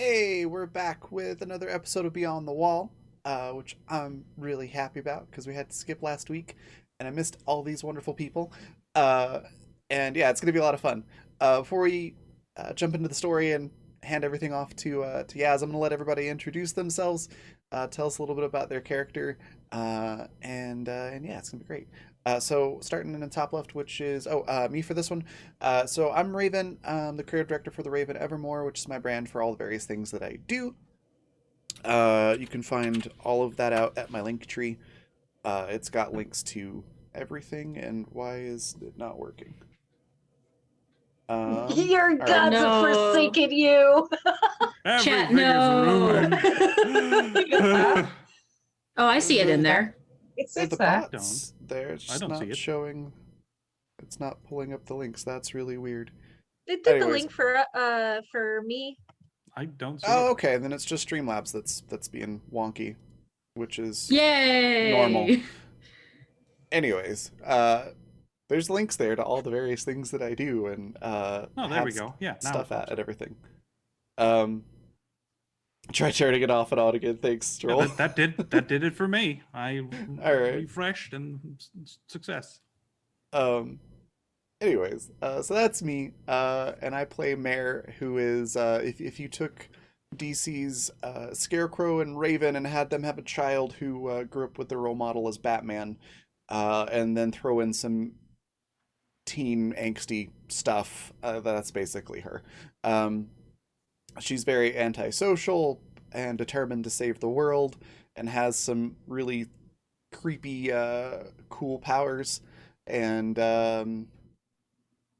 Hey, we're back with another episode of Beyond the Wall, which I'm really happy about because we had to skip last week and I missed all these wonderful people. Uh, and yeah, it's going to be a lot of fun. Before we jump into the story and hand everything off to Yaz, I'm going to let everybody introduce themselves, tell us a little bit about their character, and yeah, it's going to be great. So starting in the top left, which is me for this one. So I'm Raven. I'm the creative director for the Raven Evermore, which is my brand for all the various things that I do. You can find all of that out at my link tree. It's got links to everything. And why is it not working? Your All right. gods have No. forsaken you. Chat, Everything is no. ruined. Oh, I see it in The there. It's the there. bots there. It's I just don't see not it. showing. It's not pulling up the links. That's really weird. It did the Anyways. link for me. I don't see Oh, it. okay. Then it's just Streamlabs that's being wonky, which is normal. Yay! Anyways, there's links there to all the various things that I do and Oh, there have we go. Yeah, now stuff it pops at up. everything. Um, try turning it off and on again. Thanks, Yeah, Stroll. that did it for me. I All right. refreshed and success. Um, anyways, so that's me, and I play Mare, who is if you took DC's Scarecrow and Raven and had them have a child who grew up with their role model as Batman, and then throw in some teen angsty stuff. That's basically her. Um, she's very antisocial and determined to save the world, and has some really creepy, cool powers. And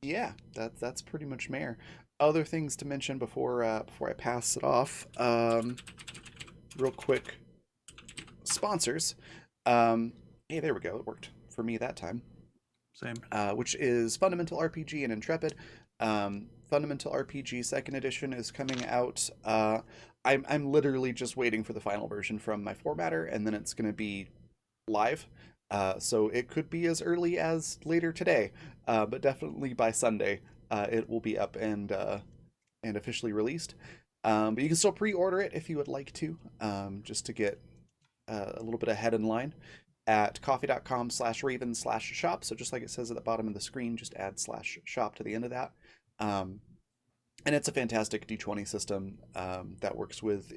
yeah, that's pretty much Mare. Other things to mention before I pass it off. Real quick, sponsors. Hey, there we go. It worked for me that time. Same. Which is Fundamental RPG and Intrepid. Fundamental RPG Second Edition is coming out. I'm literally just waiting for the final version from my formatter, and then it's going to be live. So it could be as early as later today, but definitely by Sunday, it will be up and officially released. But you can still pre-order it if you would like to, just to get a little bit ahead in line at coffee.com/raven/shop. So just like it says at the bottom of the screen, just add /shop to the end of that. And it's a fantastic D20 system that works with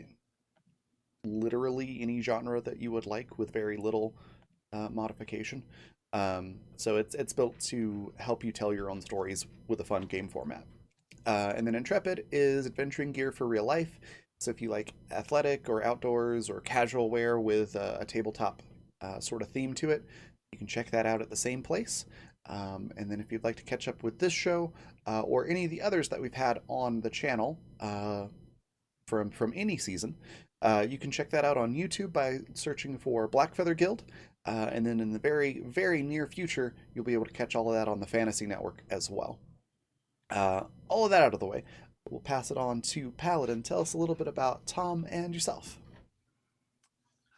literally any genre that you would like with very little modification. So it's built to help you tell your own stories with a fun game format. And then Intrepid is adventuring gear for real life. So if you like athletic or outdoors or casual wear with a tabletop sort of theme to it, you can check that out at the same place. And then if you'd like to catch up with this show or any of the others that we've had on the channel from any season, you can check that out on YouTube by searching for Blackfeather Guild. And then in the very, very near future, you'll be able to catch all of that on the Fantasy Network as well. All of that out of the way, we'll pass it on to Paladin. Tell us a little bit about Tom and yourself.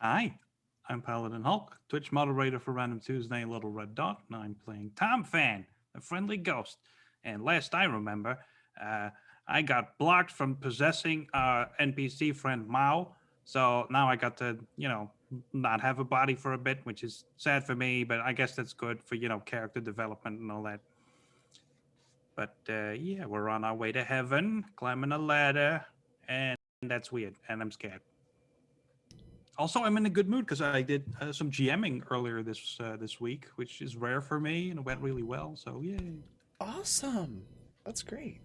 Hi, I'm Paladin Hulk, Twitch moderator for Random Tuesday, Little Red Dot, and I'm playing Tom Fan, a friendly ghost. And last I remember, I got blocked from possessing our NPC friend Mao, so now I got to, not have a body for a bit, which is sad for me, but I guess that's good for, character development and all that. But yeah, we're on our way to heaven, climbing a ladder, and that's weird, and I'm scared. Also, I'm in a good mood because I did some GMing earlier this week, which is rare for me, and it went really well. So yay! Awesome, that's great.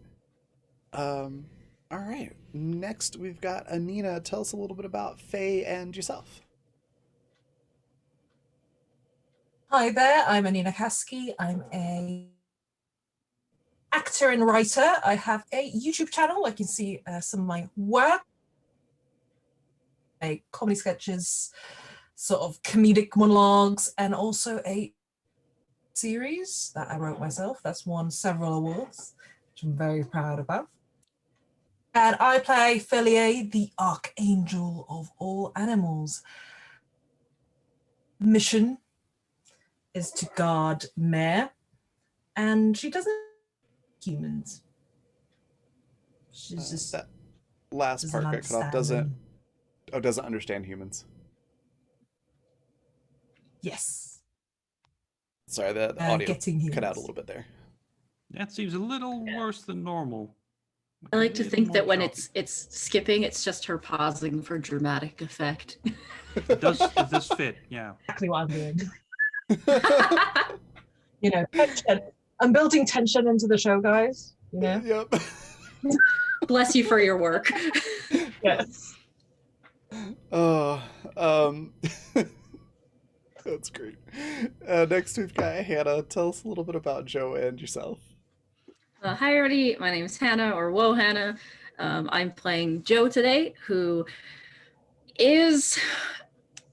All right. Next, we've got Anina. Tell us a little bit about Faye and yourself. Hi there, I'm Anina Kasky. I'm a actor and writer. I have a YouTube channel. I can see some of my work, comedy sketches, sort of comedic monologues, and also a series that I wrote myself that's won several awards, which I'm very proud about. And I play Felie, the archangel of all animals. Mission is to guard Mare, and she doesn't humans. She's just last part got cut off. Doesn't understand them. understand humans. Yes. Sorry, the audio Getting cut out humans. a little bit there. That seems a little worse than normal. I like to A little think more that when choppy. it's skipping, it's just her pausing for dramatic effect. It does fit, yeah. Exactly what I'm doing. You know, tension. I'm building tension into the show, guys. You know. Yep. Bless you for your work. Yes. Oh, that's great. Next, we've got Hannah. Tell us a little bit about Joe and yourself. Hi, everybody. My name is Hannah, or Whoa Hannah. I'm playing Joe today, who is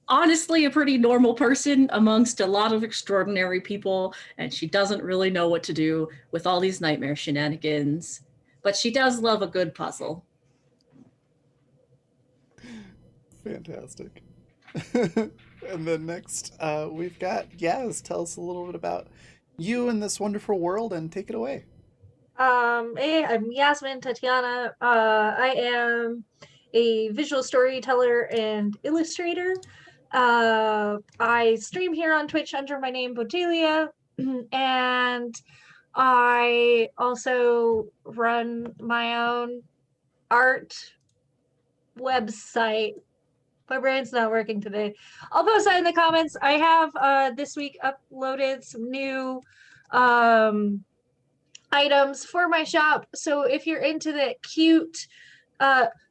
honestly a pretty normal person amongst a lot of extraordinary people, and she doesn't really know what to do with all these nightmare shenanigans. But she does love a good puzzle. Fantastic. And then next, we've got Yaz. Tell us a little bit about you and this wonderful world, and take it away. Hey, I'm Yasmin Tatiana. I am a visual storyteller and illustrator. I stream here on Twitch under my name Bodelia, and I also run my own art website. My brain's not working today. I'll post that in the comments. I have this week uploaded some new items for my shop. So if you're into that cute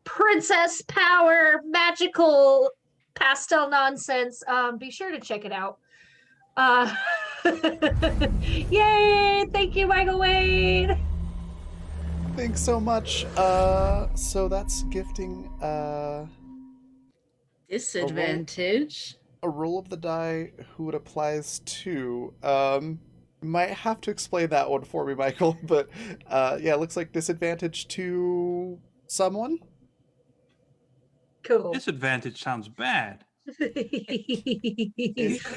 princess power magical pastel nonsense, be sure to check it out. Yay! Thank you, Michael Wade. Thanks so much. So that's gifting Disadvantage. a roll of the die who it applies to. Might have to explain that one for me, Michael, but yeah, it looks like disadvantage to someone. Cool. Disadvantage sounds bad.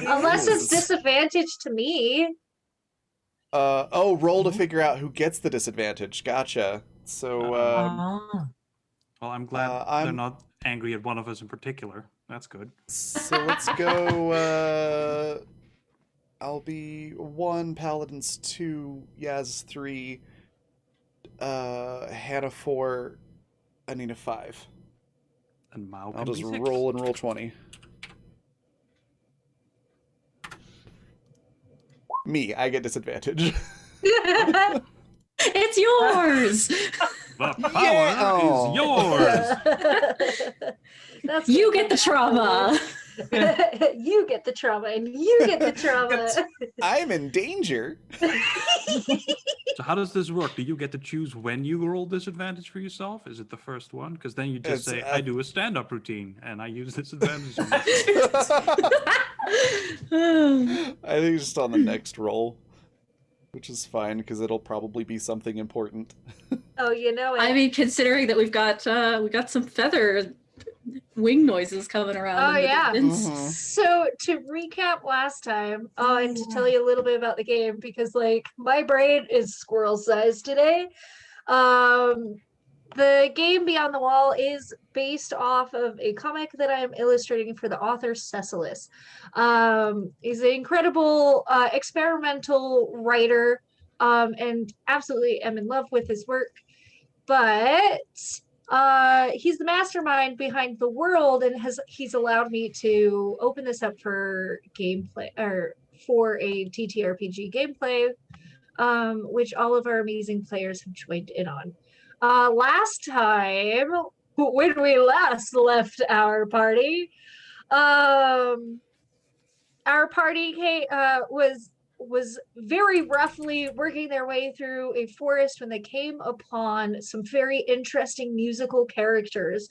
Unless it's disadvantage to me. Oh, roll to figure out who gets the disadvantage. Gotcha. So, Ah. Well, I'm glad they're I'm- not angry at one of us in particular. That's good. so let's go. I'll be 1, Paladins 2, Yaz 3, Hannah 4, Anina 5. And Mao I'll can just be 6. roll and roll 20. Me, I get disadvantage. It's yours. The power Yeah! is yours. That's You get the trauma. You get the trauma, and you get the trauma. I'm in danger. So how does this work? Do you get to choose when you roll disadvantage for yourself? Is it the first one? Because then you just It's, say, I do a stand-up routine, and I use disadvantage on myself. I think just on the next roll, which is fine because it'll probably be something important. Oh, you know it. I mean, considering that we got some feather wing noises coming around. Oh, in the yeah. distance. So to recap last time, and to tell you a little bit about the game, because like my brain is squirrel sized today. The game Beyond the Wall is based off of a comic that I'm illustrating for the author Cecilis. He's an incredible experimental writer, and absolutely am in love with his work. But he's the mastermind behind the world, and he's allowed me to open this up for gameplay, or for a TTRPG gameplay, which all of our amazing players have joined in on. Last time, when we last left our party was very roughly working their way through a forest when they came upon some very interesting musical characters.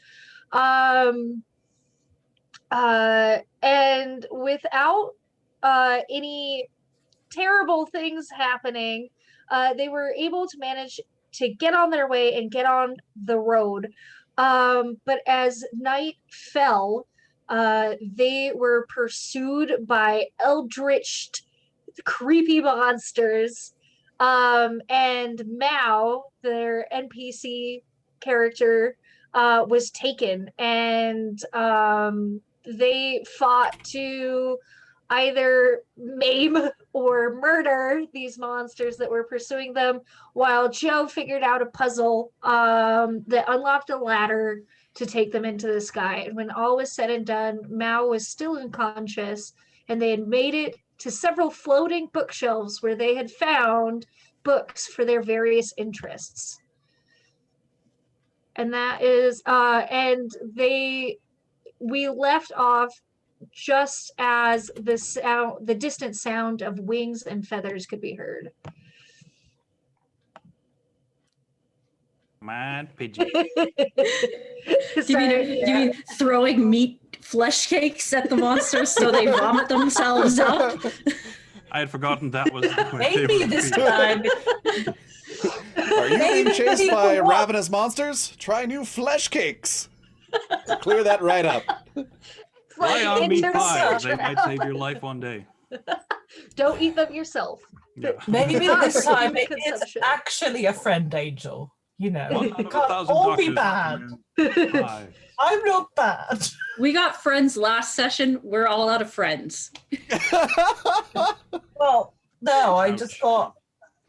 And without any terrible things happening, they were able to manage to get on their way and get on the road. But as night fell, they were pursued by eldritch, creepy monsters. And Mao, their NPC character, was taken, and they fought to either maim or murder these monsters that were pursuing them, while Joe figured out a puzzle that unlocked a ladder to take them into the sky. And when all was said and done, Mao was still unconscious, and they had made it to several floating bookshelves where they had found books for their various interests. And that is, we left off just as the distant sound of wings and feathers could be heard. Mad pigeon. You mean throwing meat flesh cakes at the monsters so they vomit themselves up? I had forgotten that was my Maybe favorite this feature. time. Are you being chased by ravenous monsters? Try new flesh cakes. Clear that right up. Fly on meat Insert pies. such They might save your life one day. Don't eat them yourself. Yeah. Maybe this time it's Consumption. actually a friend angel. You know, One it out of can't 1,000 all be doctors bad. recommend pies. I'm not bad. We got friends last session. We're all out of friends. Well, no, I Ouch. just got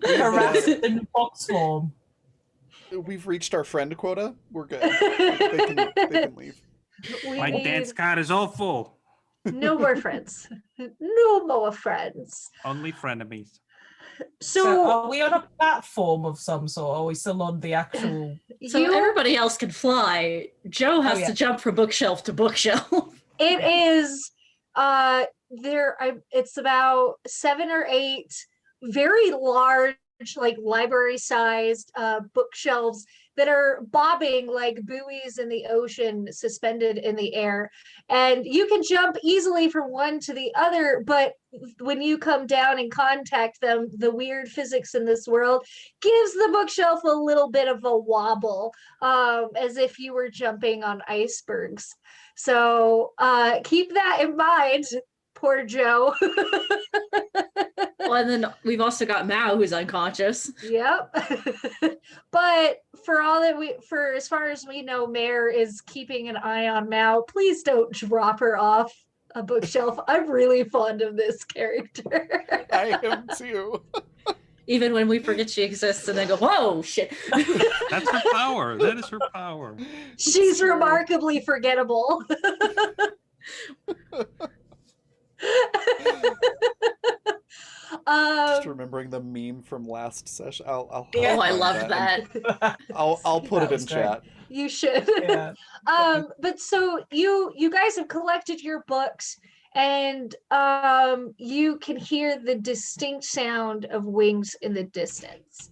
harassed in box form. We've reached our friend quota. We're good. They can leave. We My need dance card is all full. no more friends. No more friends. Only frenemies. So, So, are we on a platform of some sort? Or are we still on the actual? So you, everybody else can fly. Joe has yeah. to jump from bookshelf to bookshelf. it is it's about 7 or 8 very large, like library sized bookshelves that are bobbing like buoys in the ocean, suspended in the air, and you can jump easily from one to the other, but when you come down and contact them, the weird physics in this world gives the bookshelf a little bit of a wobble, as if you were jumping on icebergs. So keep that in mind, poor Joe. Well, and then we've also got Mao, who's unconscious. Yep. But for as far as we know, Mare is keeping an eye on Mao. Please don't drop her off a bookshelf. I'm really fond of this character. I am too. Even when we forget she exists and then go, whoa, shit. That's her power. That is her power. She's remarkably forgettable. Just remembering the meme from last session. I'll Yeah. Oh, I find love that. I'll put That it in was great. chat. You should. Yeah. But so you guys have collected your books, and you can hear the distinct sound of wings in the distance.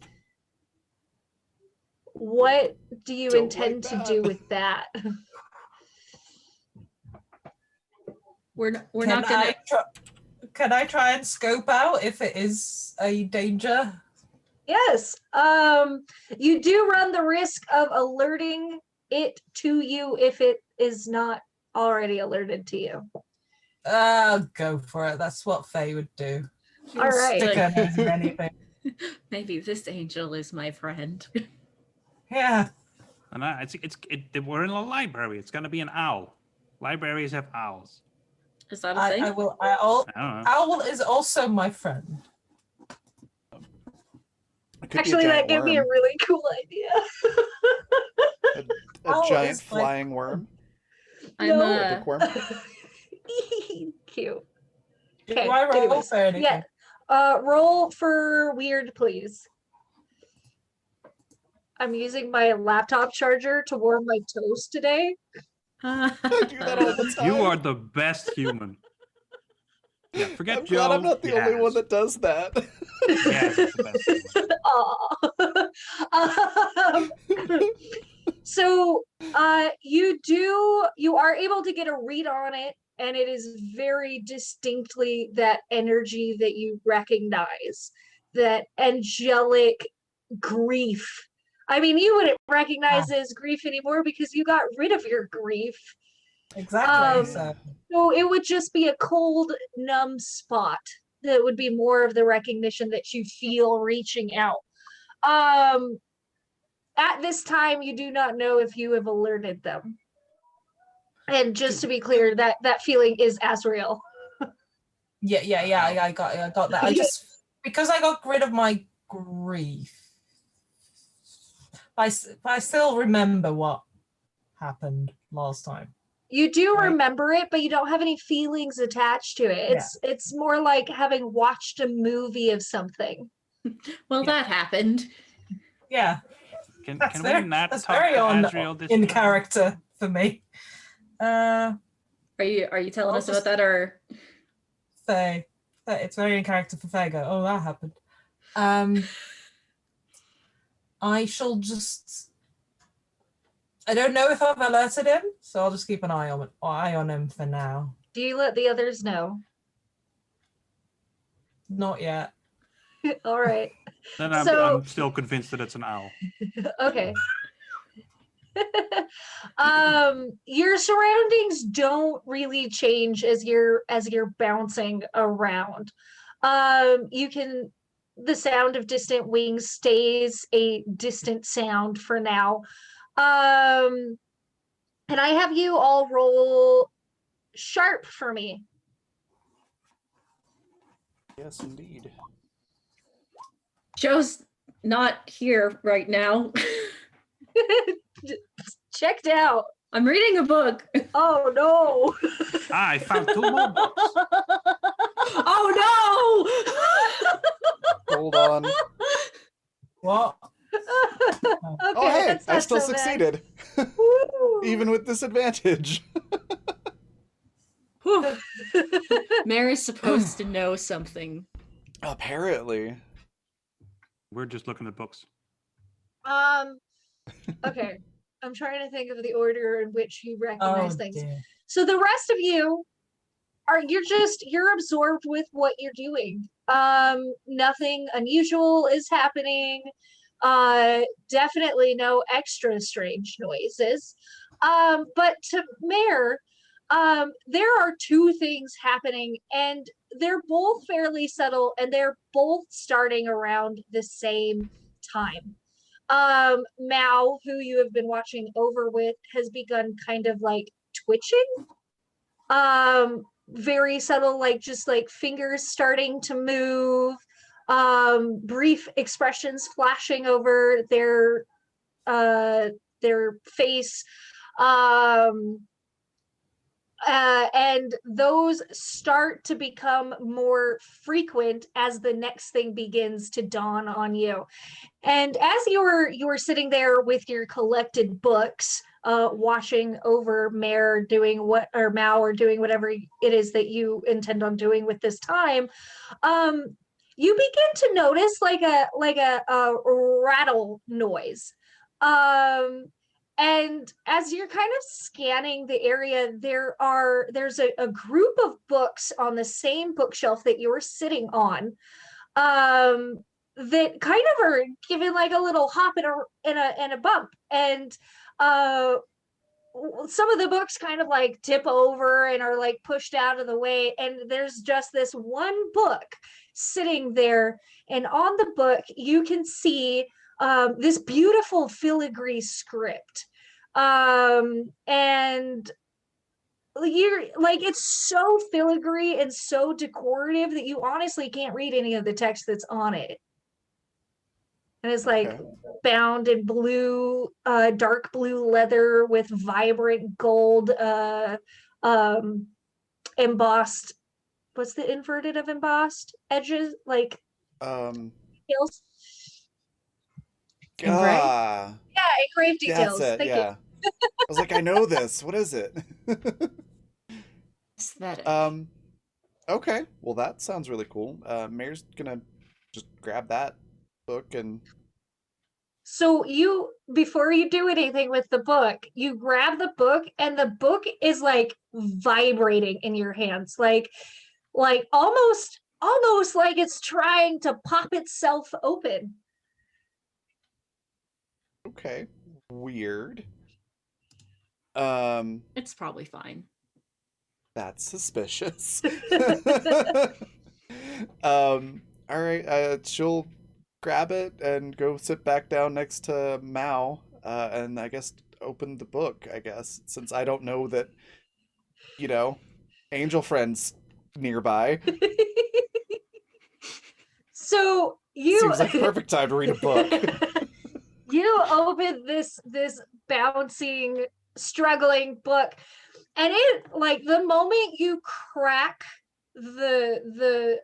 What do you Don't intend like to that. do with that? We're Can not gonna. Can I try and scope out if it is a danger? Yes. You do run the risk of alerting it to you if it is not already alerted to you. Go for it. That's what Faye would do. She'll All right. stick her nose in anything. Maybe this angel is my friend. Yeah. And we're in a library. It's going to be an owl. Libraries have owls. Is that a thing? I will. I don't know. Owl is also my friend. It could be Actually, a that giant gave me a worm. really cool idea. A Owl giant is very flying worm. I'm No. Bookworm. Cute. Do Okay, I roll anyways, for anything? Yeah. Roll for weird, please. I'm using my laptop charger to warm my toast today. I do that all the time. You are the best human. Yeah, forget I'm Joe. glad I'm not the only one Yes. that does that. Yes, it's the best human. So you are able to get a read on it, and it is very distinctly that energy that you recognize, that angelic grief. I mean, you wouldn't recognize it as grief anymore because you got rid of your grief. Exactly. Um, So So it would just be a cold, numb spot that would be more of the recognition that you feel reaching out. at this time, you do not know if you have alerted them. And just to be clear, that feeling is as real. Yeah. I got that. I just because I got rid of my grief. I still remember what happened last time. You do Right. remember it, but you don't have any feelings attached to it. It's more like having watched a movie of something. Well, that happened. Yeah, Can that's we very, not that's talk very to on Azrael this in time? character for me. Are you telling I'll us about just- that, or Faye, it's very in character for Faye. Go, oh, that happened. I shall just. I don't know if I've alerted him, so I'll just keep an eye on him for now. Do you let the others know? Not yet. All right. Then So- I'm still convinced that it's an owl. Okay. Your surroundings don't really change as you're bouncing around. The sound of distant wings stays a distant sound for now. And I have you all roll sharp for me. Yes, indeed. Joe's not here right now? Checked out. I'm reading a book. Oh no. I found 2 more books. Oh no! Hold on. What? Okay, Oh, hey, that's I not still so bad. succeeded. Woo. Even with disadvantage. Whew. Mary's supposed to know something. Apparently. We're just looking at books. Okay. I'm trying to think of the order in which you Oh, recognize things. dear. So the rest of you you're absorbed with what you're doing. Nothing unusual is happening. Definitely no extra strange noises. But to Mare, there are 2 things happening, and they're both fairly subtle, and they're both starting around the same time. Mao, who you have been watching over with, has begun kind of like twitching. Very subtle, like just like fingers starting to move, brief expressions flashing over their face. And those start to become more frequent as the next thing begins to dawn on you. And as you were sitting there with your collected books, watching over Mare doing Mao or doing whatever it is that you intend on doing with this time, you begin to notice like a rattle noise. And as you're kind of scanning the area, there's a group of books on the same bookshelf that you're sitting on, that kind of are giving like a little hop and a bump. And some of the books kind of like tip over and are like pushed out of the way. And there's just this one book sitting there. And on the book, you can see this beautiful filigree script. And you're like, it's so filigree and so decorative that you honestly can't read any of the text that's on it. And it's like Okay. bound in blue, dark blue leather with vibrant gold embossed. What's the inverted of embossed edges? Like details. Engraved? Ah, Yeah, engraved details. that's it. Thank Yeah. I was like, I know this. What is it? Aesthetic. Okay. Well, that sounds really cool. Mayor's gonna just grab that book and So before you do anything with the book, you grab the book and the book is like vibrating in your hands, like almost like it's trying to pop itself open. okay. Weird. It's probably fine. That's suspicious. All right. She'll grab it and go sit back down next to Mao, and I guess open the book, I guess, since I don't know that, you know, angel friends nearby. So you Seems like the perfect time to read a book. you open this bouncing, struggling book, and it like the moment you crack the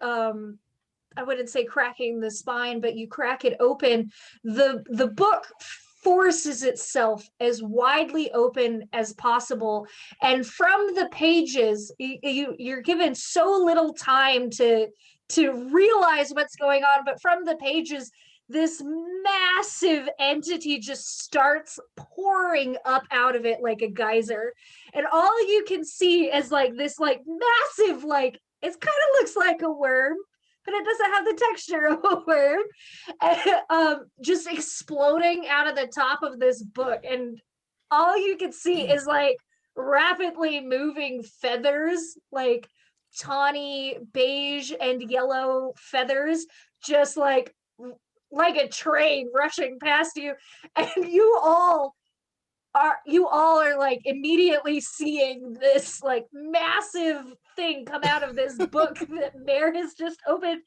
I wouldn't say cracking the spine, but you crack it open, the book forces itself as widely open as possible, and from the pages you're given so little time to realize what's going on, but from the pages this massive entity just starts pouring up out of it like a geyser, and all you can see is like this like massive, like it kind of looks like a worm, but it doesn't have the texture of a worm, just exploding out of the top of this book. And all you can see is like rapidly moving feathers, like tawny beige and yellow feathers, just like a train rushing past you. And you all are like immediately seeing this like massive thing come out of this book that Mare has just opened,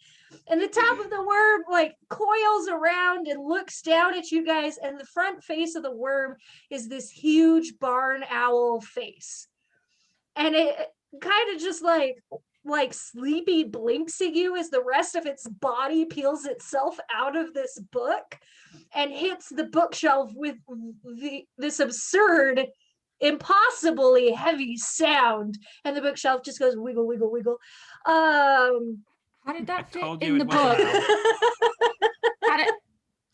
and the top of the worm like coils around and looks down at you guys, and the front face of the worm is this huge barn owl face, and it kind of just like sleepy blinks at you as the rest of its body peels itself out of this book and hits the bookshelf with this absurd, impossibly heavy sound, and the bookshelf just goes wiggle, wiggle, wiggle. How did I that fit told you in it the wasn't book? Al. How did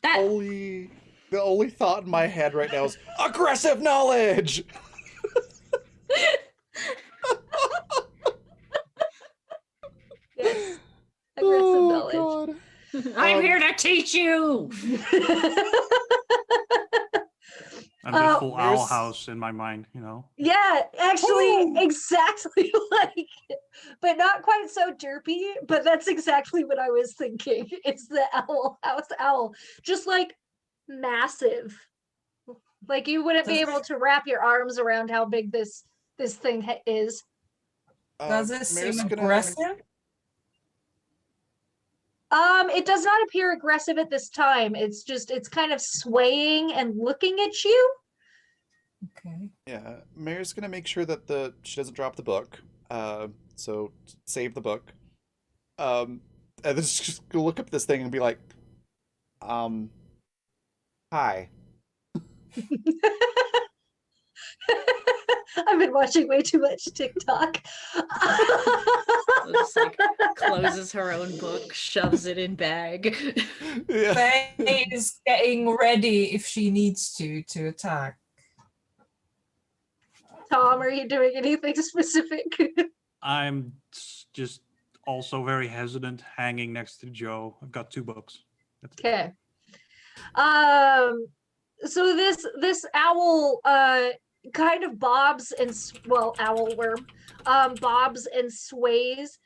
that? The only thought in my head right now is aggressive knowledge. Yes, aggressive knowledge. God. I'm here to teach you. I'm just full owl There's- house in my mind, you know. Yeah, actually, Woo! exactly like it, but not quite so derpy. But that's exactly what I was thinking. It's the owl house owl, just like massive. Like you wouldn't be Does able it- to wrap your arms around how big this thing is. Does it Mare's seem gonna- aggressive? It does not appear aggressive at this time. It's kind of swaying and looking at you. Okay. Yeah, Mare's gonna make sure that she doesn't drop the book. So save the book. And then just go look up this thing and be like, hi. I've been watching way too much TikTok. Just like closes her own book, shoves it in bag. Yeah. Faye is getting ready if she needs to attack. Tom, are you doing anything specific? I'm just also very hesitant, hanging next to Joe. I've got 2 books. That's it. Okay. So this owl kind of bobs and owl worm bobs and sways,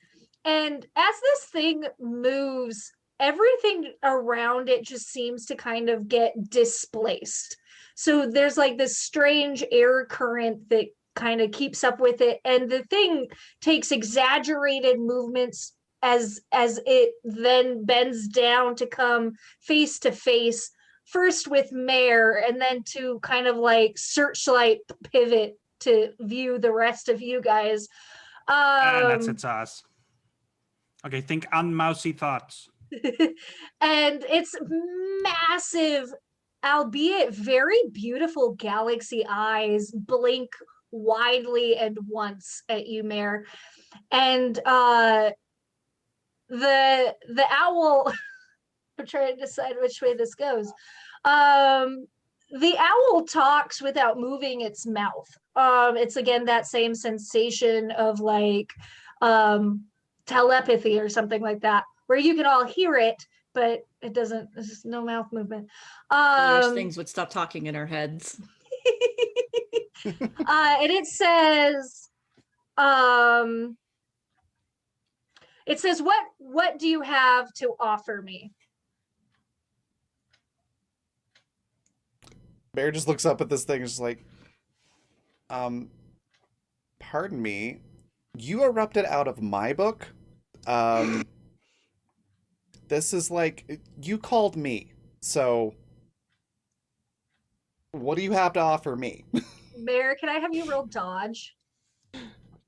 and as this thing moves, everything around it just seems to kind of get displaced. So there's like this strange air current that kind of keeps up with it, and the thing takes exaggerated movements as it then bends down to come face to face, first with Mare, and then to kind of like searchlight pivot to view the rest of you guys. And that's its us. Okay, think unmousy thoughts. And it's massive, albeit very beautiful galaxy eyes blink widely and once at you, Mare. And the owl I'm trying to decide which way this goes. The owl talks without moving its mouth. It's again that same sensation of like telepathy or something like that, where you can all hear it, but it doesn't. There's just no mouth movement. I wish things would stop talking in our heads. And it says, what do you have to offer me? Bear just looks up at this thing and is just like, pardon me, you erupted out of my book? Um, this is like, you called me, so what do you have to offer me? Bear, can I have you roll dodge?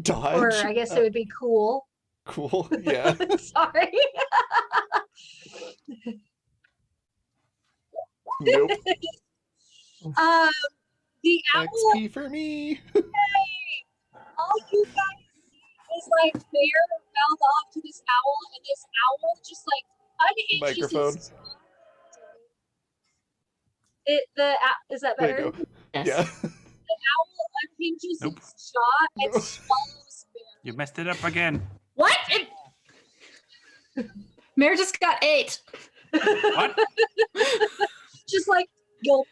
Dodge? Or I guess it would be cool. Cool, yeah. Sorry. Nope. Um, the owl, XP for me. all you guys see is like Bear mouth off to this owl, and this owl just like unhinges Microphone. its is that There you better? go. Yes. Yeah. The owl unhinges Nope. its jaw and No. swallows Bear. You messed it up again. What? Mare just got 8. What? Just like gulp.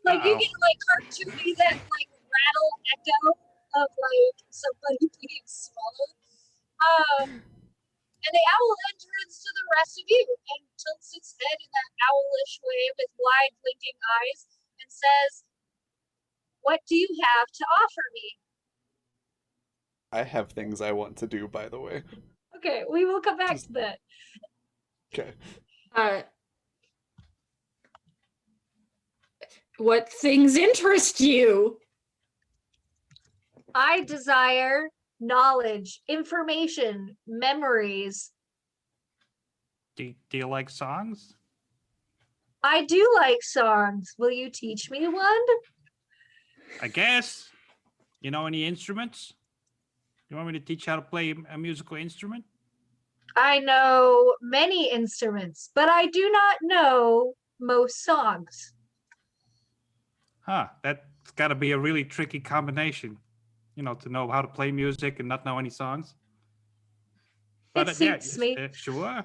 Like you Uh-oh. get like cartoony that like rattle echo of like somebody being swallowed. And the owl then turns to the rest of you and tilts its head in that owlish way with wide blinking eyes and says, "What do you have to offer me?" I have things I want to do, by the way. Okay, we will come back to that. Okay. What things interest you? I desire knowledge, information, memories. Do you like songs? I do like songs. Will you teach me one? I guess. You know any instruments? You want me to teach you how to play a musical instrument? I know many instruments, but I do not know most songs. Huh, that's got to be a really tricky combination, you know, to know how to play music and not know any songs. But It suits me. Sure.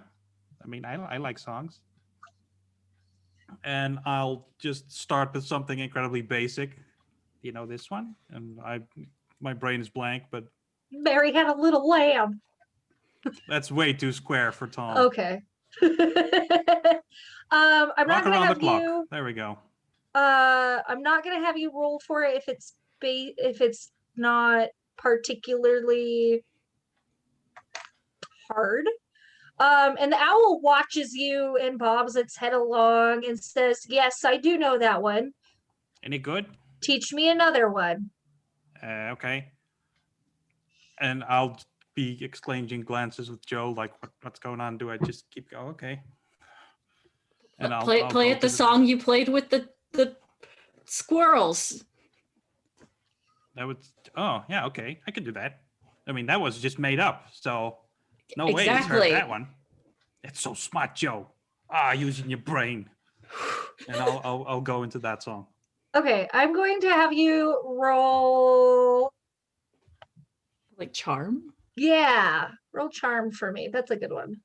I mean, I like songs. And I'll just start with something incredibly basic. You know this one? And my brain is blank, but Mary had a little lamb. that's way too square for Tom. Okay. I'm not Rock gonna around the have clock. you. There we go. I'm not gonna have you roll for it if it's not particularly hard. And the owl watches you and bobs its head along and says, "Yes, I do know that one. Any good? Teach me another one." Okay. And I'll be exchanging glances with Joe, like, what's going on? Do I just keep going? Okay. And I'll play go it the to song you played with the squirrels. That was, oh, yeah, okay. I could do that. I mean, that was just made up, so no way he's heard Exactly. that one. It's so smart, Joe. Using your brain. And I'll go into that song. Okay, I'm going to have you roll. Like charm? Yeah, roll charm for me. That's a good one.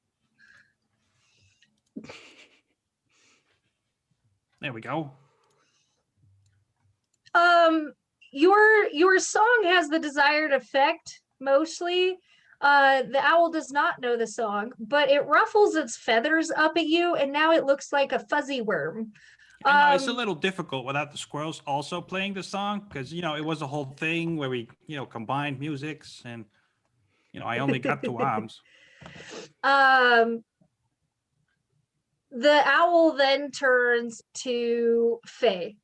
There we go. Your song has the desired effect mostly. The owl does not know the song, but it ruffles its feathers up at you, and now it looks like a fuzzy worm. I know it's a little difficult without the squirrels also playing the song because, you know, it was a whole thing where we, you know, combined musics and, you know, I only got 2 arms. The owl then turns to Faye.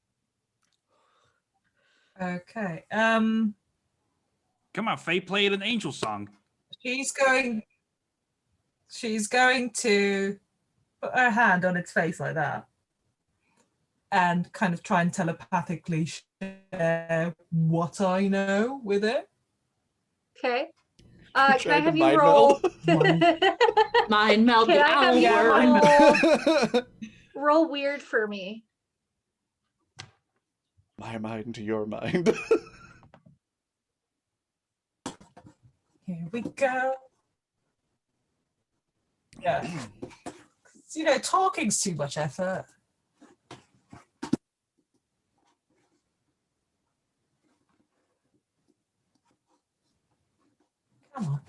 Okay. Come on, Faye, play an angel song. She's going to put her hand on its face like that and kind of try and telepathically share what I know with it. Okay. Can I Trying to have you mind roll? Mind meld Can the I have owl you worm. roll? Roll weird for me. My mind to your mind. Here we go. Yeah. You know, talking's too much effort. Come on.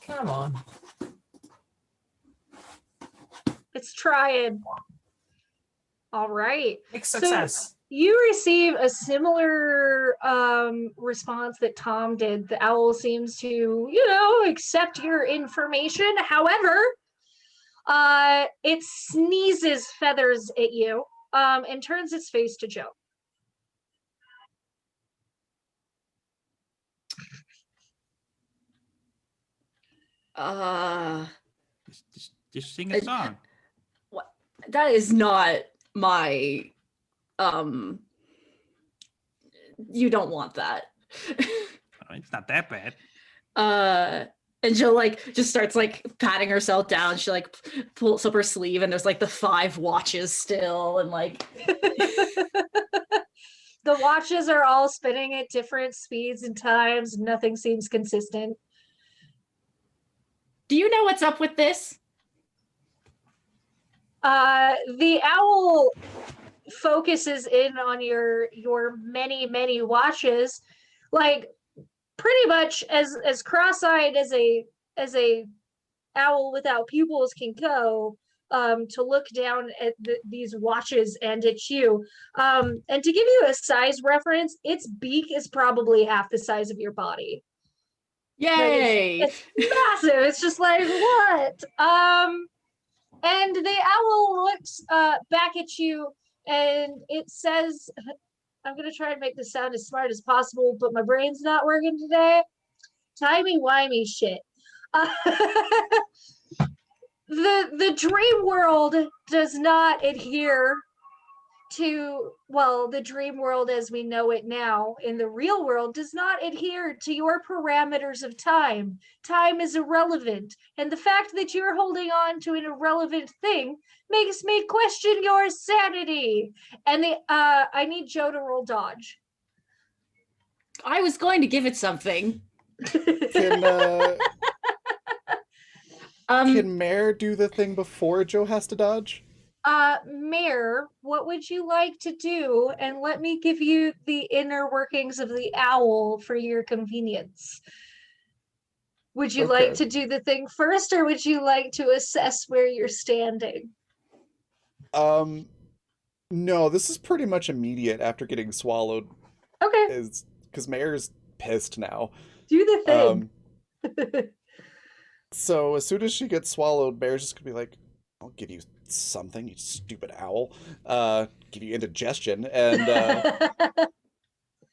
Come on. It's trying. All right. Big So success. you receive a similar response that Tom did. The owl seems to, accept your information. However, it sneezes feathers at you and turns its face to Joe. Just sing a song. What? That is not my. You don't want that. It's not that bad. And she'll just starts patting herself down. She pulls up her sleeve, and there's the 5 watches still, and The watches are all spinning at different speeds and times. Nothing seems consistent. Do you know what's up with this? The owl focuses in on your many watches, pretty much as cross-eyed as a owl without pupils can go, to look down at these watches and at you. And to give you a size reference, its beak is probably half the size of your body. Yay! It's massive. It's just what? And the owl looks back at you, and it says, I'm going to try and make this sound as smart as possible, but my brain's not working today. Timey-wimey shit. The dream world does not adhere to, the dream world as we know it now in the real world does not adhere to your parameters of time. Time is irrelevant, and the fact that you're holding on to an irrelevant thing makes me question your sanity. And I need Joe to roll dodge. I was going to give it something. Can Mare do the thing before Joe has to dodge? Mare, what would you like to do? And let me give you the inner workings of the owl for your convenience. Would you like to do the thing first, or would you like to assess where you're standing? No, this is pretty much immediate after getting swallowed. Okay. Because Mare's pissed now. Do the thing. So as soon as she gets swallowed, Mare's just gonna be like, I'll give you something, you stupid owl. Give you indigestion, and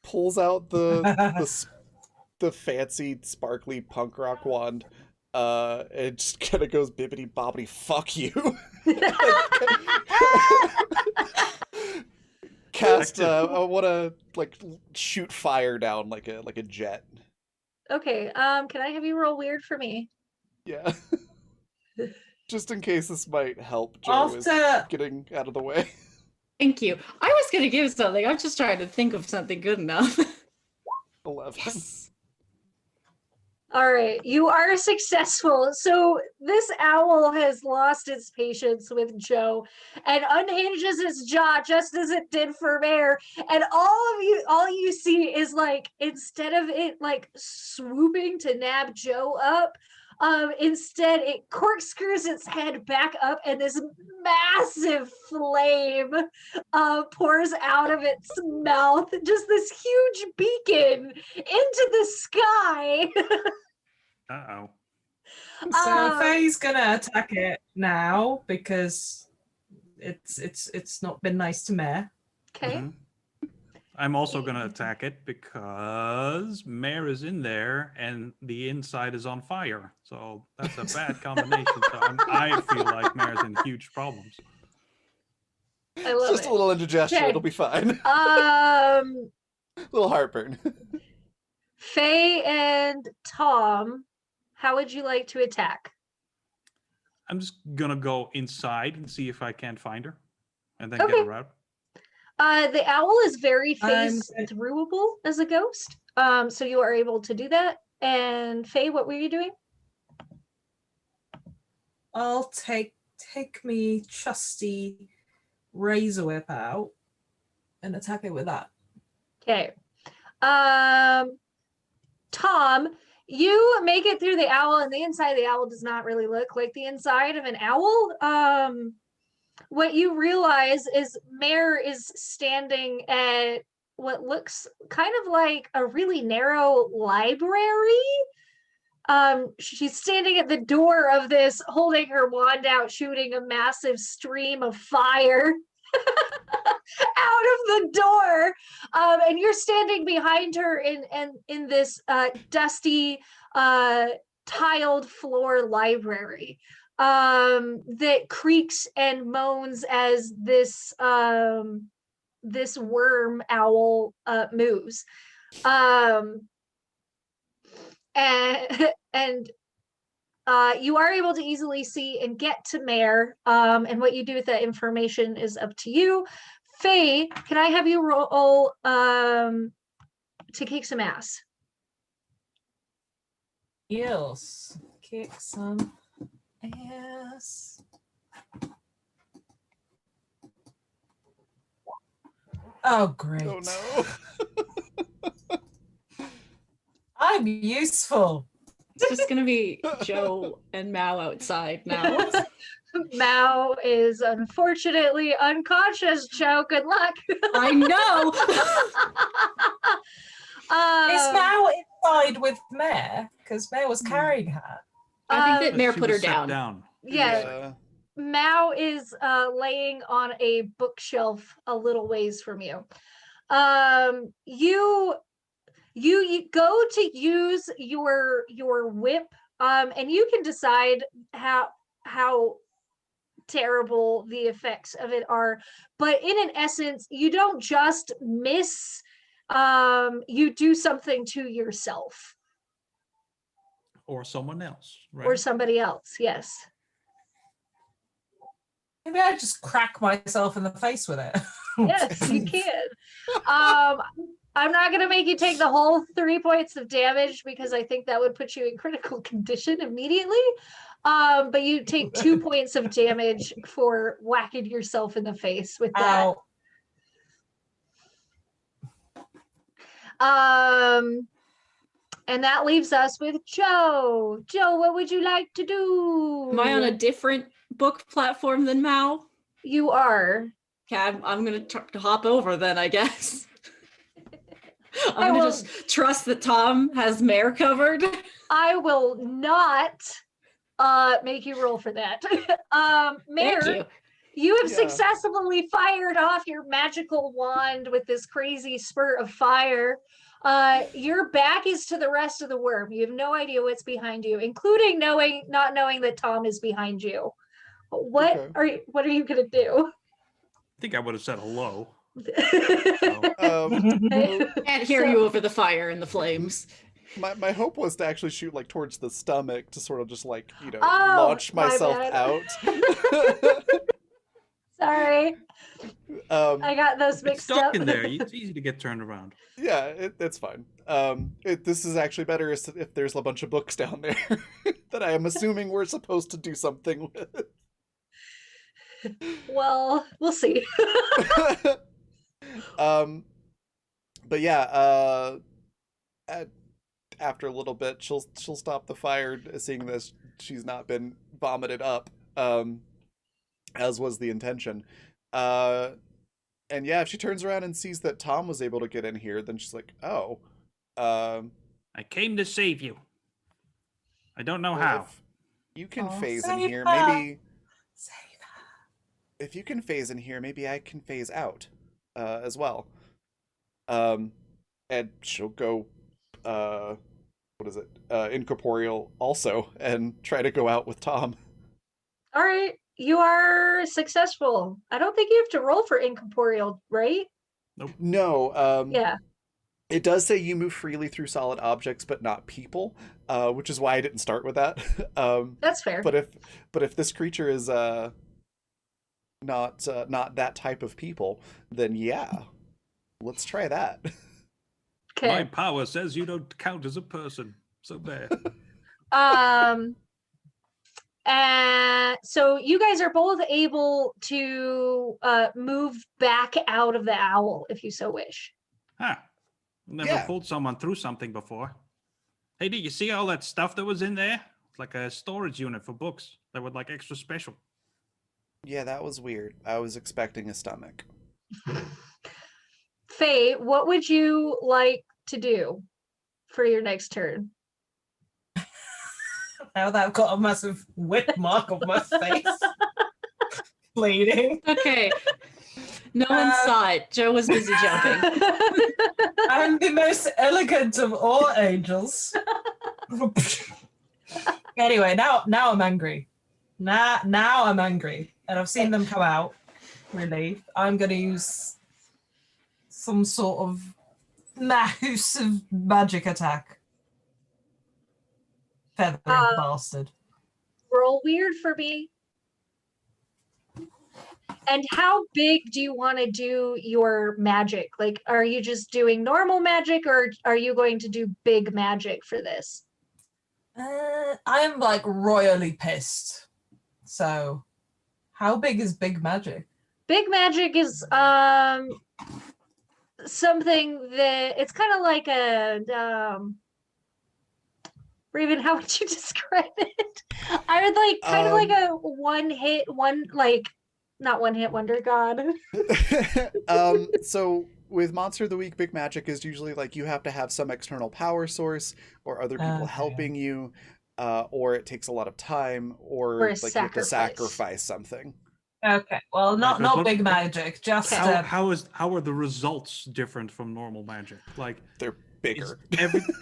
pulls out the fancy sparkly punk rock wand. It just kind of goes bibbity bobbity fuck you. Cast I want to shoot fire down like a jet. Okay. Can I have you roll weird for me? Yeah. Just in case this might help Joe is getting out of the way. Thank you. I was going to give something. I'm just trying to think of something good enough. 11. Yes. All right, you are successful. So this owl has lost its patience with Joe and unhinges its jaw just as it did for Mare. And all you see is instead of it swooping to nab Joe up, instead it corkscrews its head back up, and this massive flame pours out of its mouth, just this huge beacon into the sky. Uh-oh. So Faye's gonna attack it now because it's not been nice to Mare. Okay. Mm-hmm. I'm also going to attack it because Mare is in there and the inside is on fire. So that's a bad combination. So I feel like Mare's in huge problems. I love Just it. a little indigestion. Okay. It'll be fine. A little heartburn. Faye and Tom, how would you like to attack? I'm just going to go inside and see if I can't find her and then Okay. get her out. The owl is very phase-throughable as a ghost, so you are able to do that. And Faye, what were you doing? I'll take me trusty razor whip out and attack it with that. Okay. Tom, you make it through the owl, and the inside of the owl does not really look like the inside of an owl. what you realize is Mare is standing at what looks kind of like a really narrow library. She's standing at the door of this, holding her wand out, shooting a massive stream of fire out of the door. And you're standing behind her in this dusty tiled floor library that creaks and moans as this worm owl moves. And you are able to easily see and get to Mare. And what you do with that information is up to you. Faye, can I have you roll to kick some ass? Yes. Kick some ass. Oh, great. Oh no. I'm useful. It's just gonna be Joe and Mao outside now. Mao is unfortunately unconscious, Joe. Good luck. I know. Is Mao inside with Mare? Because Mare was carrying her. I think that Mare She put her was set down. Yeah. Mao is laying on a bookshelf a little ways from you. You go to use your whip, and you can decide how terrible the effects of it are. But in an essence, you don't just miss, you do something to yourself. Or someone else, right? Or somebody else, yes. Maybe I just crack myself in the face with it. Yes, you can. I'm not going to make you take the whole 3 points of damage because I think that would put you in critical condition immediately. But you take 2 points of damage for whacking yourself in the face with that. Ow. And that leaves us with Joe. Joe, what would you like to do? Am I on a different book platform than Mao? You are. Okay, I'm gonna hop over then, I guess. I'm gonna just trust that Tom has Mare covered. I will not make you roll for that. Mare, Thank you. You have successfully fired off your magical wand with this crazy spurt of fire. Your back is to the rest of the worm. You have no idea what's behind you, including not knowing that Tom is behind you. What are you gonna do? I think I would have said hello. Can't hear you over the fire and the flames. My hope was to actually shoot like towards the stomach to sort of just like, launch myself out. Sorry. I got those mixed stuck up. in there. It's easy to get turned around. Yeah, it's fine. This is actually better if there's a bunch of books down there that I am assuming we're supposed to do something with. Well, we'll see. But yeah, after a little bit, she'll stop the fire, seeing that she's not been vomited up, as was the intention. And yeah, if she turns around and sees that Tom was able to get in here, then she's like, "Oh, I came to save you. I don't know how." You can phase in here, her. maybe. Save her. If you can phase in here, maybe I can phase out, as well. And she'll go, incorporeal also, and try to go out with Tom. All right, you are successful. I don't think you have to roll for incorporeal, right? Nope. No. Yeah. It does say you move freely through solid objects, but not people, which is why I didn't start with that. That's fair. But if this creature is not that type of people, then yeah, let's try that. Okay. My power says you don't count as a person. So bad. And so you guys are both able to move back out of the owl if you so wish. Huh. Never pulled someone through something before. Hey, did you see all that stuff that was in there? It's like a storage unit for books that were like extra special. Yeah, that was weird. I was expecting a stomach. Faye, what would you like to do for your next turn? Now that I've got a massive whip mark on my face, bleeding. Okay. No one saw it. Joe was busy jumping. I'm the most elegant of all angels. Anyway, now I'm angry. Now I'm angry, and I've seen them come out. Relief. I'm going to use some sort of massive magic attack. Feathering bastard. Roll weird for me. And how big do you want to do your magic? Like, are you just doing normal magic, or are you going to do big magic for this? I'm like royally pissed. So, how big is big magic? Big magic is something that it's kind of like a Raven, how would you describe it? I would like kind of like a not one hit wonder, God. So with Monster of the Week, big magic is usually like you have to have some external power source or other people Okay. helping you, or it takes a lot of time, or Or a like you have to sacrifice. sacrifice something. Okay, well, not Because what- big magic. Just How are the results different from normal magic? Like, They're is bigger.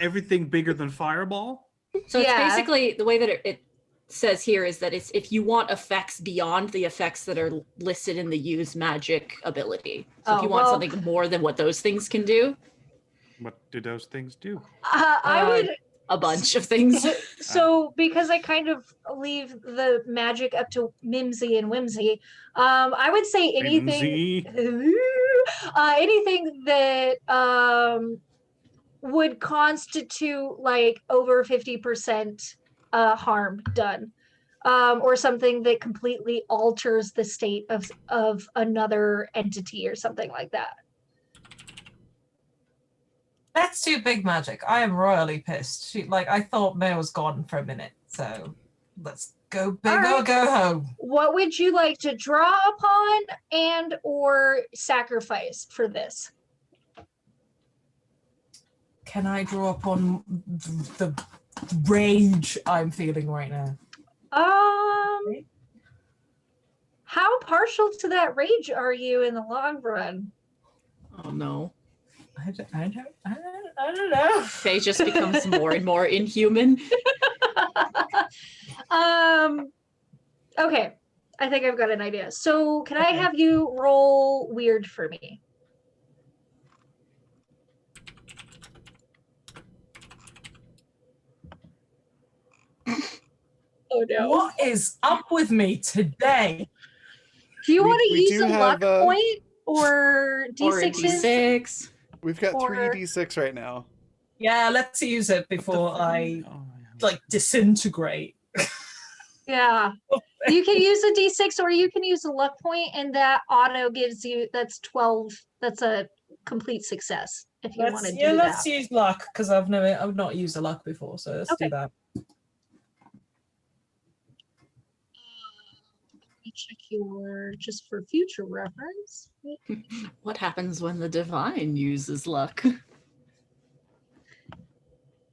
everything bigger than fireball? So it's Yeah. basically the way that it says here is that it's if you want effects beyond the effects that are listed in the use magic ability. So if you want something more than what those things can do, What do those things do? I would a bunch of things. so because I kind of leave the magic up to Mimsy and Whimsy, I would say anything Whimsy. anything that would constitute like over 50% harm done. Or something that completely alters the state of another entity or something like that. let's do big magic. I am royally pissed. I thought May was gone for a minute, so let's go big All right. or go home. What would you like to draw upon and or sacrifice for this? Can I draw upon the rage I'm feeling right now? How partial to that rage are you in the long run? Oh no. I don't know. Faye just becomes more and more inhuman. Okay, I think I've got an idea. So can I Okay. have you roll weird for me? Oh no. What is up with me today? Do you We- want to we use do a have, luck point or Or a D6s? D6. We've got Or- 3d6 right now. Yeah, let's use it before I disintegrate. Yeah. You can use a D6 or you can use a luck point, and that auto gives you that's 12. That's a complete success if you want to do Let's that. use luck because I've not used a luck before, so let's Okay. do that. Let me check your just for future reference. What happens when the divine uses luck?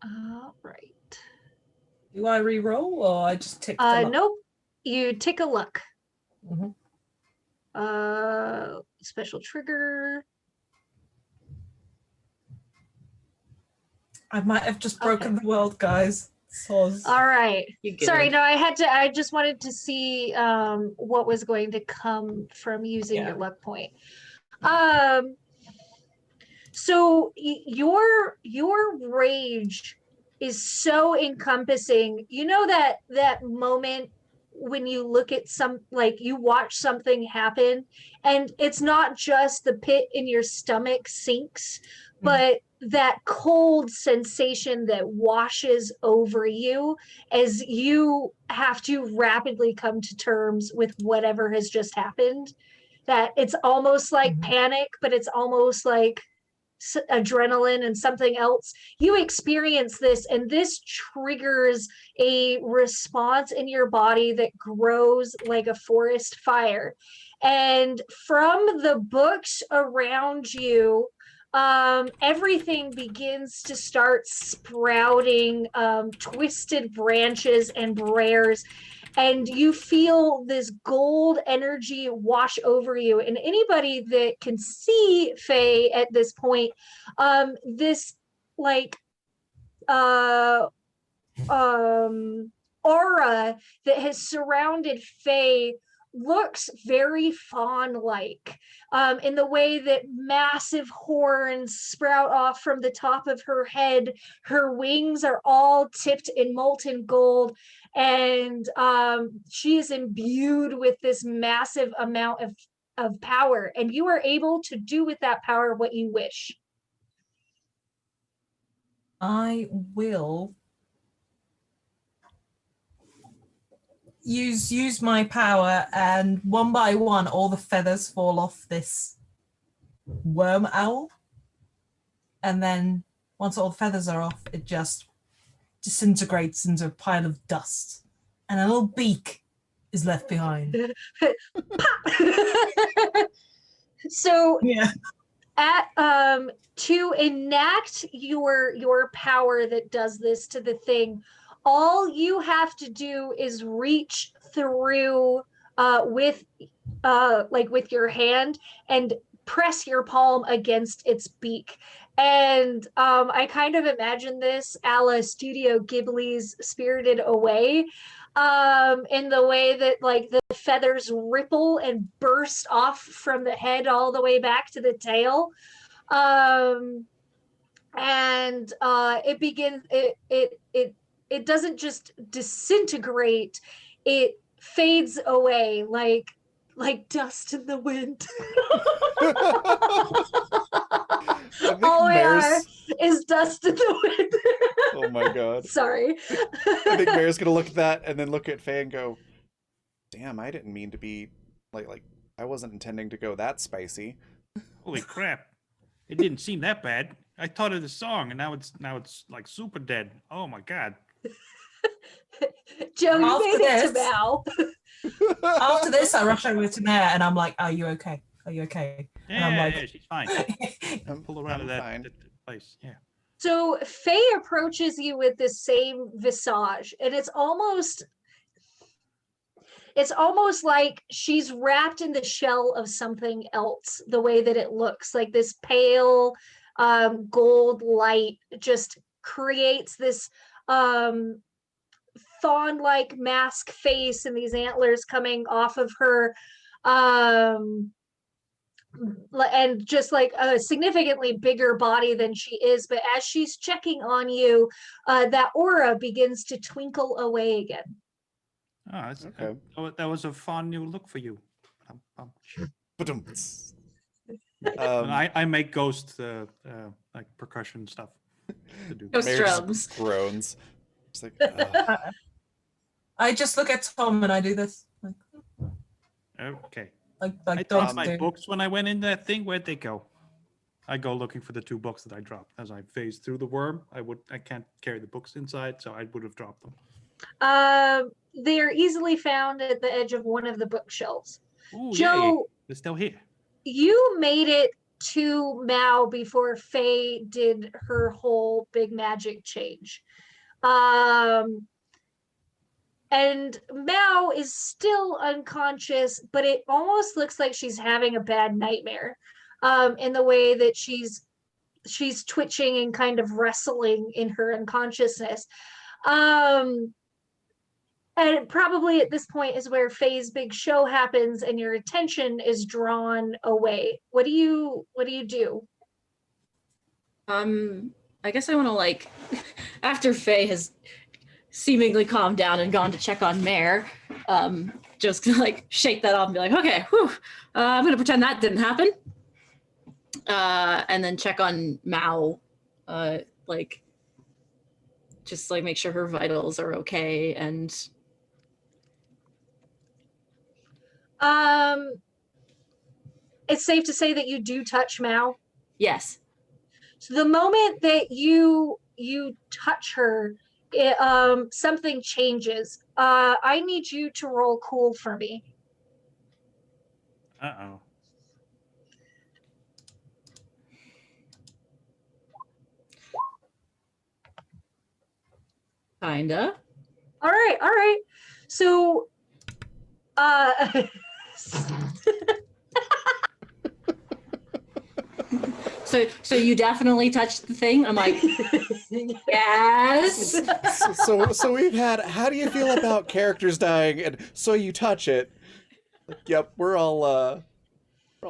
All right. Do I re-roll or I just tick the luck? Nope. You tick a luck. Mhm. Special trigger. I might have just broken the world, guys. Soz. All right. You get Sorry, it. no, I just wanted to see what was going to come from using your luck point. So your rage is so encompassing. You know that moment when you look at you watch something happen and it's not just the pit in your stomach sinks, but that cold sensation that washes over you as you have to rapidly come to terms with whatever has just happened. That it's almost like panic, but it's almost like adrenaline and something else. You experience this, and this triggers a response in your body that grows like a forest fire. And from the books around you, everything begins to start sprouting twisted branches and briars, and you feel this gold energy wash over you. And anybody that can see Faye at this point, this like uh aura that has surrounded Faye looks very fawn-like, in the way that massive horns sprout off from the top of her head. Her wings are all tipped in molten gold, and she is imbued with this massive amount of power, and you are able to do with that power what you wish. I will use my power, and one by one all the feathers fall off this worm owl, and then once all the feathers are off, it just disintegrates into a pile of dust, and a little beak is left behind. So Yeah. at to enact your power that does this to the thing, all you have to do is reach through with your hand and press your palm against its beak. And I kind of imagine this a la Studio Ghibli's Spirited Away, in the way that like the feathers ripple and burst off from the head all the way back to the tail. And it begins, it doesn't just disintegrate, it fades away like dust in the wind. All we are is dust in the wind. Oh my god. Sorry. I think Mare's gonna look at that and then look at Faye and go, damn, I didn't mean to be like I wasn't intending to go that spicy. Holy crap. It didn't seem that bad. I taught her the song, and now it's like super dead. Oh my god. Joe, you After made it to this- Val. After this, I rush over to Mare, and I'm like, "Are you okay? Are you okay?" And I'm Yeah, like, yeah, she's fine. Pull her out of that fine. place. Yeah. So Faye approaches you with this same visage, and it's almost like she's wrapped in the shell of something else, the way that it looks. Like this pale gold light just creates this fawn-like mask face and these antlers coming off of her, and just like a significantly bigger body than she is. But as she's checking on you, that aura begins to twinkle away again. Oh, that's, Okay. that was a fun new look for you. Sure. Ba-dum-ts. And I make ghost like percussion stuff to do. Ghost Mare drums. just groans. It's like, I just look at Tom and I do this, Okay. like I dogs dropped my do. books when I went in that thing. Where'd they go? I go looking for the 2 books that I dropped. As I phased through the worm, I can't carry the books inside, so I would have dropped them. They are easily found at the edge of one of the bookshelves. Ooh, yay. Joe, They're still here. you made it to Mao before Faye did her whole big magic change. And Mao is still unconscious, but it almost looks like she's having a bad nightmare, in the way that she's twitching and kind of wrestling in her unconsciousness. And probably at this point is where Faye's big show happens and your attention is drawn away. What do you do? I guess I want to like, after Faye has seemingly calmed down and gone to check on Mare, just like shake that off and be like, okay, whew, I'm gonna pretend that didn't happen, and then check on Mao, like just like make sure her vitals are okay. And It's safe to say that you do touch Mao. yes, So the moment that you touch her, something changes. I need you to roll cool for me. Uh-oh. Kinda. All right. So, So you definitely touched the thing? I'm like, yes. So we've had. How do you feel about characters dying? And so you touch it. Like, yep, we're all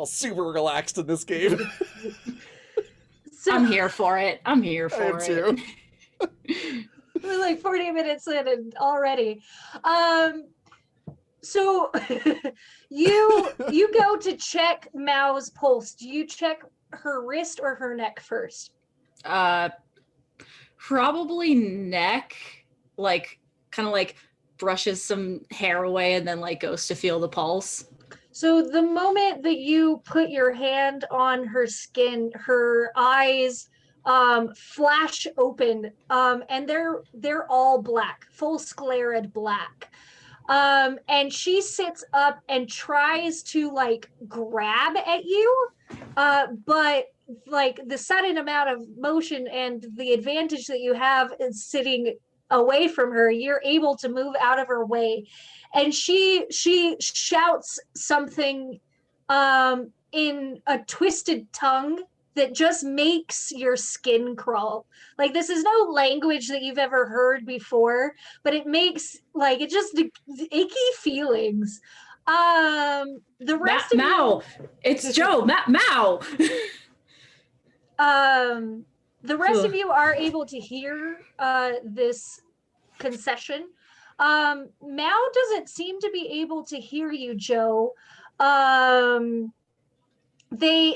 super relaxed in this game. so I'm here for it. I'm here I am for too. it. we're like 40 minutes in and already. So you go to check Mao's pulse. Do you check her wrist or her neck first? Probably neck, like kind of like brushes some hair away and then like goes to feel the pulse. So the moment that you put your hand on her skin, her eyes flash open, and they're all black, full sclerid black. And she sits up and tries to like grab at you, but like the sudden amount of motion and the advantage that you have is sitting away from her, you're able to move out of her way, and she shouts something in a twisted tongue that just makes your skin crawl. Like, this is no language that you've ever heard before, but it makes like it just icky feelings. The rest of Mao, it's Joe. Mao. The rest of you are able to hear this concession. Mao doesn't seem to be able to hear you, Joe. They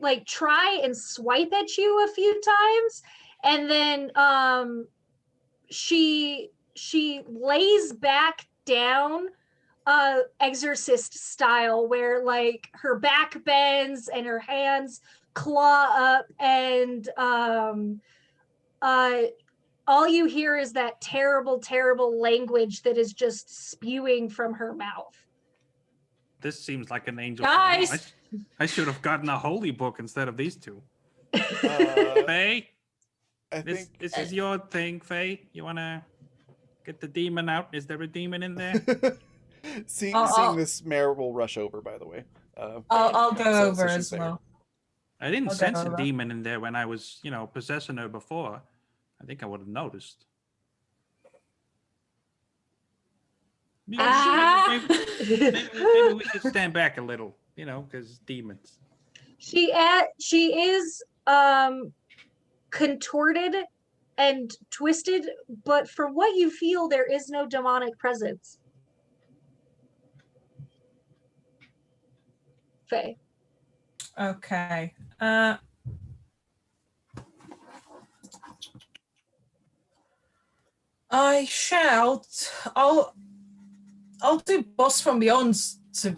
like try and swipe at you a few times, and then she lays back down exorcist style, where like her back bends and her hands claw up, and all you hear is that terrible language that is just spewing from her mouth. This seems like an angel. Guys! I should have gotten a holy book instead of these two. Uh, Faye, I this think this is your thing, Faye. You wanna get the demon out? Is there a demon in there? seeing this, Mare will rush over. By the way, I'll go So over she's as there. well. I didn't I'll go sense a over. demon in there when I was, possessing her before. I think I would have noticed. Maybe, maybe we should stand back a little, because demons. She is contorted and twisted, but for what you feel, there is no demonic presence. Faye. Okay. I shout. I'll do boss from beyond to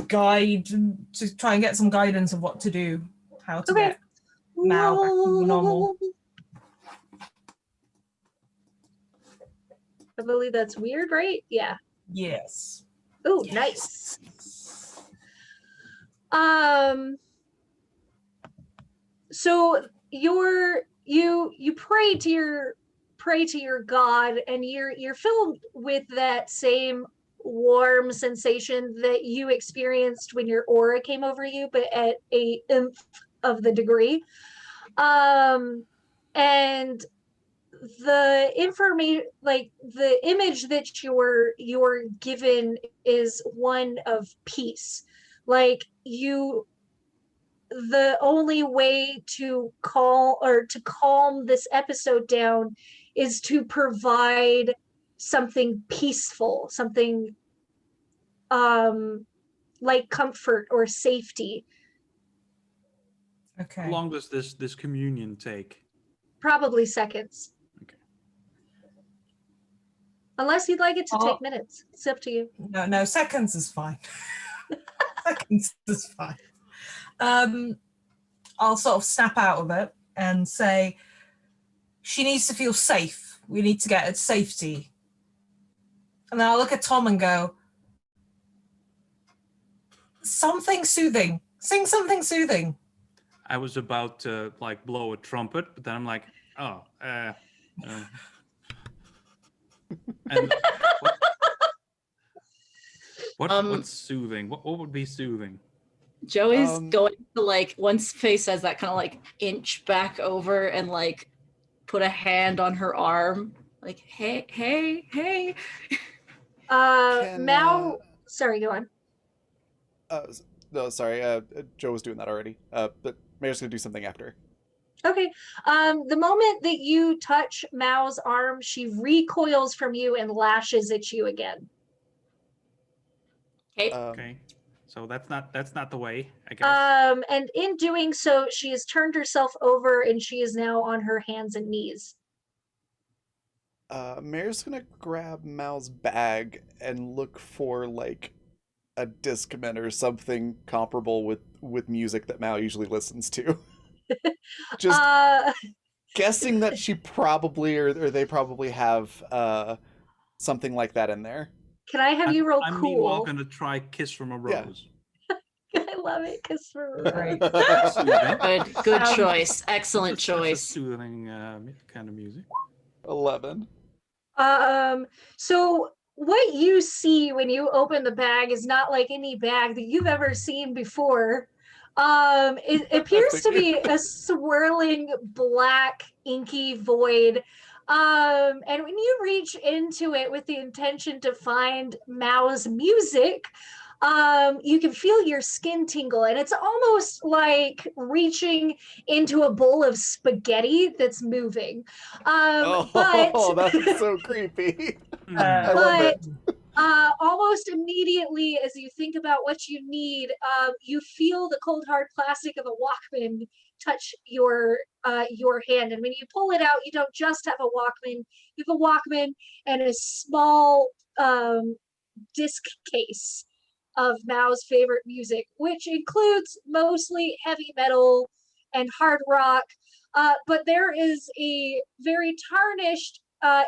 guide, to try and get some guidance of what to do, how to get Mao back to normal. I believe that's weird, right? Yeah. Yes. Oh, Yes. nice. So you pray to your god, and you're filled with that same warm sensation that you experienced when your aura came over you, but at a nth of the degree. And the information, like the image that you're given, is one of peace. Like, the only way to calm this episode down is to provide something peaceful, something like comfort or safety. How Okay. long does this communion take? Probably seconds. Okay. Unless you'd like it to take minutes. It's up to you. No, seconds is fine. Seconds is fine. I'll sort of snap out of it and say, she needs to feel safe. We need to get her to safety. And then I'll look at Tom and go, something soothing. Sing something soothing. I was about to like blow a trumpet, but then I'm like, oh, and what's soothing? What would be soothing? Joey's going to like, once Faye says that, kind of like inch back over and like put a hand on her arm, like, hey. Mal, sorry, go on. No, sorry. Joe was doing that already. But Mayor's gonna do something after. Okay. The moment that you touch Mao's arm, she recoils from you and lashes at you again. Okay. Okay, so that's not the way, I guess. And in doing so, she has turned herself over and she is now on her hands and knees. Mayor's gonna grab Mal's bag and look for like a Discman or something comparable with music that Mal usually listens to. Just guessing that she probably or they probably have something like that in there. Can I have you roll I'm cool? meanwhile gonna try Kiss from a Rose. I love it, because for Great. Good choice. Excellent That's a choice. soothing kind of music. 11. So what you see when you open the bag is not like any bag that you've ever seen before. It appears to be a swirling black inky void. And when you reach into it with the intention to find Mao's music, you can feel your skin tingle, and it's almost like reaching into a bowl of spaghetti that's moving. Oh, But that's so creepy. Hmm. I love it. almost immediately as you think about what you need, you feel the cold hard plastic of a Walkman touch your hand, and when you pull it out, you don't just have a Walkman. You have a Walkman and a small disc case of Mao's favorite music, which includes mostly heavy metal and hard rock, but there is a very tarnished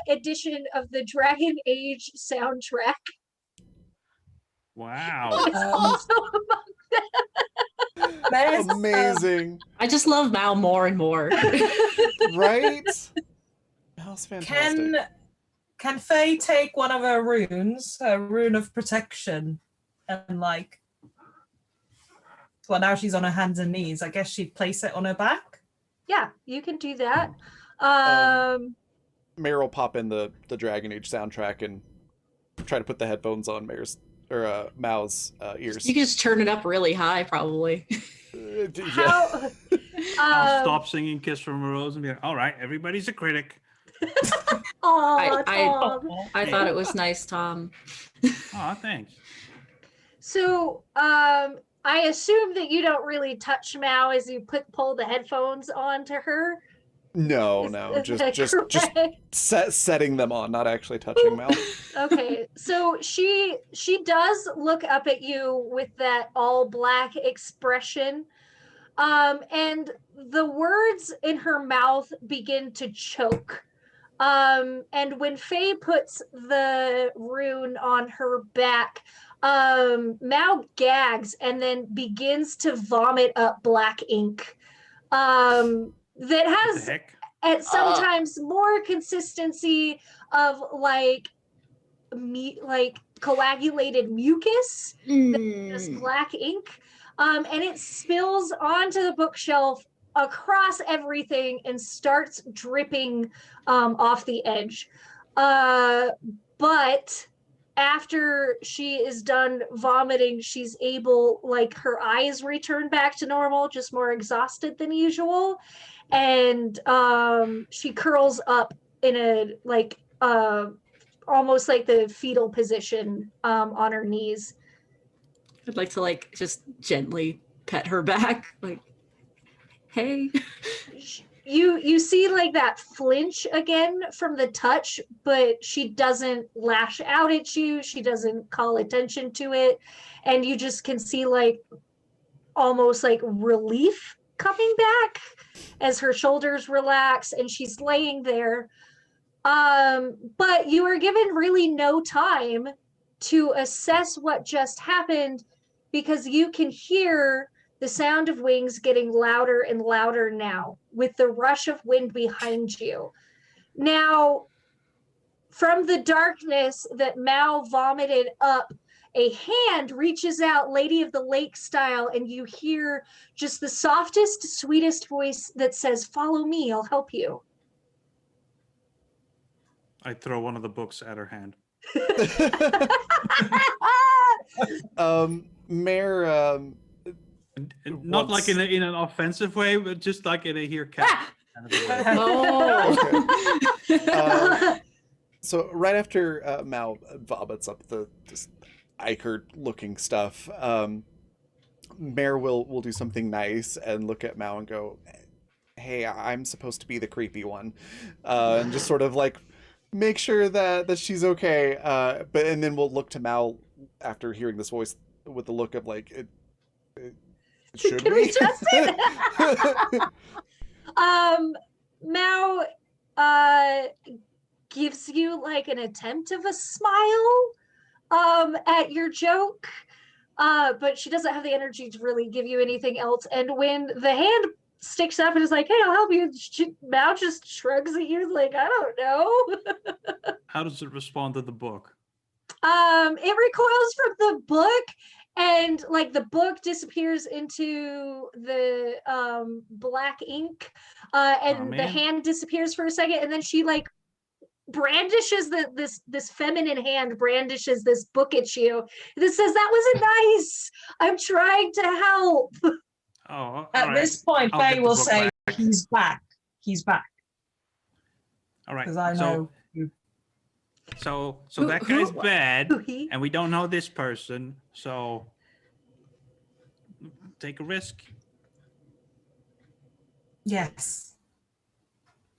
edition of the Dragon Age soundtrack. Wow. Also There's, Amazing. I just love Mal more and more. Right? Mal's fantastic. Can Faye take one of her runes, her rune of protection, and like, well, now she's on her hands and knees. I guess she'd place it on her back. yeah, you can do that. Mayor will pop in the Dragon Age soundtrack and try to put the headphones on Mal's ears. You can just turn it up really high, probably. How, I'll stop singing Kiss from a Rose and be like, all right, everybody's a critic. Tom. I thought it was nice, Tom. Oh, thanks. So I assume that you don't really touch Mao as you pull the headphones onto her. No, Is just that setting them on, not actually touching Mal. Okay, so she does look up at you with that all black expression, and the words in her mouth begin to choke. And when Faye puts the rune on her back, Mao gags and then begins to vomit up black ink. That What has the heck? at sometimes more consistency of like coagulated mucus than just black ink, and it spills onto the bookshelf across everything and starts dripping off the edge, but after she is done vomiting, she's able, like, her eyes return back to normal, just more exhausted than usual, and she curls up in a almost like the fetal position on her knees. I'd like to like just gently pet her back, like, hey. You see like that flinch again from the touch, but she doesn't lash out at you. She doesn't call attention to it, and you just can see like almost like relief coming back as her shoulders relax and she's laying there. But you are given really no time to assess what just happened because you can hear the sound of wings getting louder and louder now with the rush of wind behind you. Now, from the darkness that Mao vomited up, a hand reaches out, Lady of the Lake style, and you hear just the softest, sweetest voice that says, "Follow me, I'll help you." I throw one of the books at her hand. Mayor, Not like in an offensive way, but just like in a here cat. kind of a way. Oh. so right after Mal vomits up this ichor looking stuff, Mayor will do something nice and look at Mao and go, "Hey, I'm supposed to be the creepy one," and just sort of like make sure that she's okay. And then we'll look to Mal after hearing this voice with the look of like, should Can we trust it? Mao gives you like an attempt of a smile at your joke, but she doesn't have the energy to really give you anything else. And when the hand sticks up and is like, "Hey, I'll help you," Mao just shrugs at you like, "I don't know." How does it respond to the book? It recoils from the book, and like the book disappears into the black ink, and the hand disappears for a second, and then she like brandishes this feminine hand brandishes this book at you that says, "That wasn't nice. I'm trying to help." Oh, At this point, I'll Faye get the will book say, back. "He's back. He's back." All right. Because I know. So that guy's bad, He- and we don't know this person. So take a risk. Yes.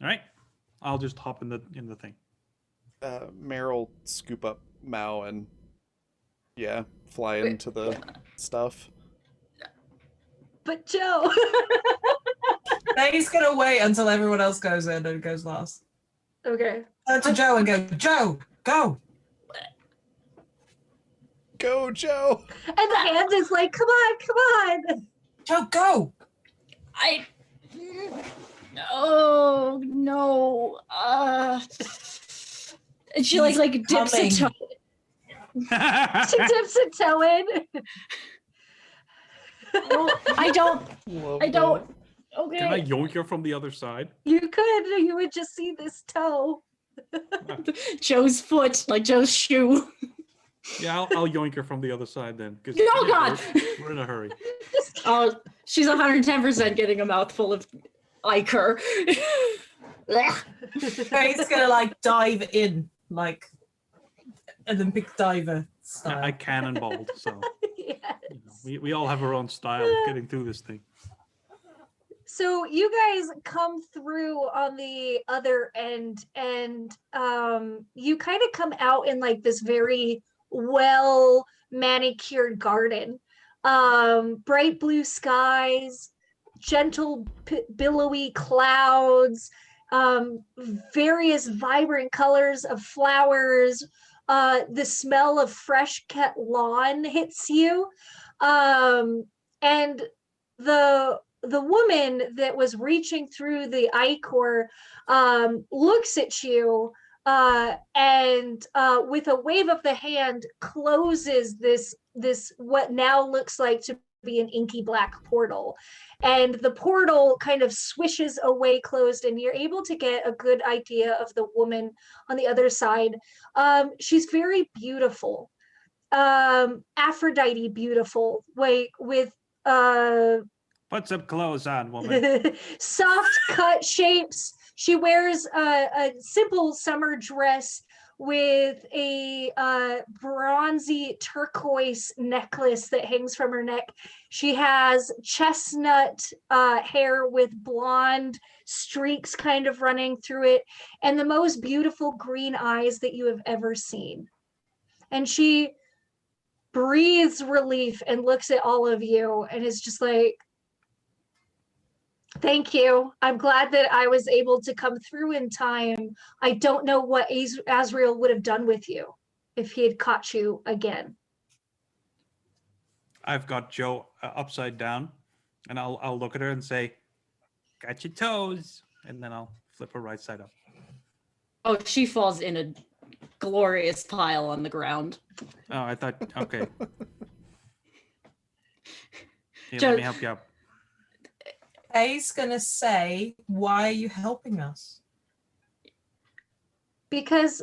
All right. I'll just hop in the thing. Mayor will scoop up Mao and fly into the stuff. But Joe. Faye's gonna wait until everyone else goes in and goes last. Okay. Turn to Joe and go, "Joe, go." Go, Joe! And the hand is like, "Come on. Joe, go. Oh no. And she like dips a coming. toe. She dips a toe in. I don't. Love I don't. that. Okay. Can I yoink her from the other side? You could. You would just see this toe. Joe's foot, like Joe's shoe. Yeah, I'll yoink her from the other side then. Oh, God. We're in a hurry. Oh, she's 110% getting a mouthful of ichor. Faye's gonna like dive in, like Olympic diver style. I cannonballed, so Yes. we all have our own style of getting through this thing. So you guys come through on the other end, and you kind of come out in like this very well manicured garden. Bright blue skies, gentle billowy clouds, various vibrant colors of flowers. The smell of fresh cut lawn hits you, and the woman that was reaching through the ichor looks at you and with a wave of the hand closes this what now looks like to be an inky black portal, and the portal kind of swishes away closed, and you're able to get a good idea of the woman on the other side. She's very beautiful, Aphrodite beautiful, like with Put some clothes on, woman. soft cut shapes. She wears a simple summer dress with a bronzy turquoise necklace that hangs from her neck. She has chestnut hair with blonde streaks kind of running through it, and the most beautiful green eyes that you have ever seen. And she breathes relief and looks at all of you and is just like, Thank you. I'm glad that I was able to come through in time. I don't know what Azrael would have done with you if he had caught you again. I've got Joe upside down, and I'll look at her and say, "Got your toes," and then I'll flip her right side up. Oh, she falls in a glorious pile on the ground. Oh, I thought, okay. Here, Joe- let me help you out. Kay's gonna say, "Why are you helping us?" Because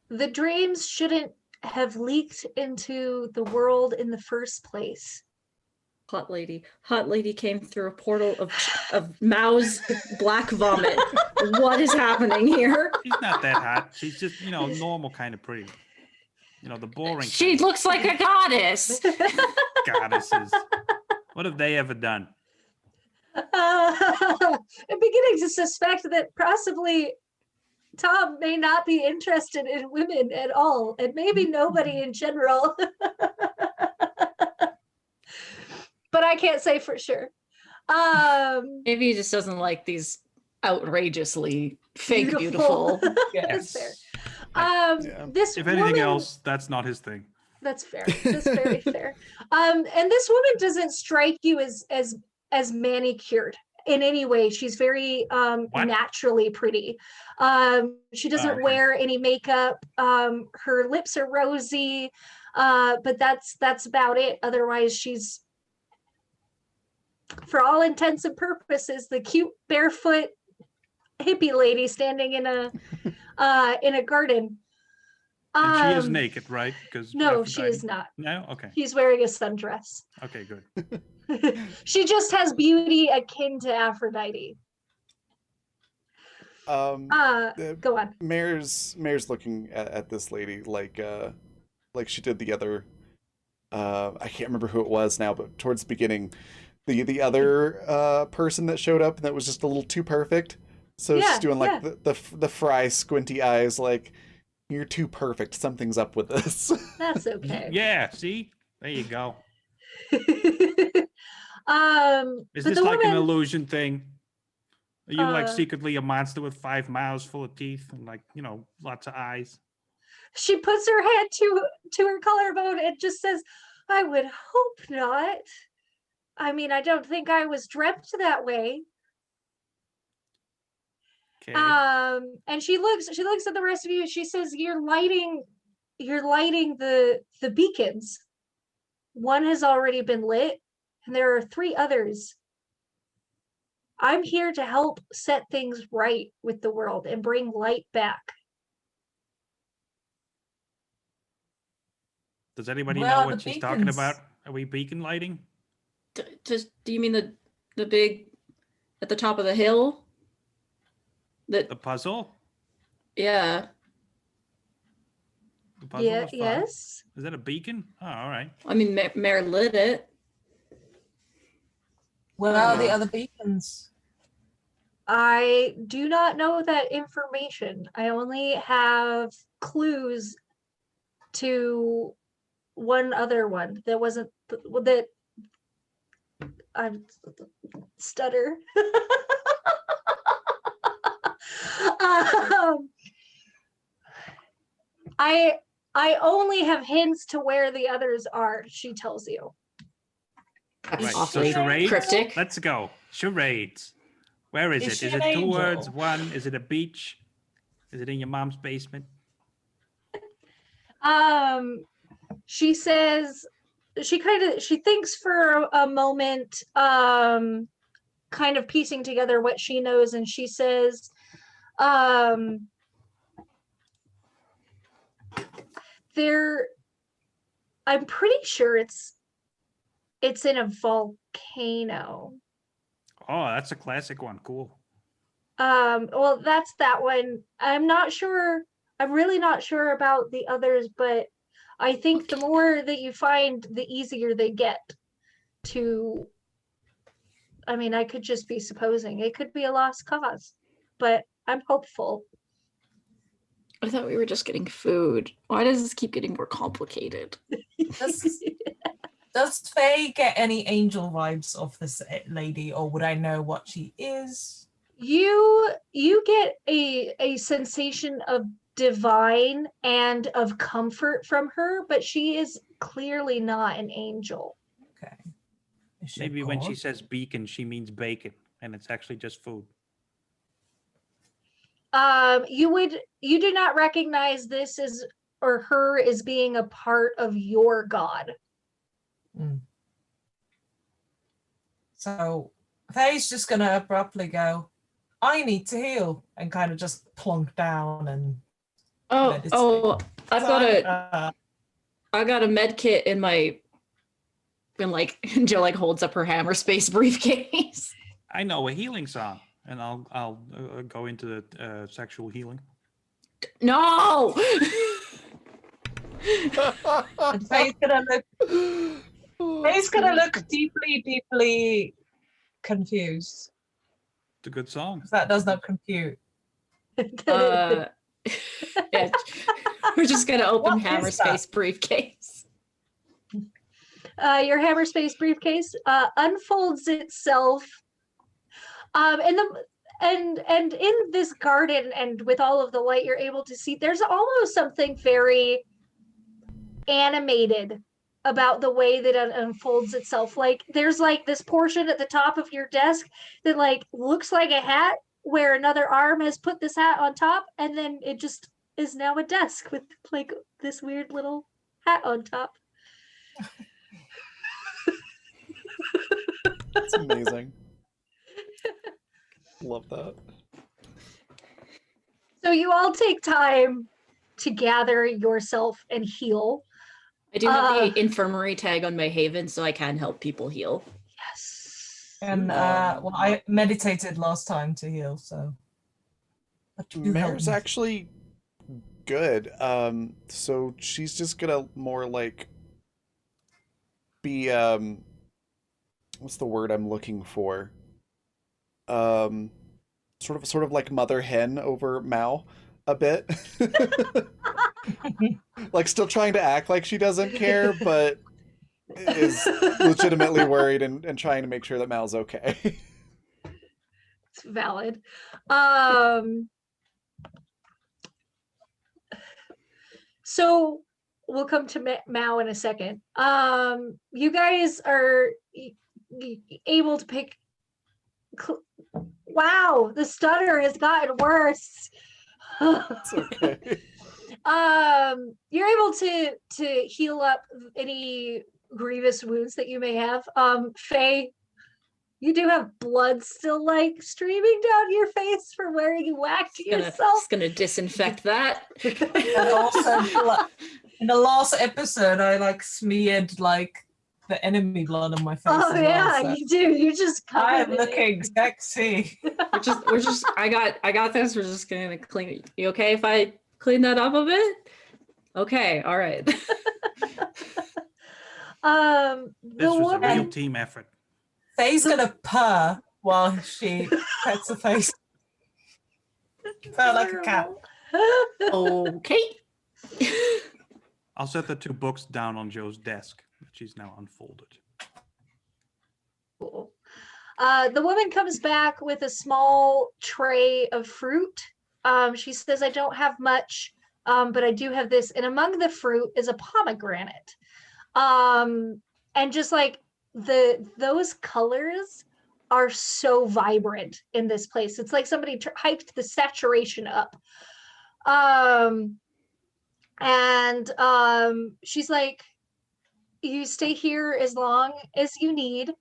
the dreams shouldn't have leaked into the world in the first place. Hot lady came through a portal of Mao's black vomit. What is happening here? She's not that hot. She's just, normal kind of pretty. The boring She kind looks like a goddess. of goddesses. What have they ever done? I'm beginning to suspect that possibly Tom may not be interested in women at all, and maybe nobody in general. But I can't say for sure. Maybe he just doesn't like these outrageously fake Beautiful. beautiful. That's fair. Yeah. This If anything woman, else, that's not his thing. that's fair. That's very fair. And this woman doesn't strike you as manicured in any way. She's very What? naturally pretty. She doesn't okay. wear any makeup. Her lips are rosy, but that's about it. Otherwise, she's, for all intents and purposes, the cute barefoot hippie lady standing in a garden. And she is naked, right? Because No, she is not. No? Okay. She's wearing a sundress. Okay, good. She just has beauty akin to Aphrodite. Go on. Mayor's looking at this lady like she did the other. I can't remember who it was now, but towards the beginning, the other person that showed up and that was just a little too perfect. So Yeah, she's doing like yeah. the fry squinty eyes, like, you're too perfect. Something's up with this. That's okay. Yeah, see? There you go. Is But this the like an woman, illusion thing? Are you like Uh, secretly a monster with 5 mouths full of teeth and like, lots of eyes? she puts her hand to her collarbone and just says, "I would hope not. I mean, I don't think I was dreamt that way." Okay. And she looks at the rest of you. She says, you're lighting the beacons. One has already been lit, and there are 3 others. I'm here to help set things right with the world and bring light back. Does anybody Where know are what the she's talking beacons? about? Are we beacon lighting? Just do you mean the big at the top of the hill? The puzzle? Yeah. The puzzle Yeah, was fun. yes. Is that a beacon? Oh, all right. I mean, Mare lit it. Where are the other beacons? I do not know that information. I only have clues to one other one that wasn't that I'm stutter. um, I only have hints to where the others are, she tells you. That's Right. So awfully charades? cryptic. Let's go. Charades. Where is Is it? she Is an it 2 angel? words? 1? Is it a beach? Is it in your mom's basement? She says she thinks for a moment, kind of piecing together what she knows, and she says, I'm pretty sure it's in a volcano. Oh, that's a classic one. Cool. Well, that's that one. I'm not sure. I'm really not sure about the others, but I think the more that you find, the easier they get to. I mean, I could just be supposing it could be a lost cause, but I'm hopeful. I thought we were just getting food. Why does this keep getting more complicated? This Does Faye get any angel vibes of this lady, or would I know what she is? You get a sensation of divine and of comfort from her, but she is clearly not an angel. Okay. Is she Maybe when she God? says beacon, she means bacon, and it's actually just food. You do not recognize this as or her as being a part of your god. Mm. So Faye's just gonna abruptly go, I need to heal, and kind of just plunk down and meditate. I've got a med kit in my, and like Jill like holds up her hammer space briefcase. I know a healing song, and I'll go into the sexual healing. No. And Faye's gonna look deeply confused. It's a good song. 'Cause that does not compute. Yeah, we're just gonna open What hammer is that? space briefcase. Your hammer space briefcase unfolds itself, and in this garden and with all of the light you're able to see, there's almost something very animated about the way that it unfolds itself. Like there's like this portion at the top of your desk that like looks like a hat, where another arm has put this hat on top, and then it just is now a desk with like this weird little hat on top. It's amazing. Love that. So you all take time to gather yourself and heal. I do have the infirmary tag on my Haven, so I can help people heal. Yes. And well, I meditated last time to heal, so. But you help Mare's me. actually good. So she's just gonna more like be what's the word I'm looking for? Sort of like mother hen over Mao a bit. Like still trying to act like she doesn't care, but is legitimately worried and trying to make sure that Mao's okay. It's valid. So we'll come to Mao in a second. You guys are able to pick. Wow, the stutter has gotten worse. It's okay. You're able to heal up any grievous wounds that you may have. Faye, you do have blood still like streaming down your face from where you whacked yourself. Just gonna disinfect that. And also, in the last episode, I like smeared like the enemy blood on my face. Oh as yeah, well, so you do. You just I'm covered it. looking sexy. We're just I got this. We're just gonna clean it. You okay if I clean that up a bit? Okay, all right. The This was a real woman. team effort. Faye's gonna purr while she pets her face. Felt like a cat. Okay. I'll set the 2 books down on Joe's desk, that she's now unfolded. Cool. The woman comes back with a small tray of fruit. She says, I don't have much, but I do have this. And among the fruit is a pomegranate. And just like those colors are so vibrant in this place. It's like somebody hyped the saturation up. She's like, you stay here as long as you need.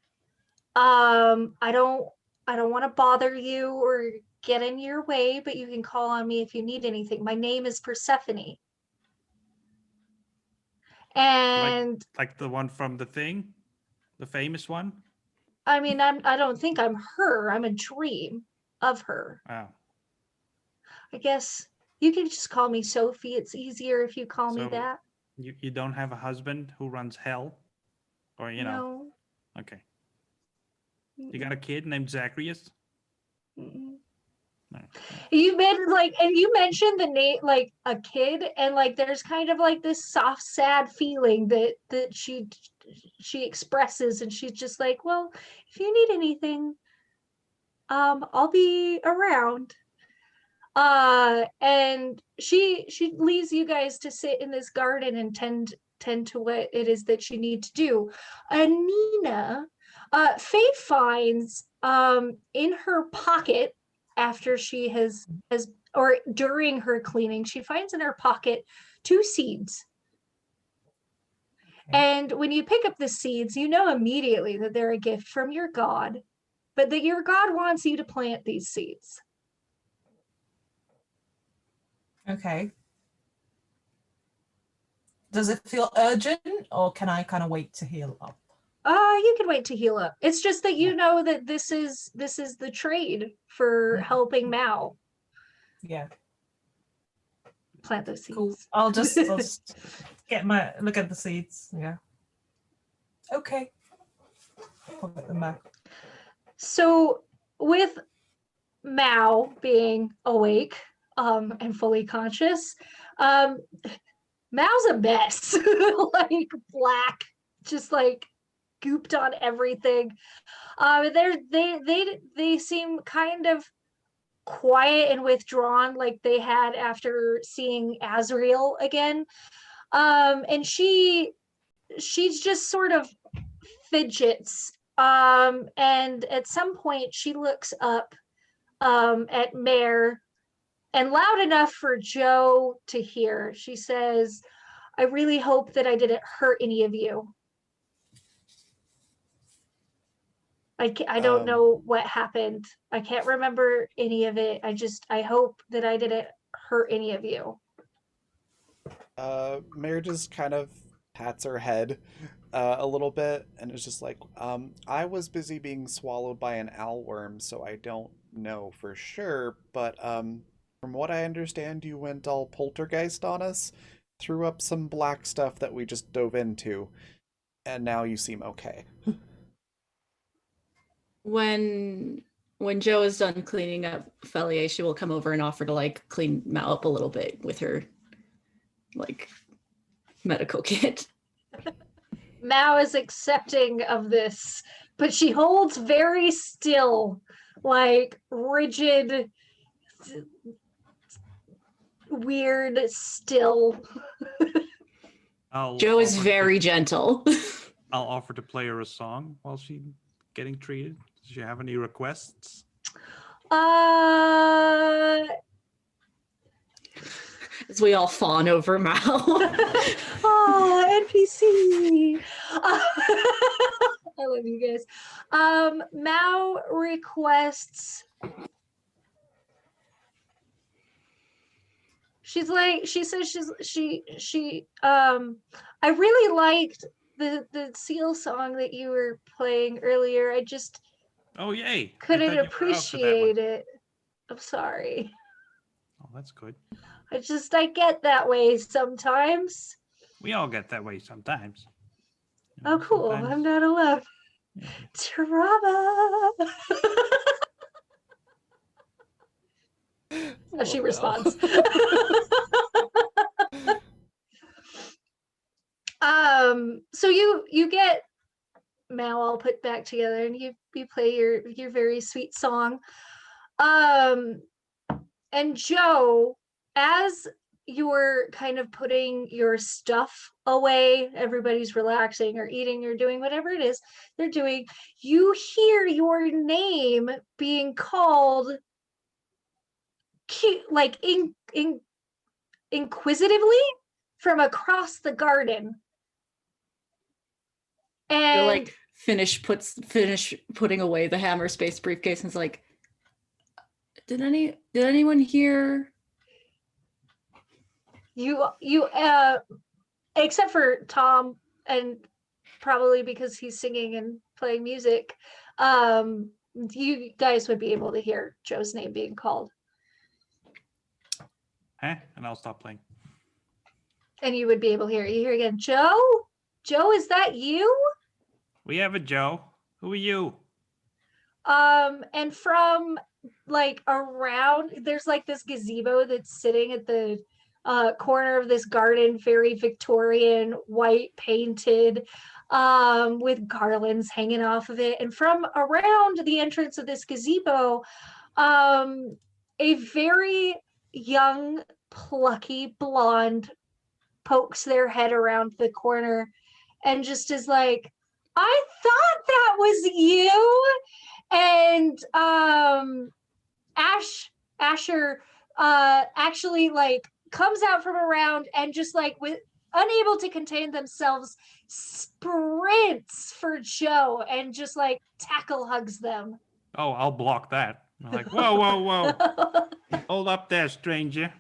I don't want to bother you or get in your way, but you can call on me if you need anything. My name is Persephone. And Like the one from The Thing? The famous one? I mean, I don't think I'm her. I'm a dream of her. Wow. I guess you can just call me Sophie. It's easier if you call me So, that. You don't have a husband who runs hell? Or, you know. No. Okay. You got a kid named Zacharias? Mm-mm. No. You mentioned the name like a kid, and like there's kind of like this soft, sad feeling that she expresses, and she's just like, well, if you need anything, I'll be around. And she leaves you guys to sit in this garden and tend to what it is that you need to do. And Nina, Faye finds in her pocket after she has or during her cleaning, she finds in her pocket 2 seeds. Okay. And when you pick up the seeds, you know immediately that they're a gift from your God, but that your God wants you to plant these seeds. Okay. Does it feel urgent, or can I kind of wait to heal up? You can wait to heal up. It's just that you know that this is the trade for helping Mao Yeah. plant those seeds. Cool. I'll just get my look at the seeds. Yeah. Okay. I'll put them back. So with Mao being awake and fully conscious, Mao's a mess. Like black, just like gooped on everything. They seem kind of quiet and withdrawn, like they had after seeing Azrael again. And she's just sort of fidgets. And at some point she looks up at Mare, and loud enough for Joe to hear. She says, I really hope that I didn't hurt any of you. I don't know what happened. I can't remember any of it. I hope that I didn't hurt any of you. Mare just kind of pats her head a little bit and is just like, I was busy being swallowed by an owlworm, so I don't know for sure, but from what I understand, you went all poltergeist on us, threw up some black stuff that we just dove into, and now you seem okay. When Joe is done cleaning up Felier, she will come over and offer to like clean Mal up a little bit with her like medical kit. Mao is accepting of this, but she holds very still, like rigid, weird still. Joe is offer very gentle. I'll offer to play her a song while she's getting treated. Does she have any requests? As we all fawn over Mal. Oh, NPC. I love you guys. Mao requests. She I really liked the seal song that you were playing earlier. I just Oh, yay. couldn't I thought you were out for that one. appreciate it. I'm sorry. Oh, that's good. I get that way sometimes. We all get that way sometimes. You Oh, know, cool. sometimes- I'm not alone. Yeah. Drama. Oh, she Oh, no. responds. So you get Mal all put back together, and you play your very sweet song. And Joe, as you're kind of putting your stuff away, everybody's relaxing or eating or doing whatever it is they're doing, you hear your name being called cute, like inquisitively from across the garden. And Joe like finish putting away the hammer space briefcase and is like, did anyone hear? you except for Tom, and probably because he's singing and playing music, you guys would be able to hear Joe's name being called. Huh? And I'll stop playing. And you would be able to hear it. You hear again, Joe? Joe, is that you? We have a Joe. Who are you? And from like around, there's like this gazebo that's sitting at the corner of this garden, very Victorian, white painted. with garlands hanging off of it. And from around the entrance of this gazebo, a very young, plucky blonde pokes their head around the corner and just is like, I thought that was you. And Asher actually like comes out from around and just like with unable to contain themselves sprints for Joe and just like tackle hugs them. Oh, I'll block that. I'm like, whoa, whoa, whoa. Hold up there, stranger.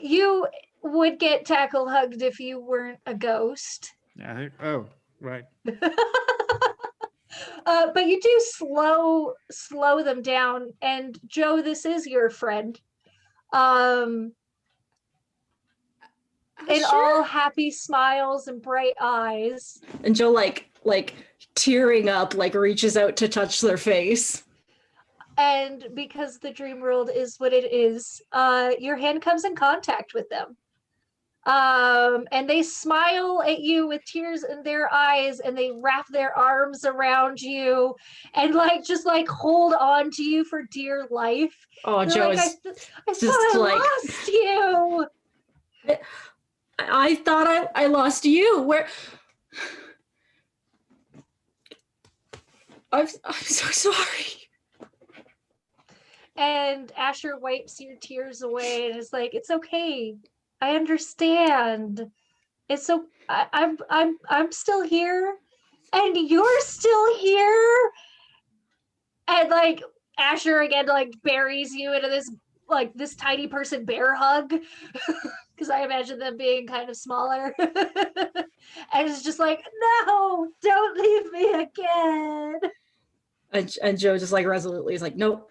You would get tackle hugged if you weren't a ghost. Yeah. Oh, right. But you do slow them down. And Joe, this is your friend. And all happy smiles and bright eyes. And Joe like tearing up, like reaches out to touch their face. And because the dream world is what it is, your hand comes in contact with them. And they smile at you with tears in their eyes, and they wrap their arms around you and like just like hold on to you for dear life. Oh, They're Joe like, is I just thought I like, lost you. I thought I lost you. Where? I'm so sorry. And Asher wipes your tears away and is like, "It's okay. I understand. It's so I'm still here, and you're still here." And like Asher again like buries you into this tiny person bear hug, because I imagine them being kind of smaller. And it's just like, "No, don't leave me again." And Joe just like resolutely is like, nope,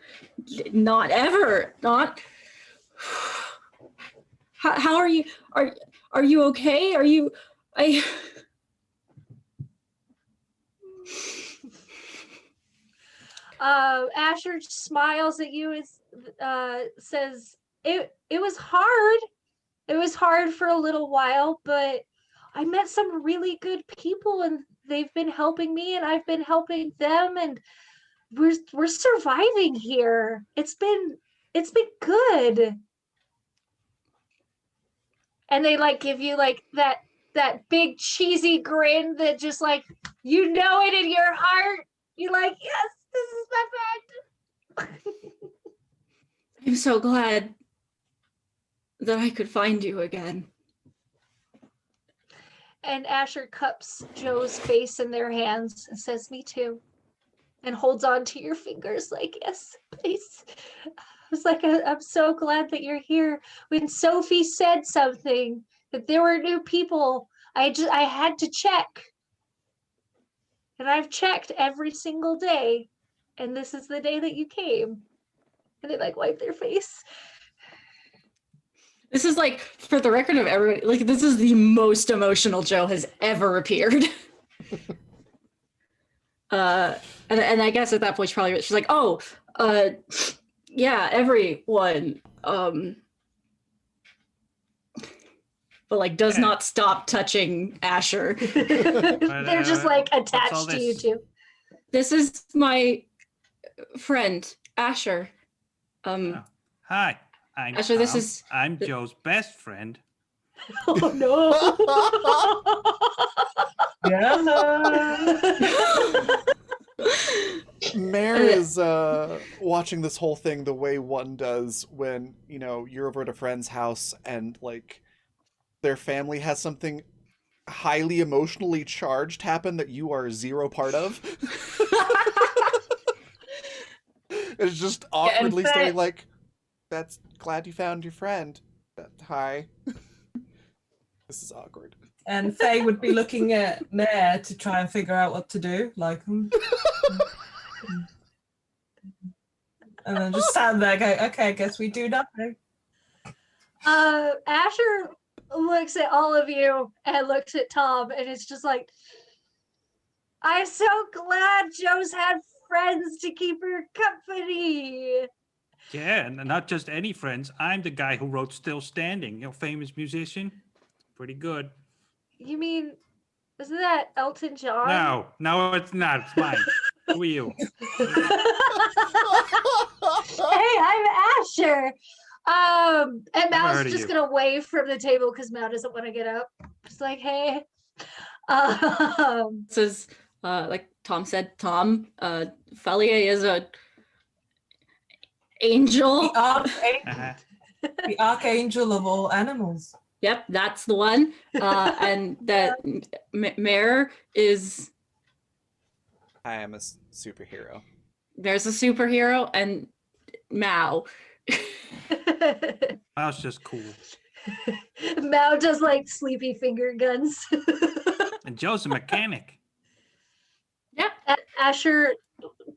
not ever, not. How are you? Are you okay? Are you? Asher smiles at you and says, "It was hard. It was hard for a little while, but I met some really good people, and they've been helping me, and I've been helping them, and we're surviving here. It's been good." And they like give you like that big cheesy grin that just like you know it in your heart. You're like, yes, this is my friend. I'm so glad that I could find you again. And Asher cups Joe's face in their hands and says, "Me too," and holds on to your fingers like, "Yes, please." I was like, I'm so glad that you're here. When Sophie said something that there were new people, I had to check. And I've checked every single day. And this is the day that you came. And they like wipe their face. This is like, for the record of everybody, like this is the most emotional Joe has ever appeared. And I guess at that point she's like, oh, yeah, everyone. But like does not stop touching Asher. They're just like attached to you too. This is my friend, Asher. Hi, I'm Asher, Tom. I'm Joe's best friend. Oh no. Mare is watching this whole thing the way one does when, you know, you're over at a friend's house and like their family has something highly emotionally charged happen that you are zero part of. It's just awkwardly stating like, "That's glad you found your friend. Hi." This is awkward. And Faye would be looking at Mare to try and figure out what to do, like, and then just stand there, go, "Okay, I guess we do nothing." Asher looks at all of you and looks at Tom, and it's just like, "I'm so glad Joe's had friends to keep her company." Yeah, and not just any friends. I'm the guy who wrote "Still Standing." You know, famous musician. Pretty good. You mean Isn't that Elton John? No, it's not. It's mine. Who are you? Hey, I'm Asher. And Never Mal's heard of just you. gonna wave from the table because Mal doesn't want to get up. Just like, hey. This is like Tom said, Tom, Felier is a angel. Uh-huh. The archangel of all animals. Yep, that's the one. And that Mare is I am a superhero. there's a superhero, and Mao. That's just cool. Mal does like sleepy finger guns. And Joe's a mechanic. Yep. Asher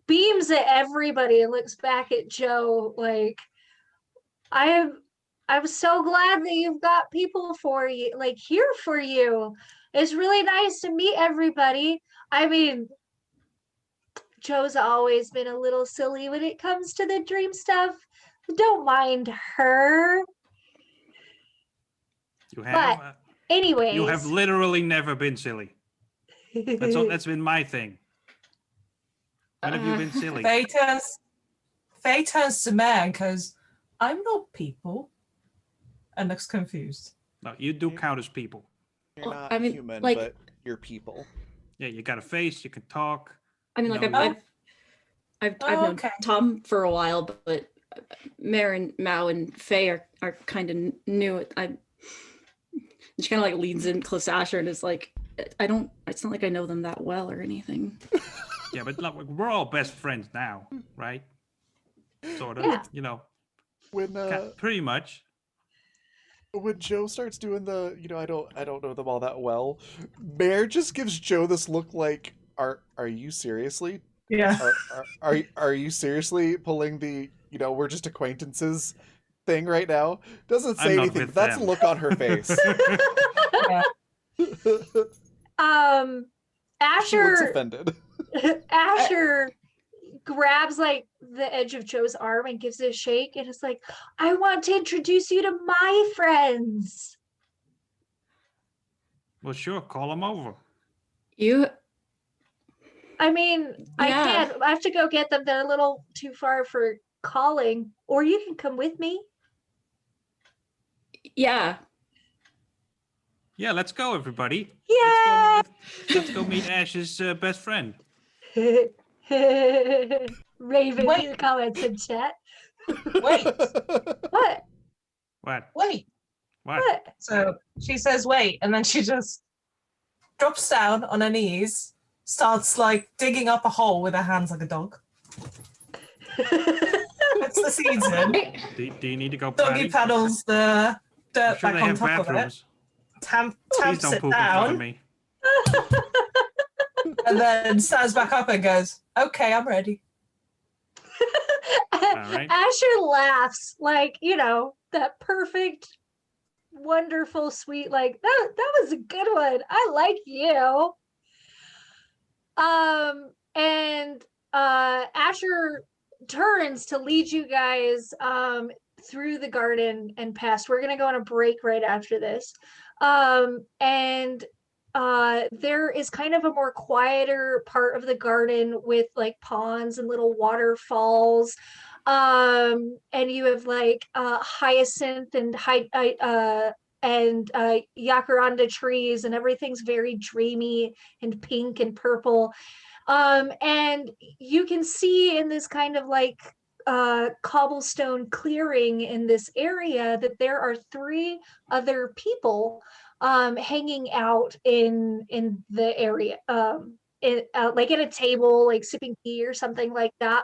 beams at everybody and looks back at Joe like, I'm so glad that you've got people for you, like here for you. It's really nice to meet everybody. I mean, Joe's always been a little silly when it comes to the dream stuff. Don't mind her. You have. Anyways. You have literally never been silly. That's been my thing. When have you been silly? Faye turns to Mare and goes, I'm not people. And looks confused. No, you do count as people. You're Well, not I mean, human, like- but you're people. Yeah, you got a face. You can talk. I mean, like No. I've Oh, known okay. Tom for a while, but Mare and Mao and Faye are kind of new. She kind of like leans in close to Asher and is like, it's not like I know them that well or anything. Yeah, but look, we're all best friends now, right? Sort of. Yeah. You know, When pretty much. when Joe starts doing the, I don't know them all that well. Bear just gives Joe this look like, are you seriously? Yeah. Are you seriously pulling the, we're just acquaintances thing right now? Doesn't say I'm not anything, with but that's them. the look on her face. Yeah. She looks Asher offended. Asher grabs like the edge of Joe's arm and gives it a shake and is like, I want to introduce you to my friends. Well, sure, call them over. You, I mean, I Yeah. can't. I have to go get them. They're a little too far for calling, or you can come with me. yeah. Yeah, let's go, everybody. Yeah. Let's go meet Ash's best friend. Raven Wait. comments in chat. Wait, What? What? wait. What? So she says, wait, and then she just drops down on her knees, starts like digging up a hole with her hands like a dog. It's the season. Do you need to go Doggy potty? paddles the I'm dirt sure back they on have top of it. bathrooms. Tamps Please don't it poop in front of down, me. and then stands back up and goes, okay, I'm ready. right. Asher laughs like, that perfect, wonderful, sweet, like that was a good one. I like you. And Asher turns to lead you guys through the garden and past. We're gonna go on a break right after this. And there is kind of a more quieter part of the garden with like ponds and little waterfalls. And you have like hyacinth and jacaranda trees, and everything's very dreamy and pink and purple. And you can see in this kind of like cobblestone clearing in this area that there are 3 other people hanging out in the area, like at a table, like sipping tea or something like that.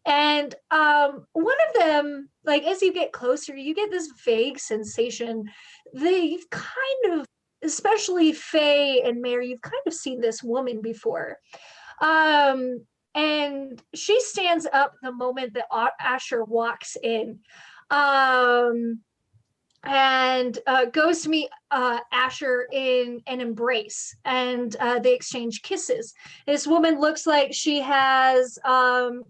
And one of them, like as you get closer, you get this vague sensation that you've kind of, especially Faye and Mary, you've kind of seen this woman before. And she stands up the moment that Asher walks in. and goes to meet Asher in an embrace, and they exchange kisses. This woman looks like she has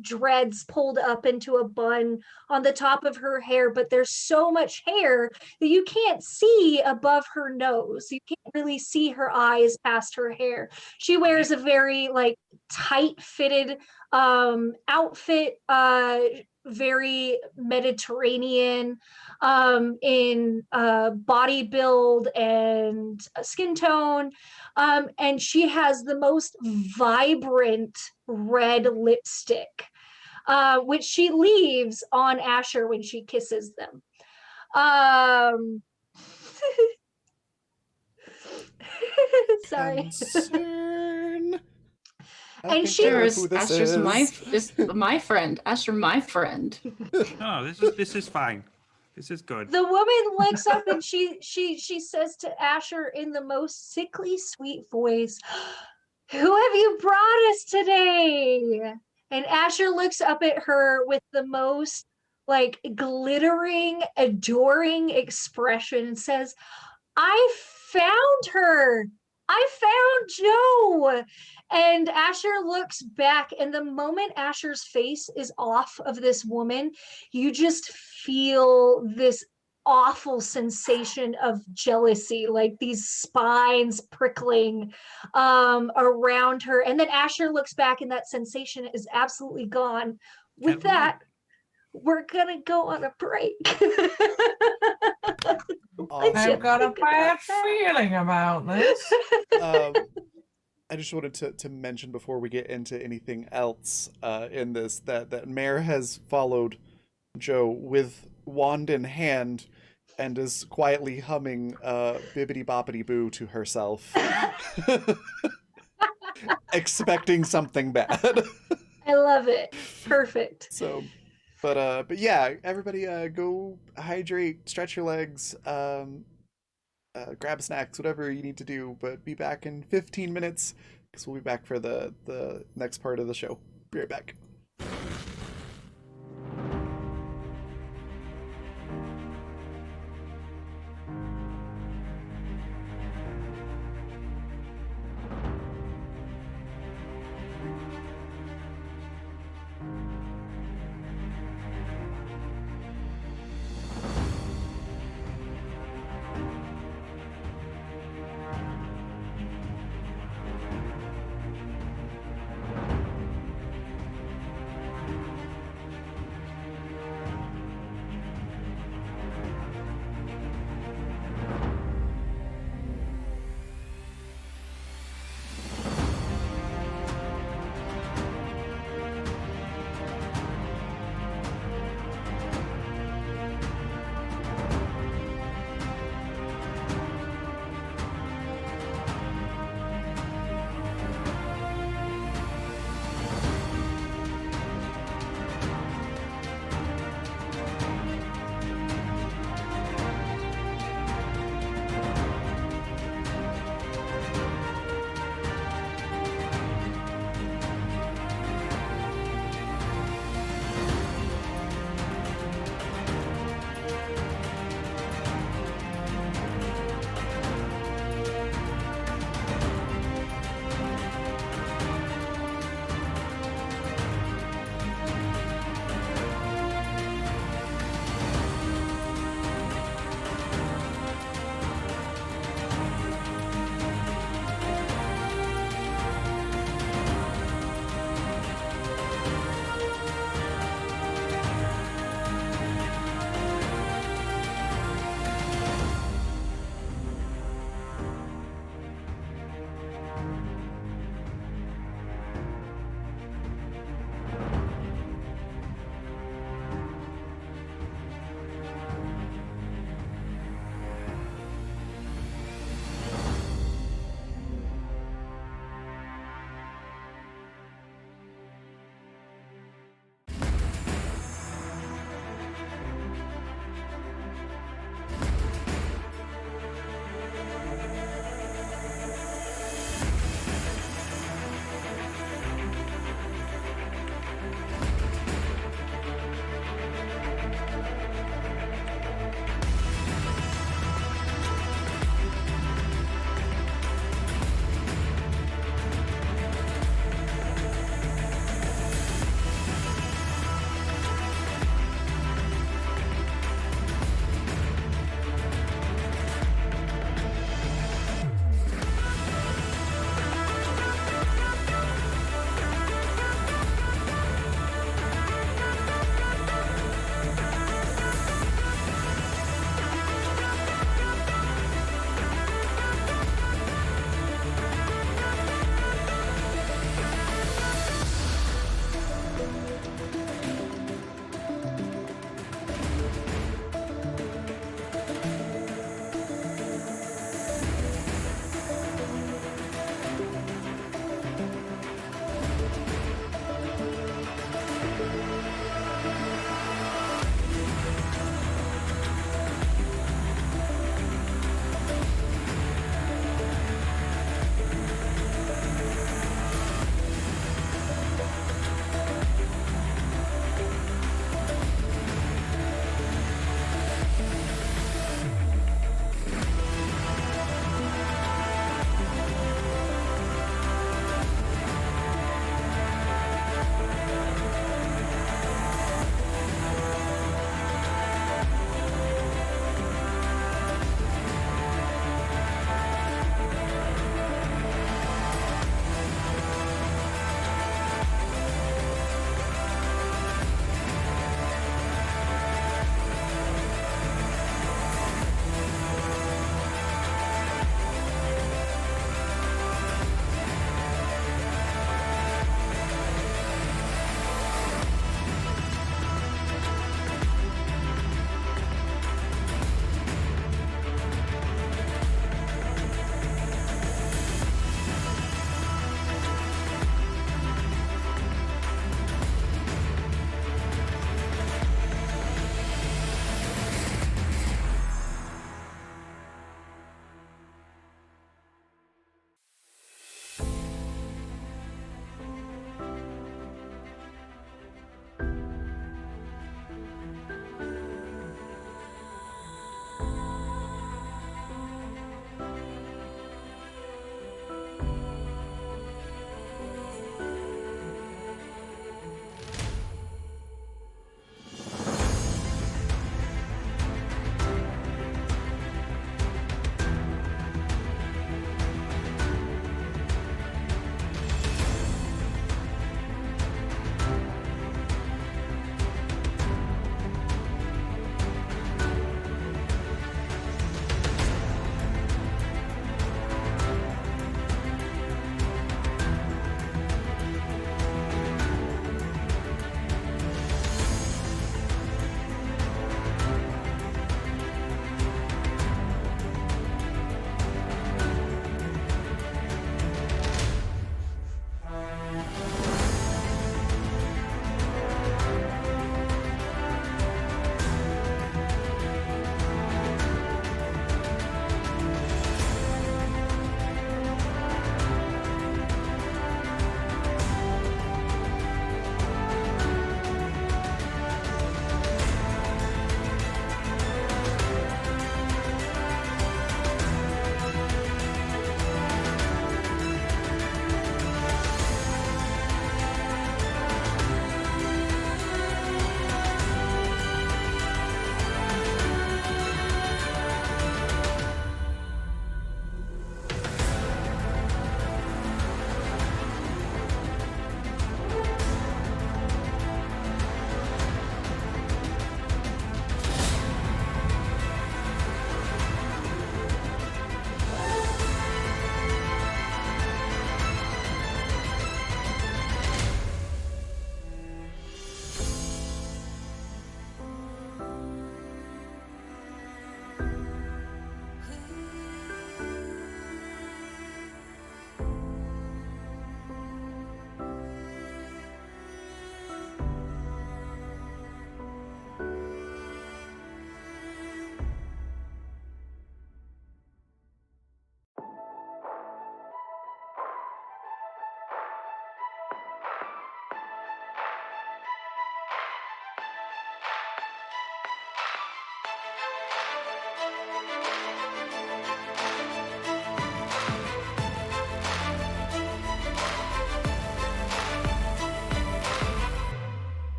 dreads pulled up into a bun on the top of her hair, but there's so much hair that you can't see above her nose. You can't really see her eyes past her hair. She wears a very like tight fitted outfit, very Mediterranean in body build and skin tone. And she has the most vibrant red lipstick, which she leaves on Asher when she kisses them. Sorry. Concern. I And think she I know Asher's, who this Asher's is. my friend. Asher, my friend. No, this is fine. This is good. The woman looks up and she says to Asher in the most sickly sweet voice, "Who have you brought us today?" And Asher looks up at her with the most like glittering, adoring expression and says, "I found her. I found Joe." And Asher looks back, and the moment Asher's face is off of this woman, you just feel this awful sensation of jealousy, like these spines prickling around her. And then Asher looks back, and that sensation is absolutely gone. With Can't relate. that, we're gonna go on a break. Awesome. I've got a Think about bad that. feeling about this. I just wanted to mention before we get into anything else in this that Mare has followed Joe with wand in hand and is quietly humming Bibbidi Boppity Boo to herself, expecting something bad. I love it. Perfect. So, but yeah, everybody go hydrate, stretch your legs, grab snacks, whatever you need to do. But be back in 15 minutes because we'll be back for the next part of the show. Be right back.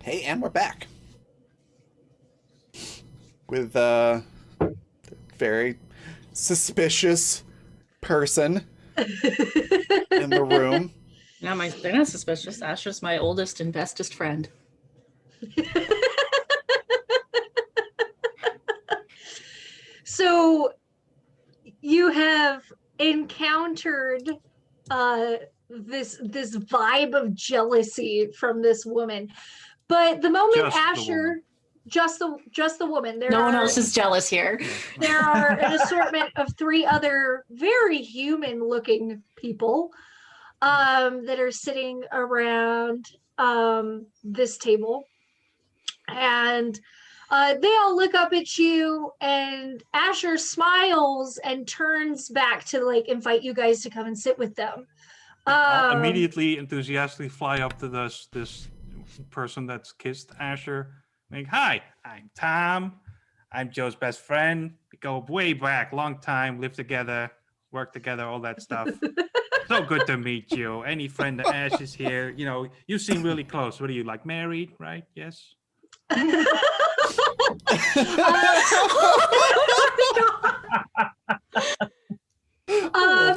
Hey, and we're back with very suspicious person in the room. Yeah, they're not suspicious. Asher's my oldest and bestest friend. So you have encountered this vibe of jealousy from this woman, but the moment Just the Asher, woman. just the woman, No one else is jealous here. there are an assortment of 3 other very human looking people that are sitting around this table, and they all look up at you, and Asher smiles and turns back to like invite you guys to come and sit with them. I'll immediately enthusiastically fly up to this person that's kissed Asher. Like, hi, I'm Tom. I'm Joe's best friend. We go way back, long time, live together, work together, all that stuff. So good to meet you. Any friend of Ash is here. You know, you seem really close. What are you, like, married, right? Yes.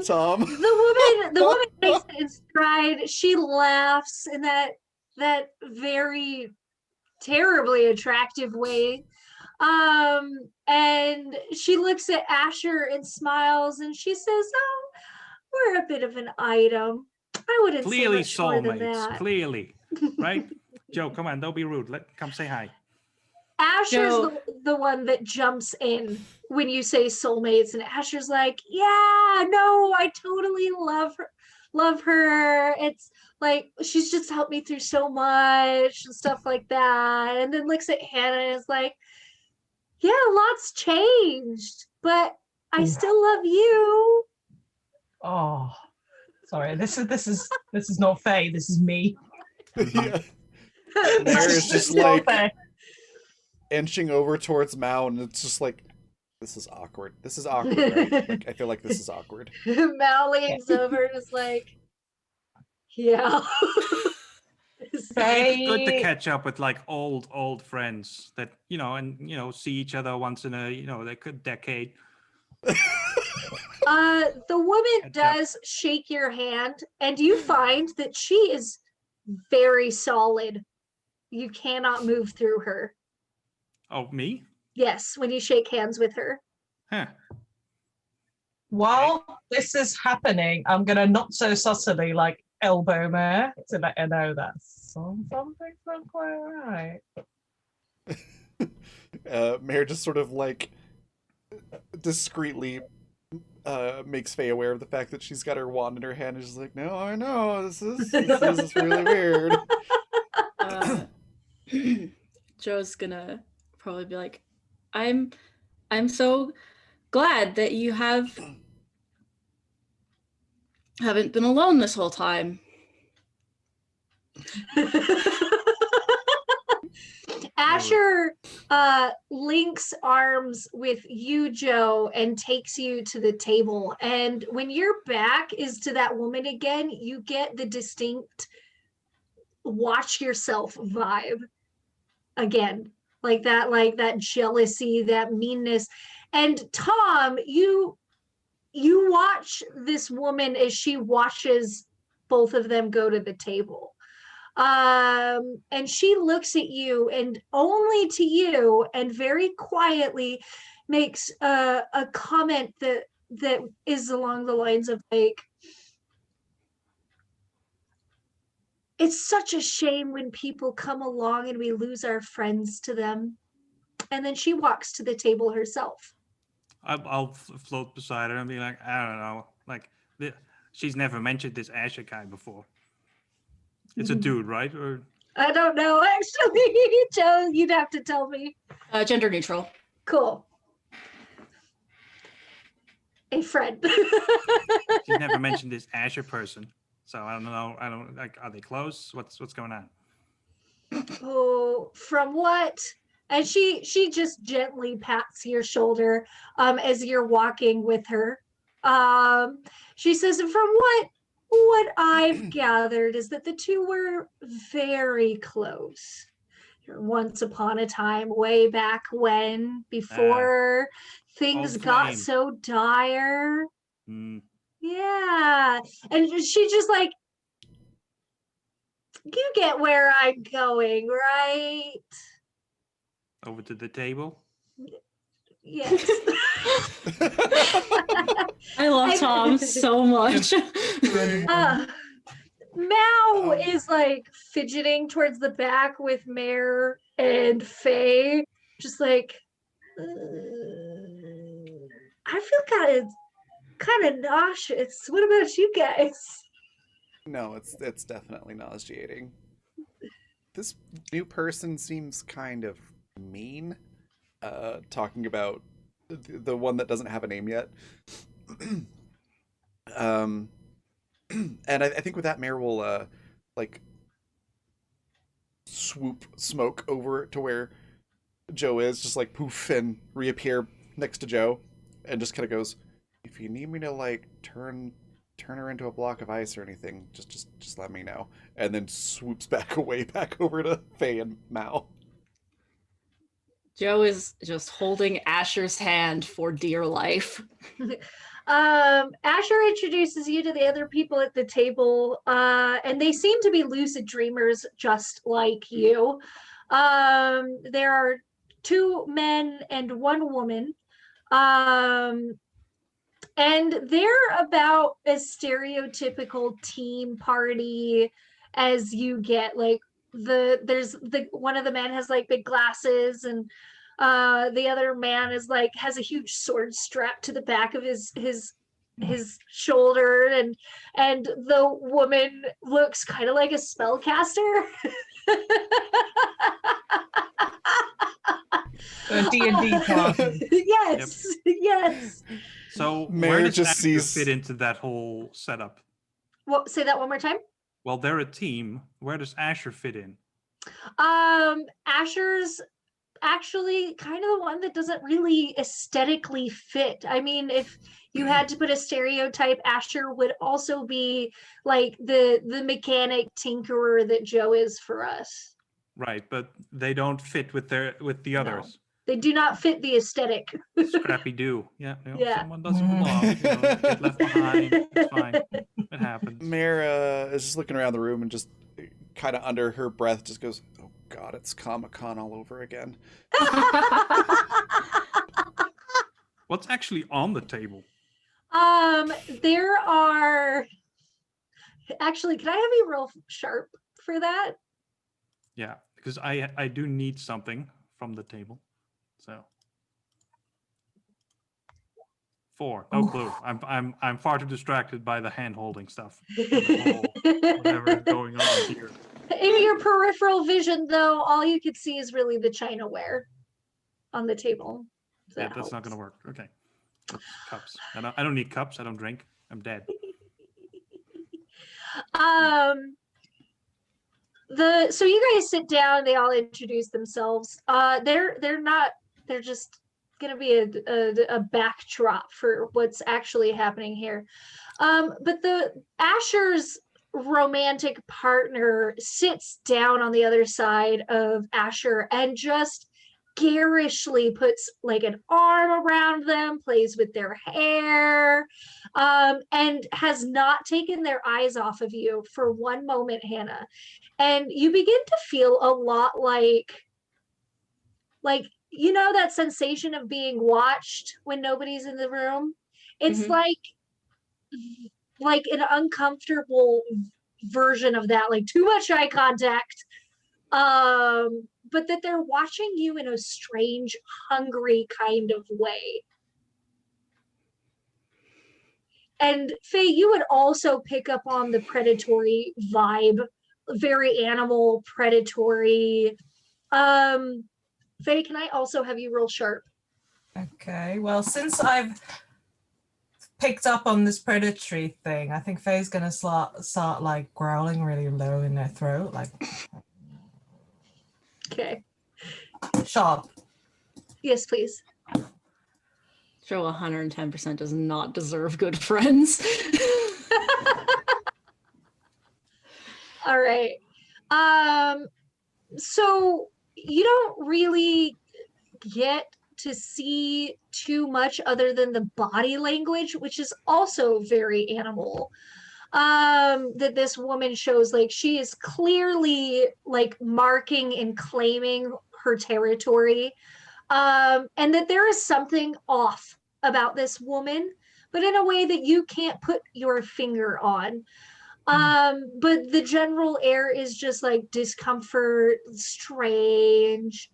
Tom. The woman takes it in stride. She laughs in that very terribly attractive way. And she looks at Asher and smiles, and she says, "Oh, we're a bit of an item. I wouldn't Clearly say much more than soulmates. that." Clearly. Right? Joe, come on, don't be rude. Come say hi. Asher's Joe. the one that jumps in when you say soulmates, and Asher's like, "Yeah, no, I totally love her. It's like she's just helped me through so much and stuff like that." And then looks at Hannah and is like, "Yeah, lots changed, but I still love you." Oh, sorry. This is not Faye. This is me. Yeah. Mare is just not like Faye. inching over towards Mao, and it's just like, this is awkward. This is awkward, right? Like, I feel like this is awkward. Mal leans over and is like, "Yeah." It's good to Faye. catch up with like old friends that, you know, and, you know, see each other once in a, you know, like a decade. The woman Catch up. does shake your hand, and you find that she is very solid. You cannot move through her. Oh, me? Yes, when you shake hands with her. Huh. While this is happening, I'm gonna not so subtly like elbow Mare to let her know that something's not quite right. Mare just sort of like discreetly makes Faye aware of the fact that she's got her wand in her hand, and she's like, "No, I know this is really weird." Joe's gonna probably be like, I'm so glad that you haven't been alone this whole time. Asher links arms with you, Joe, and takes you to the table. And when your back is to that woman again, you get the distinct watch yourself vibe again. Like that jealousy, that meanness. And Tom, you watch this woman as she watches both of them go to the table. And she looks at you, and only to you, and very quietly makes a comment that is along the lines of like, "It's such a shame when people come along and we lose our friends to them." And then she walks to the table herself. I'll float beside her and be like, I don't know. Like, she's never mentioned this Asher guy before. It's a dude, right? Or I don't know, actually. Joe, you'd have to tell me. Gender neutral. Cool. A friend. she's never mentioned this Asher person. So I don't know. I don't like. Are they close? What's going on? Oh, from what? And she just gently pats your shoulder as you're walking with her. She says, "And from what I've gathered is that the two were very close. once upon a time, way back when, before things Old got flame. so dire. Mm. Yeah. And she just like, you get where I'm going, right? Over to the table. Yes. I love Tom so much. Mao is like fidgeting towards the back with Mare and Faye, just like, I feel kind of nauseous. What about you guys? No, it's definitely nauseating. This new person seems kind of mean. Talking about the one that doesn't have a name yet. um, and I think with that, Mare will like swoop smoke over to where Joe is, just like poof, and reappear next to Joe, and just kind of goes, "If you need me to like turn her into a block of ice or anything, just let me know." And then swoops back away, back over to Faye and Mao. Joe is just holding Asher's hand for dear life. Asher introduces you to the other people at the table, and they seem to be lucid dreamers just like you. There are 2 men and 1 woman. And they're about as stereotypical team party as you get. Like there's the one of the men has like big glasses, and the other man is like has a huge sword strapped to the back of his shoulder, and the woman looks kind of like a spellcaster. A D&D party. Yes, yes. So Mare where does just Asher sees- fit into that whole setup? Well, say that one more time. Well, they're a team. Where does Asher fit in? Asher's actually kind of the one that doesn't really aesthetically fit. I mean, if you had to put a stereotype, Asher would also be like the mechanic tinkerer that Joe is for us. Right, but they don't fit with the No. others. They do not fit the aesthetic. Scrappy Doo. Yeah, Yeah. someone doesn't belong. Get left behind. It's fine. It happens. Mare is just looking around the room and just kind of under her breath just goes, "Oh God, it's Comic-Con all over again." What's actually on the table? There are actually, can I have you roll sharp for that? Yeah, because I do need something from the table. So 4, no clue. I'm far too distracted by the hand holding stuff. Whatever is going on here. In your peripheral vision, though, all you could see is really the chinaware on the table. So Yeah, that that's not going to helps. work. Okay. Oops, cups. I don't need cups. I don't drink. I'm dead. So you guys sit down, they all introduce themselves. They're just gonna be a backdrop for what's actually happening here. But the Asher's romantic partner sits down on the other side of Asher and just garishly puts like an arm around them, plays with their hair, and has not taken their eyes off of you for one moment, Hannah. And you begin to feel a lot like you know that sensation of being watched when nobody's in the room. It's Mhm. like an uncomfortable version of that, like too much eye contact, but that they're watching you in a strange, hungry kind of way. And Faye, you would also pick up on the predatory vibe, very animal, predatory. Faye, can I also have you roll sharp? Okay, well, since I've picked up on this predatory thing, I think Faye's gonna start like growling really low in their throat, like Okay. sharp. Yes, please. Joe 110% does not deserve good friends. All right. So you don't really get to see too much other than the body language, which is also very animal. That this woman shows, like, she is clearly like marking and claiming her territory, and that there is something off about this woman, but in a way that you can't put your finger on. But the general air is just like discomfort, strange.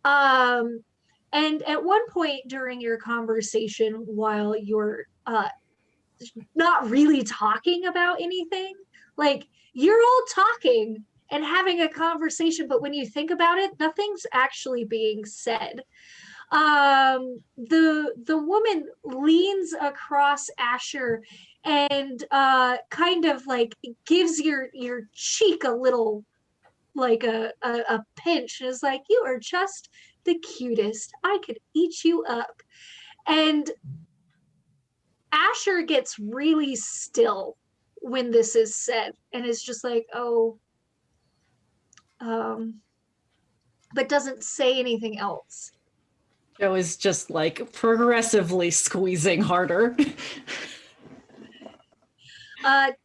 um and at one point during your conversation, while you're not really talking about anything, like, you're all talking and having a conversation, but when you think about it, nothing's actually being said. The woman leans across Asher and kind of like gives your cheek a little, like a pinch, and is like, you are just the cutest, I could eat you up. And Asher gets really still when this is said, and is just like, oh, um but doesn't say anything else. Joe is just like progressively squeezing harder.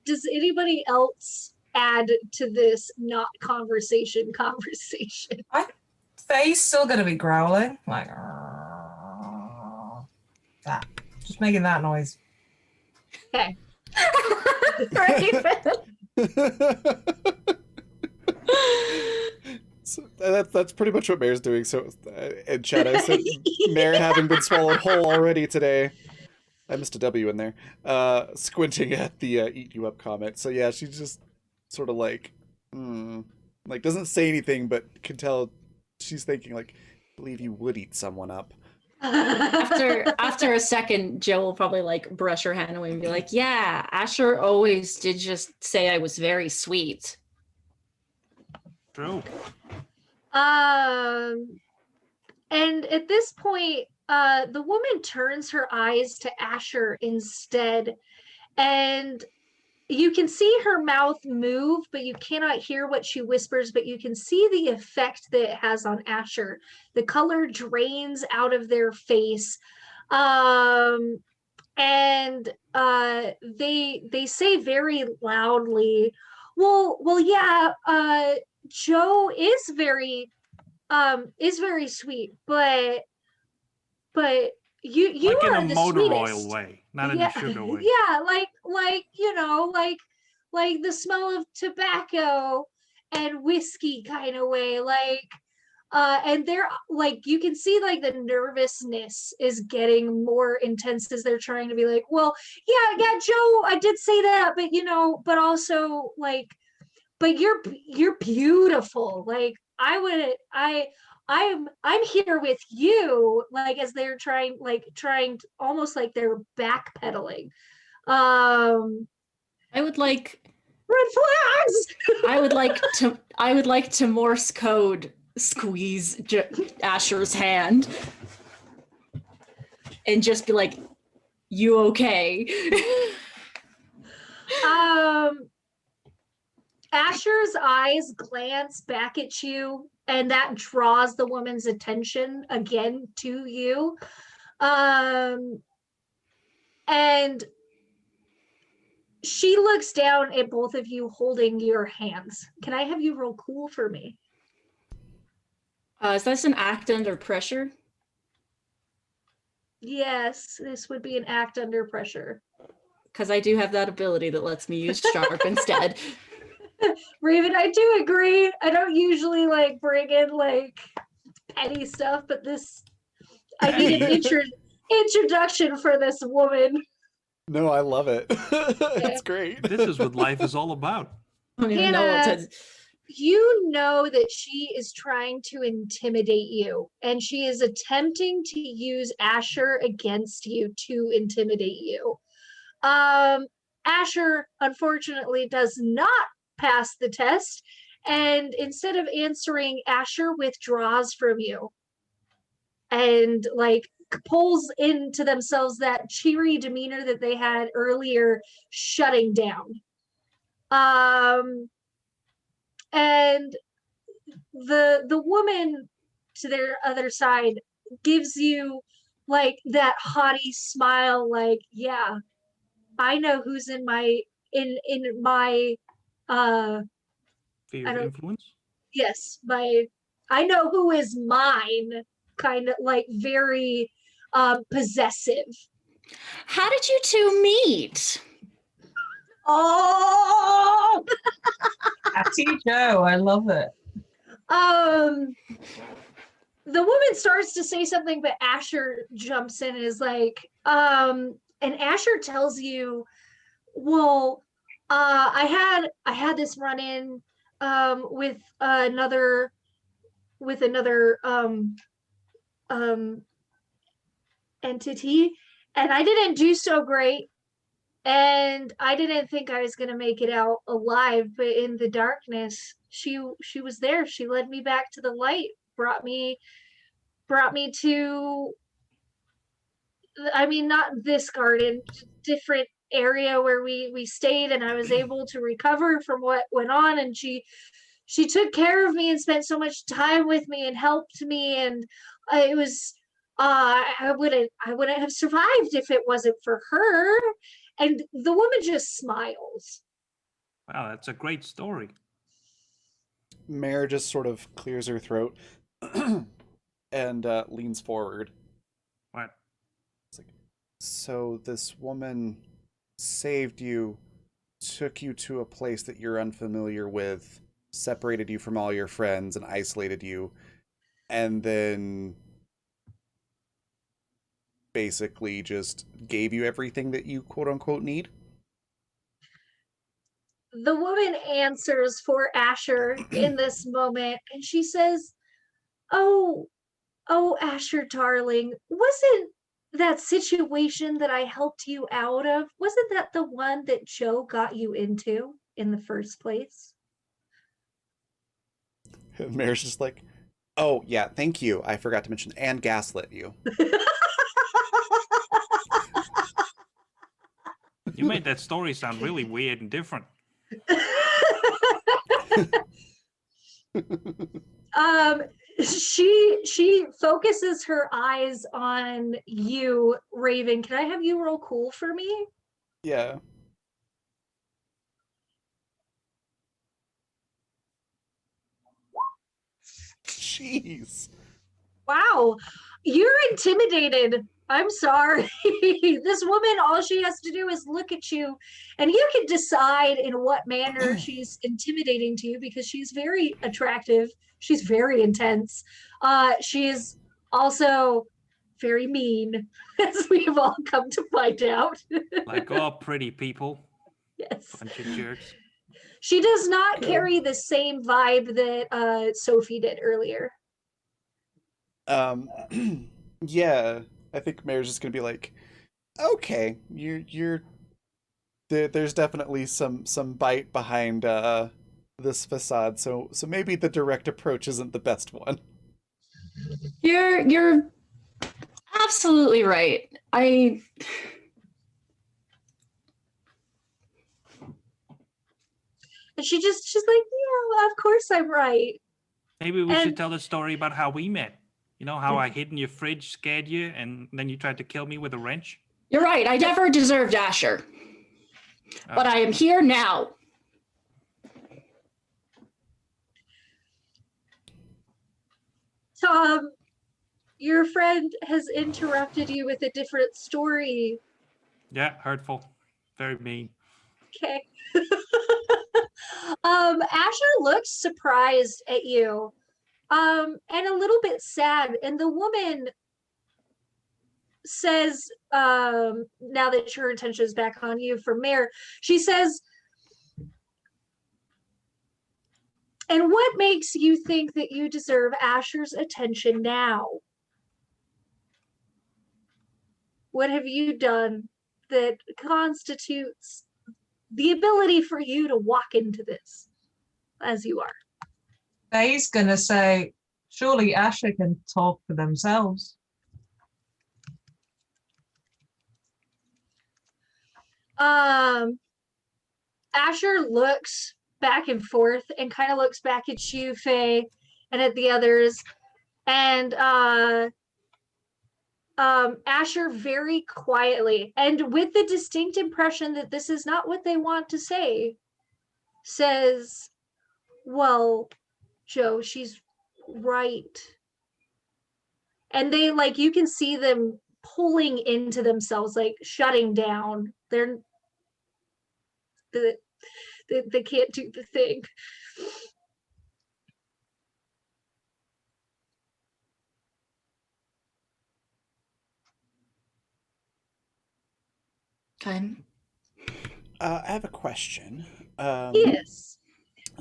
Does anybody else add to this not conversation? Faye's still gonna be growling, like that, just making that noise. Okay. So that's pretty much what Mare's doing. So, in chat, I said Mare having been swallowed whole already today. I missed a W in there. Squinting at the "eat you up" comment. So yeah, she's just sort of like, like doesn't say anything, but can tell she's thinking like, I believe you would eat someone up. After a second, Joe will probably like brush her hand away and be like, yeah, Asher always did just say I was very sweet. True. And at this point, the woman turns her eyes to Asher instead, and you can see her mouth move, but you cannot hear what she whispers, but you can see the effect that it has on Asher. The color drains out of their face. And they say very loudly, well, yeah, Joe is very sweet, but you Like in are a the motor sweetest. oil way, not in Yeah, a sugar way. yeah, like like the smell of tobacco and whiskey kind of way, like. And they're like, you can see like the nervousness is getting more intense as they're trying to be like, well, yeah, Joe, I did say that, but but also like, but you're beautiful. Like, I'm here with you, like, as they're trying almost like they're backpedaling. I would like Red flags. I would like to Morse code squeeze Asher's hand and just be like, you okay? Asher's eyes glance back at you, and that draws the woman's attention again to you. And she looks down at both of you holding your hands. Can I have you roll cool for me? Is this an act under pressure? Yes, this would be an act under pressure. Because I do have that ability that lets me use sharp instead. Raven, I do agree. I don't usually like bring in like petty stuff, but I need an introduction for this woman. No, I love it. It's great. This is what life is all about. I don't even know what to... You know that she is trying to intimidate you, and she is attempting to use Asher against you to intimidate you. Asher, unfortunately, does not pass the test, and instead of answering, Asher withdraws from you and like pulls into themselves that cheery demeanor that they had earlier, shutting down. And the woman to their other side gives you like that haughty smile, like, yeah, I know who's in my Fear I of don't influence. yes, my I know who is mine, kind of like very possessive. How did you two meet? Oh, Catty Joe, I love it. um the woman starts to say something, but Asher jumps in and is like, and Asher tells you, well, I had this run in with another um entity, and I didn't do so great, and I didn't think I was gonna make it out alive, but in the darkness, she was there. She led me back to the light, brought me to, I mean, not this garden, different area where we stayed, and I was able to recover from what went on, and she took care of me and spent so much time with me and helped me, and it was I wouldn't have survived if it wasn't for her. And the woman just smiles. Wow, that's a great story. Mare just sort of clears her throat and leans forward. What? It's like, so this woman saved you, took you to a place that you're unfamiliar with, separated you from all your friends, and isolated you, and then basically just gave you everything that you quote unquote need? The woman answers for Asher in this moment, and she says, "Oh, oh, Asher, darling, wasn't that situation that I helped you out of, wasn't that the one that Joe got you into in the first place?" And Mare's just like, oh, yeah, thank you. I forgot to mention, and gaslit you. You made that story sound really weird and different. um she focuses her eyes on you, Raven. Can I have you roll cool for me? Yeah. Jeez. Wow, you're intimidated. I'm sorry. This woman, all she has to do is look at you, and you can decide in what manner she's intimidating to you, because she's very attractive. She's very intense. She's also very mean, as we've all come to find out. Like all pretty people. Yes. Bunch of jerks. She does not Okay. carry the same vibe that Sophie did earlier. Um, yeah, I think Mare's just gonna be like, okay, you're there's definitely some bite behind this facade, so maybe the direct approach isn't the best one. You're absolutely right. And she's like, yeah, of course I'm right. Maybe we And should tell the story about how we met. You know, how I hid in your fridge, scared you, and then you tried to kill me with a wrench? You're right. I never deserved Asher. But I am here now. Tom, your friend has interrupted you with a different story. Yeah, hurtful. Very mean. Okay. Asher looks surprised at you, and a little bit sad. And the woman says, now that her attention is back on you for Mare, she says, and what makes you think that you deserve Asher's attention now? What have you done that constitutes the ability for you to walk into this as you are? Faye's gonna say, surely Asher can talk for themselves. Asher looks back and forth and kind of looks back at you, Faye, and at the others. And Asher very quietly, and with the distinct impression that this is not what they want to say, says, well, Joe, she's right. And they, like, you can see them pulling into themselves, like shutting down. They can't do the thing. Okay. I have a question. Yes.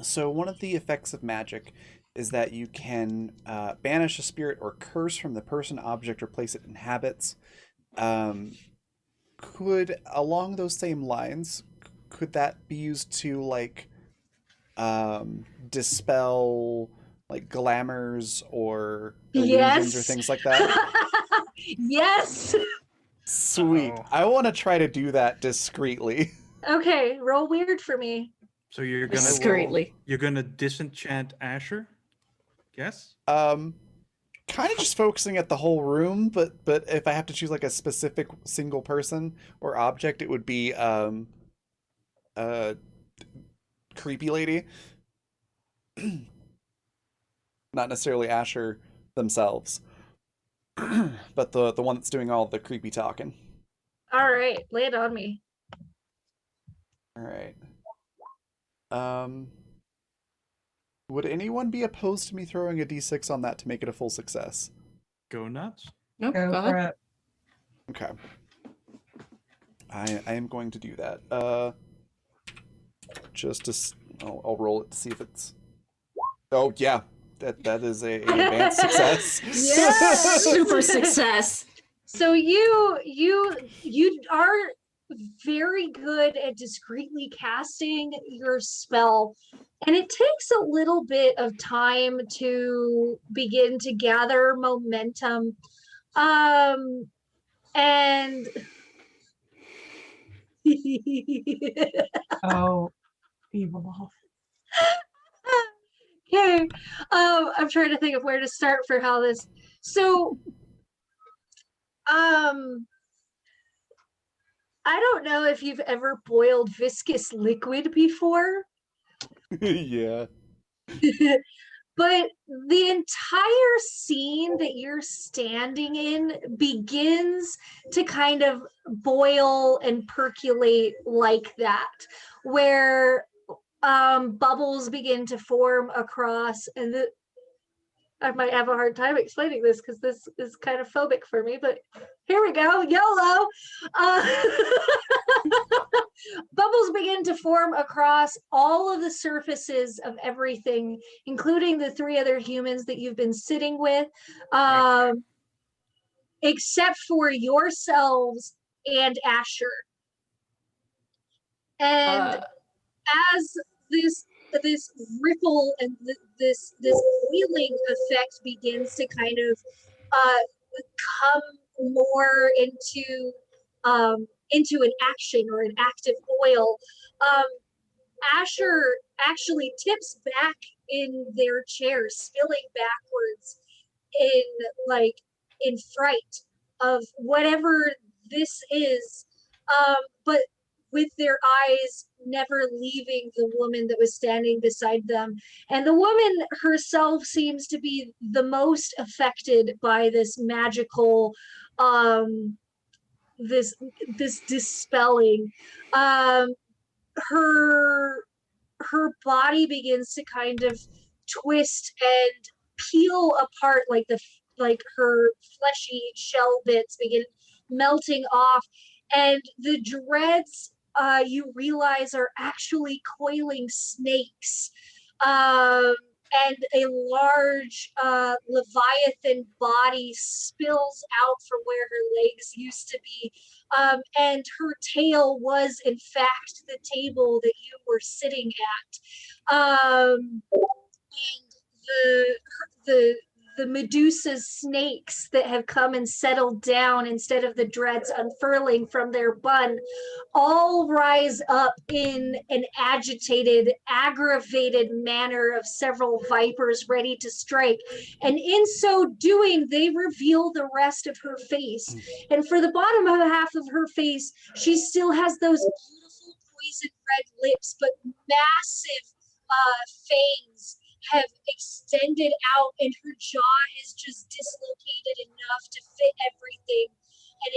So one of the effects of magic is that you can banish a spirit or curse from the person, object, or place it inhabits. Could, along those same lines, could that be used to like dispel like glamours or illusions or Yes. things like that? Yes. Sweet. Uh-oh. I want to try to do that discreetly. Okay, roll weird for me. So you're gonna Discreetly. disenchant Asher? Yes? Kind of just focusing at the whole room, but if I have to choose like a specific single person or object, it would be uh creepy lady. Not necessarily Asher themselves, but the one that's doing all the creepy talking. All right, lay it on me. All right. Would anyone be opposed to me throwing a d6 on that to make it a full success? Go nuts. Nope. Go Go for ahead. it. Okay. I am going to do that. Just to I'll roll it to see if it's. Oh yeah, that is a advanced success. Yes! Super success. So you are very good at discreetly casting your spell, and it takes a little bit of time to begin to gather momentum. And Oh, evil laugh. okay, I'm trying to think of where to start for how this. So, I don't know if you've ever boiled viscous liquid before. Yeah. But the entire scene that you're standing in begins to kind of boil and percolate like that, where bubbles begin to form across, and I might have a hard time explaining this because this is kind of phobic for me, but here we go, YOLO. Bubbles begin to form across all of the surfaces of everything, including the three other humans that you've been sitting with, except for yourselves and Asher. And as this ripple and this wheeling effect begins to kind of come more into an action or an active oil, Asher actually tips back in their chair, spilling backwards in fright of whatever this is, but with their eyes never leaving the woman that was standing beside them. And the woman herself seems to be the most affected by this magical, this dispelling. Her body begins to kind of twist and peel apart, like her fleshy shell bits begin melting off, and the dreads you realize are actually coiling snakes, and a large leviathan body spills out from where her legs used to be, and her tail was in fact the table that you were sitting at, and the the Medusa's snakes that have come and settled down instead of the dreads unfurling from their bun all rise up in an agitated, aggravated manner of several vipers ready to strike. And in so doing, they reveal the rest of her face. And for the bottom of half of her face, she still has those beautiful poison red lips, but massive fangs have extended out, and her jaw is just dislocated enough to fit everything, and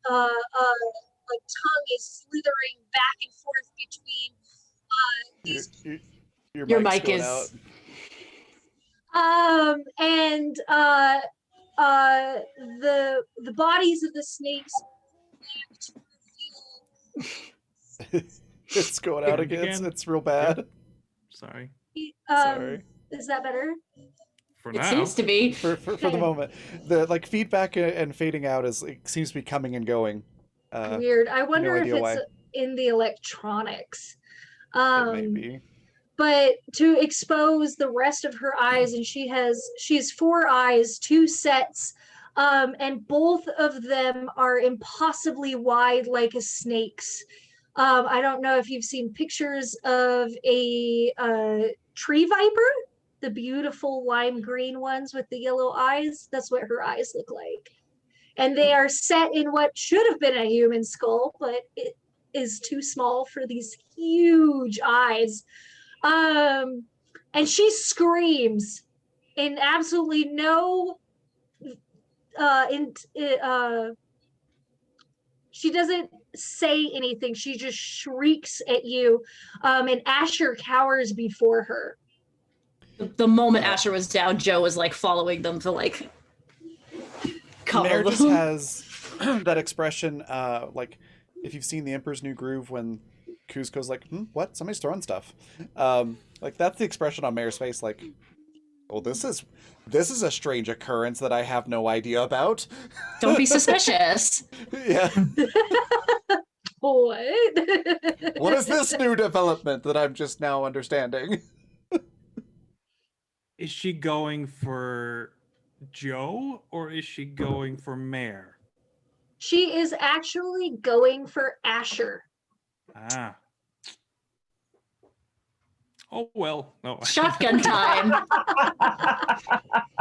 a tongue is slithering back and forth between these. Your mic's mic going is. out. And the bodies of the snakes It's going out again. It's real bad. Sorry. Sorry. Is that better? For It now. seems to be. For the moment, the like feedback and fading out seems to be coming and going. Weird. I wonder if idea it's why. in the electronics. It may be. But to expose the rest of her eyes, and she has 4 eyes, 2 sets, and both of them are impossibly wide like a snake's. I don't know if you've seen pictures of a tree viper, the beautiful lime green ones with the yellow eyes. That's what her eyes look like. And they are set in what should have been a human skull, but it is too small for these huge eyes. And she screams in absolutely no she doesn't say anything. She just shrieks at you, and Asher cowers before her. The moment Asher was down, Joe was like following them to like cover Mare them. just has that expression, like if you've seen The Emperor's New Groove when Kuzco's like, what? Somebody's throwing stuff. Like that's the expression on Mare's face, like, oh, this is a strange occurrence that I have no idea about. Don't be suspicious. Yeah. What? What is this new development that I'm just now understanding? Is she going for Joe or is she going for Mare? She is actually going for Asher. Ah. Oh well, no. Shotgun time.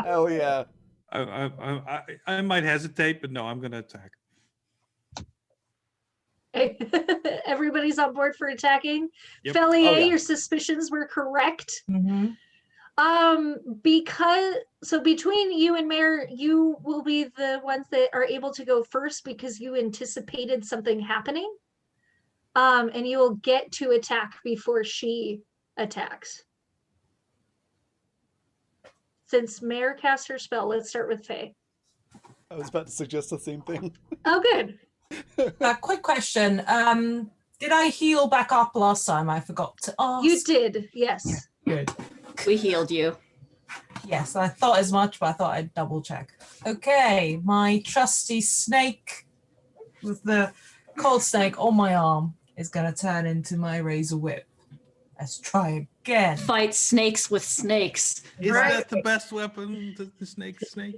Hell yeah. I might hesitate, but no, I'm gonna attack. Everybody's on board for attacking. Yep. Felier, Oh, yeah. your suspicions were correct. Mm-hmm. Because so between you and Mare, you will be the ones that are able to go first because you anticipated something happening. And you will get to attack before she attacks. Since Mare cast her spell, let's start with Faye. I was about to suggest the same thing. Oh, good. Quick question. Did I heal back up last time? I forgot to ask. You did, yes. Good. We healed you. Yes, I thought as much, but I thought I'd double check. Okay, my trusty snake with the cold snake on my arm is going to turn into my razor whip. Let's try again. Fight snakes with snakes. Is Right. that the best weapon? The snake?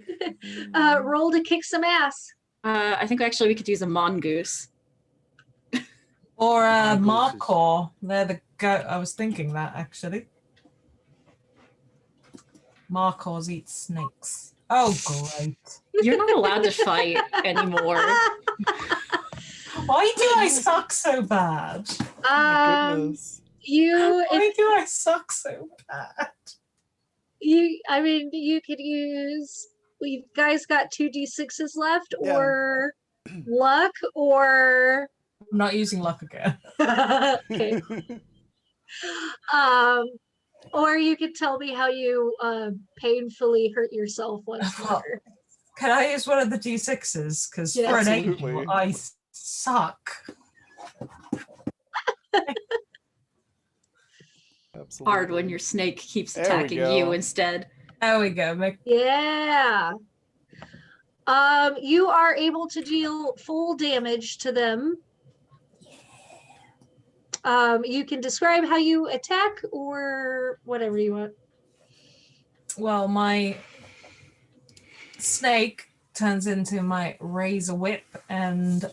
Roll to kick some ass. I think actually we could use a mongoose. Or Mongooses. Markor. They're the goat. I was thinking that actually. Markors eat snakes. Oh, great. You're not allowed to fight anymore. Why do I suck so bad? My goodness. Why do I suck so bad? I mean, you could use. You guys got 2d6s left, Yeah. or luck, or I'm not using luck again. okay. Or you could tell me how you painfully hurt yourself once more. Can I use one of the D6s? Because Yeah. for an Absolutely. angel, I suck. Absolutely. Hard when your snake keeps There we attacking go. you instead. There we go. Yeah. You are able to deal full damage to them. You can describe how you attack or whatever you want. Well, my snake turns into my razor whip and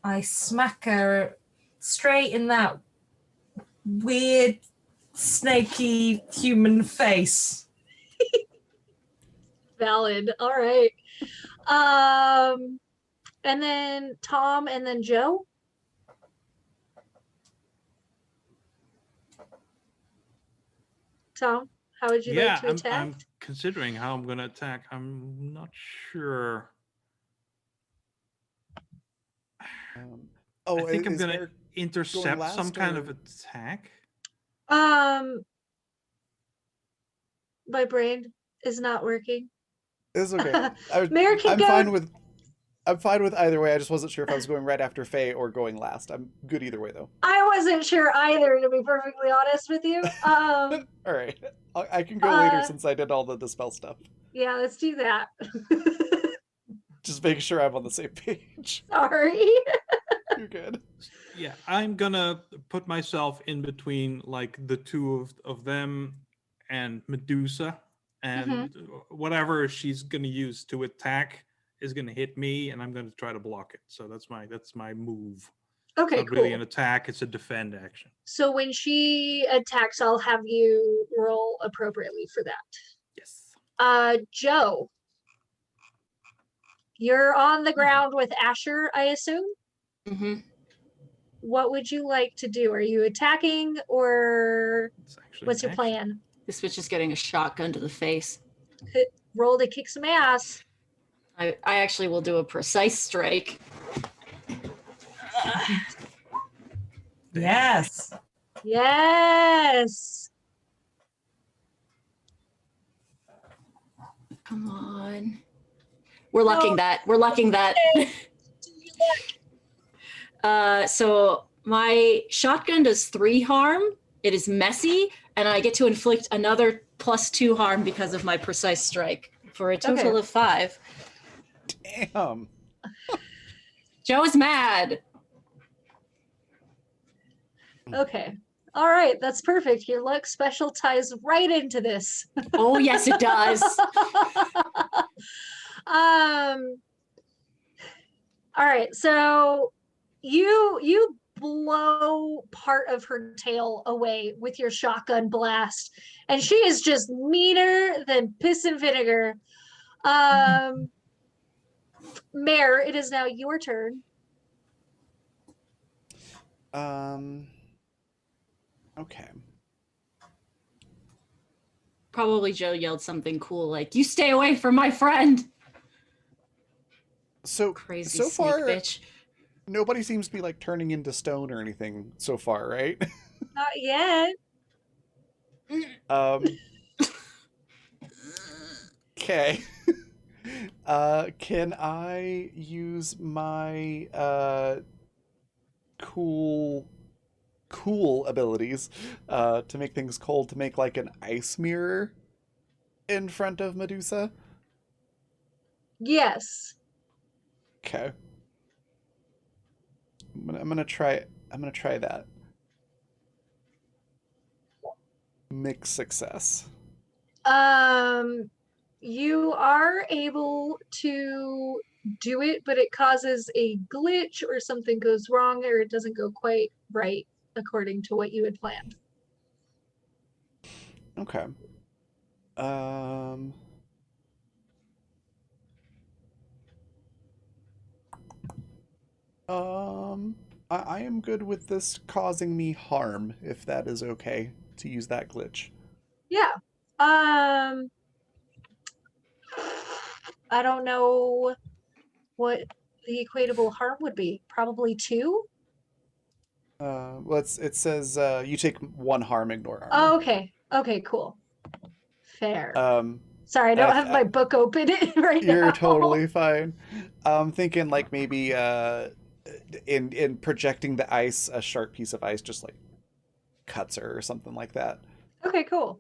I smack her straight in that weird, snaky human face. Valid. All right. And then Tom and then Joe. Tom, how would you like Yeah, to attack? I'm considering how I'm gonna attack. I'm not sure. Oh, I think I'm is gonna Eric intercept some last, kind or- of attack. My brain is not working. It's okay. Mayor can I'm go. fine with either way. I just wasn't sure if I was going right after Faye or going last. I'm good either way, though. I wasn't sure either, to be perfectly honest with you. All right, I can go later Uh, since I did all the dispel stuff. Yeah, let's do that. Just making sure I'm on the same page. Sorry. You're good. Yeah, I'm gonna put myself in between like the two of them and Medusa, and whatever she's gonna use to attack is gonna hit me, and I'm gonna try to block it. So that's my move. Okay, It's not cool. really an attack; it's a defend action. So when she attacks, I'll have you roll appropriately for that. Yes. Joe, you're on the ground with Asher, I assume. Mm-hmm. What would you like to do? Are you attacking, or It's actually what's an your action. plan? This bitch is getting a shotgun to the face. Roll to kick some ass. I actually will do a precise strike. Yes. Yes. Come on. We're lucking No. that. We're lucking that. So my shotgun does 3 harm. It is messy, and I get to inflict another +2 harm because of my precise strike for a total Okay. of 5. Damn. Joe is mad. Okay. All right, that's perfect. Your luck special ties right into this. Oh, yes, it does. All right, so you blow part of her tail away with your shotgun blast, and she is just meaner than piss and vinegar. Mare, it is now your turn. Okay. Probably Joe yelled something cool like, "You stay away from my friend." So Crazy so snake far, bitch. nobody seems to be like turning into stone or anything so far, right? Not yet. Okay. Can I use my cool abilities to make things cold, to make like an ice mirror in front of Medusa? Yes. Okay. I'm gonna try that. Mixed success. You are able to do it, but it causes a glitch, or something goes wrong, or it doesn't go quite right according to what you had planned. Okay. I am good with this causing me harm, if that is okay to use that glitch. Yeah. I don't know what the equatable harm would be. Probably 2. Well, it says you take 1 harm, ignore armor. Oh, okay. Okay, cool. Fair. Um, Sorry, I don't I- have my book open right now. You're totally fine. I'm thinking like maybe in projecting the ice, a sharp piece of ice just like cuts her or something like that. Okay, cool.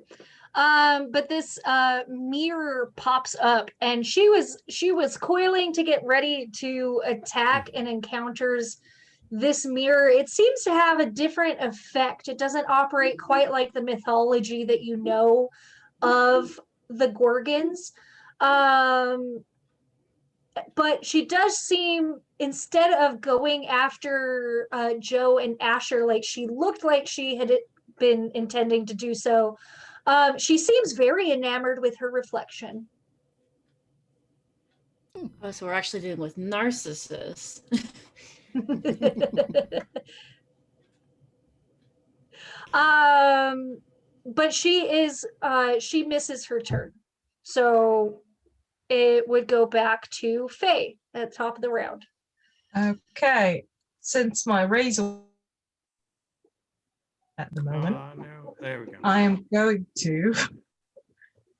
But this mirror pops up, and she was coiling to get ready to attack, and encounters this mirror. It seems to have a different effect. It doesn't operate quite like the mythology that you know of the Gorgons. But she does seem, instead of going after Joe and Asher like she looked like she had been intending to do so, she seems very enamored with her reflection. Oh, so we're actually dealing with narcissists. But she misses her turn. So it would go back to Faye at the top of the round. Okay, since my razor at the moment, No. There we go. I'm going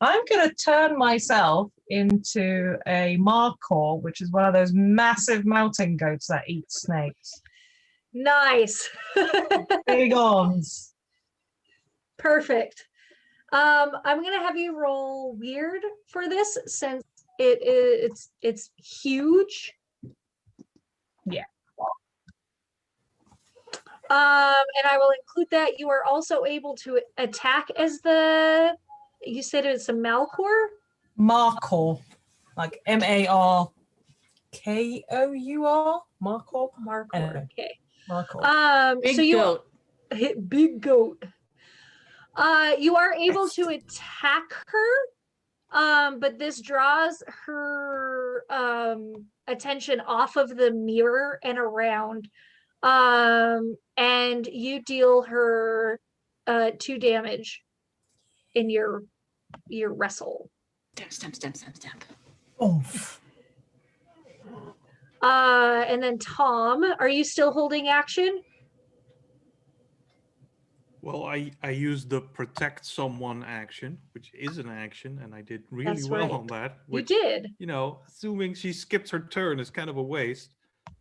to turn myself into a Markor, which is one of those massive mountain goats that eat snakes. Nice. Big arms. Perfect. I'm gonna have you roll weird for this since it's huge. Yeah. And I will include that you are also able to attack as you said it's a Malkor? Markor, like Markour. Markor. Markor. Anyway. Okay. Markor. Big so you goat. big goat. You are able to attack her, but this draws her attention off of the mirror and around. And you deal her 2 damage in your wrestle. Stamp. Oomph. And then Tom, are you still holding action? Well, I used the protect someone action, which is an action, and I did really That's well right. on that. You Which, did. you know, assuming she skips her turn is kind of a waste.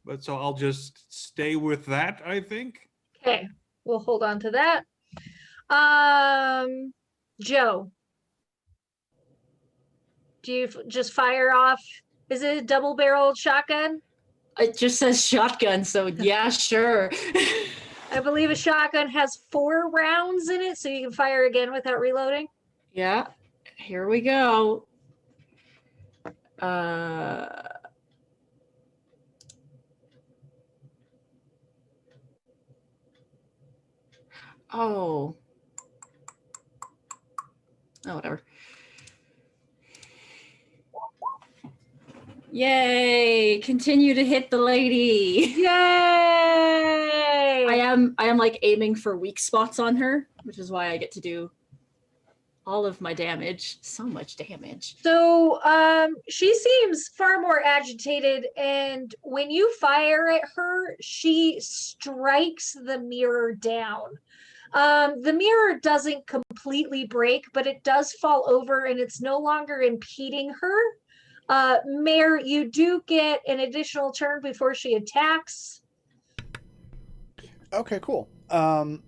But so I'll just stay with that, I think. Okay, we'll hold on to that. Joe, do you just fire off? Is it a double-barreled shotgun? It just says shotgun, so yeah, sure. I believe a shotgun has 4 rounds in it, so you can fire again without reloading. Yeah, here we go. Oh, whatever. Yay! Continue to hit the lady. Yay! I am like aiming for weak spots on her, which is why I get to do all of my damage. So much damage. So she seems far more agitated, and when you fire at her, she strikes the mirror down. The mirror doesn't completely break, but it does fall over and it's no longer impeding her. Mayor, you do get an additional turn before she attacks. Okay, cool. Cool.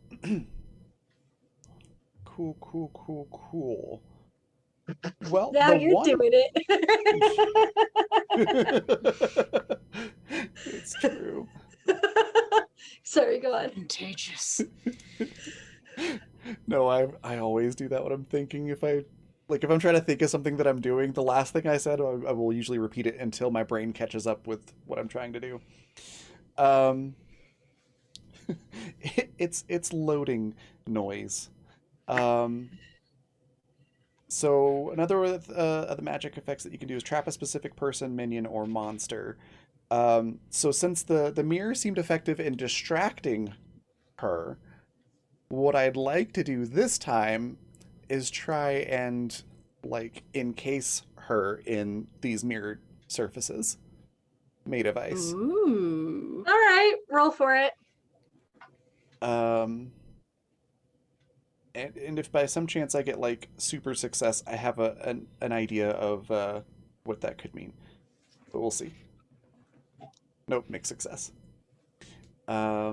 Well, Now you're doing it. It's true. Sorry, go on. Contagious. No, I always do that when I'm thinking. If I'm trying to think of something that I'm doing, the last thing I said, I will usually repeat it until my brain catches up with what I'm trying to do. It's loading noise. So another of the magic effects that you can do is trap a specific person, minion, or monster. So since the mirror seemed effective in distracting her, what I'd like to do this time is try and encase her in these mirrored surfaces made of ice. Ooh. All right, roll for it. And if by some chance I get super success, I have an idea of what that could mean, but we'll see. Nope, mixed success. I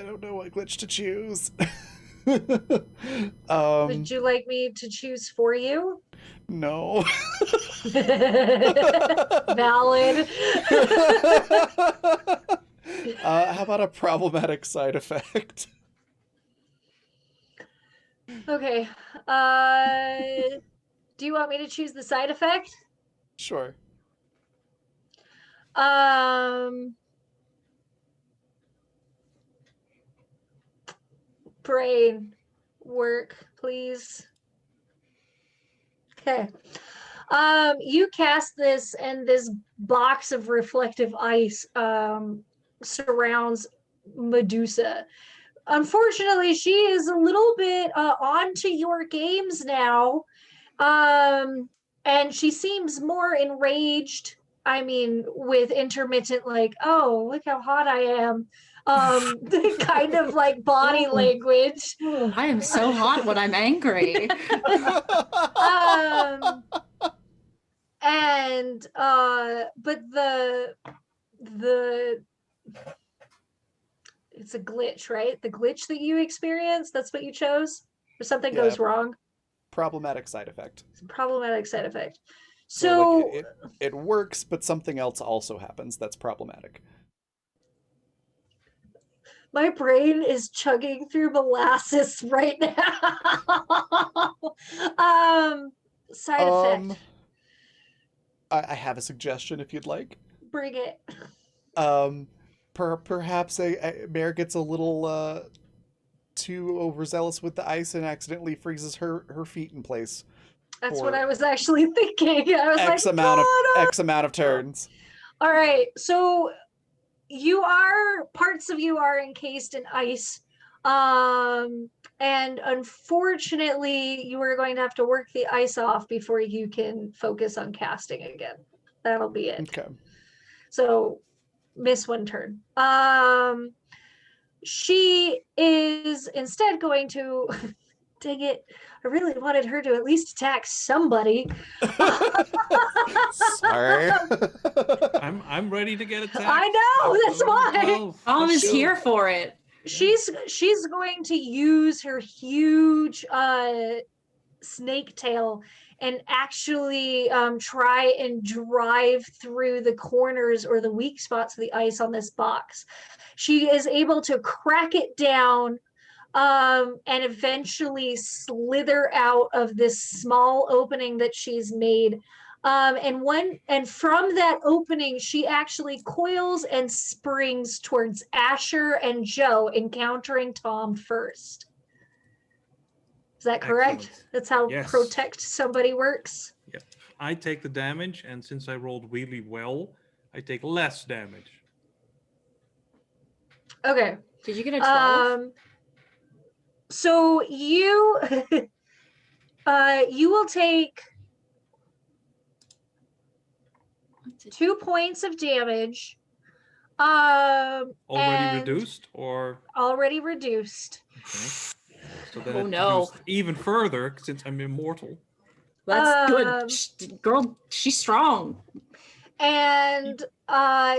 don't know what glitch to choose. Would you like me to choose for you? No. Valid. How about a problematic side effect? Okay. Do you want me to choose the side effect? Sure. Um, brain work, please. Okay. You cast this, and this box of reflective ice surrounds Medusa. Unfortunately, she is a little bit onto your games now. And she seems more enraged. I mean, with intermittent, like, oh, look how hot I am. Kind of like body language. I am so hot when I'm angry. Um, and but the it's a glitch, right? The glitch that you experience, that's what you chose? Or something Yeah. goes wrong? Problematic side effect. It's a problematic side effect. So So like it works, but something else also happens that's problematic. my brain is chugging through molasses right now. Side effect. I have a suggestion if you'd like. Bring it. Perhaps a Mare gets a little too overzealous with the ice and accidentally freezes her feet in place. That's for what I was actually thinking. I was X like, amount of "God, X amount of turns. all right, so parts of you are encased in ice. And unfortunately, you are going to have to work the ice off before you can focus on casting again. That'll be it. Okay. So miss one turn. She is instead going to dang it. I really wanted her to at least attack somebody. Sorry. I'm ready to get attacked. I know, that's why. Well, Tom let's is go. here for it. She's going to use her huge snake tail and actually try and drive through the corners or the weak spots of the ice on this box. She is able to crack it down and eventually slither out of this small opening that she's made. And from that opening, she actually coils and springs towards Asher and Joe, encountering Tom first. Is that correct? Excellent. That's how Yes. protect somebody works? Yep. I take the damage, and since I rolled really well, I take less damage. Okay. Did you get a 12? So you you will take 2 points of damage. Already and reduced, or already reduced. okay. So then Oh, it no. reduced even further since I'm immortal. That's good. Um, Girl, she's strong. And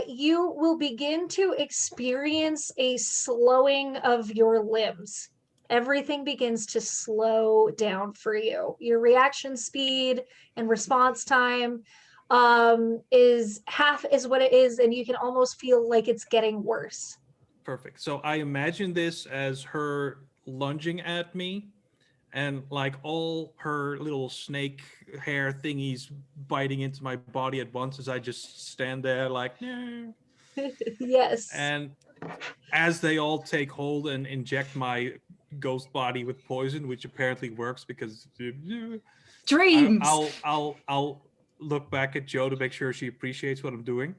you will begin to experience a slowing of your limbs. Everything begins to slow down for you. Your reaction speed and response time is half is what it is, and you can almost feel like it's getting worse. Perfect. So I imagine this as her lunging at me, and like all her little snake hair thingies biting into my body at once as I just stand there like, no. Yes. And as they all take hold and inject my ghost body with poison, which apparently works because Dreams. I'll look back at Joe to make sure she appreciates what I'm doing.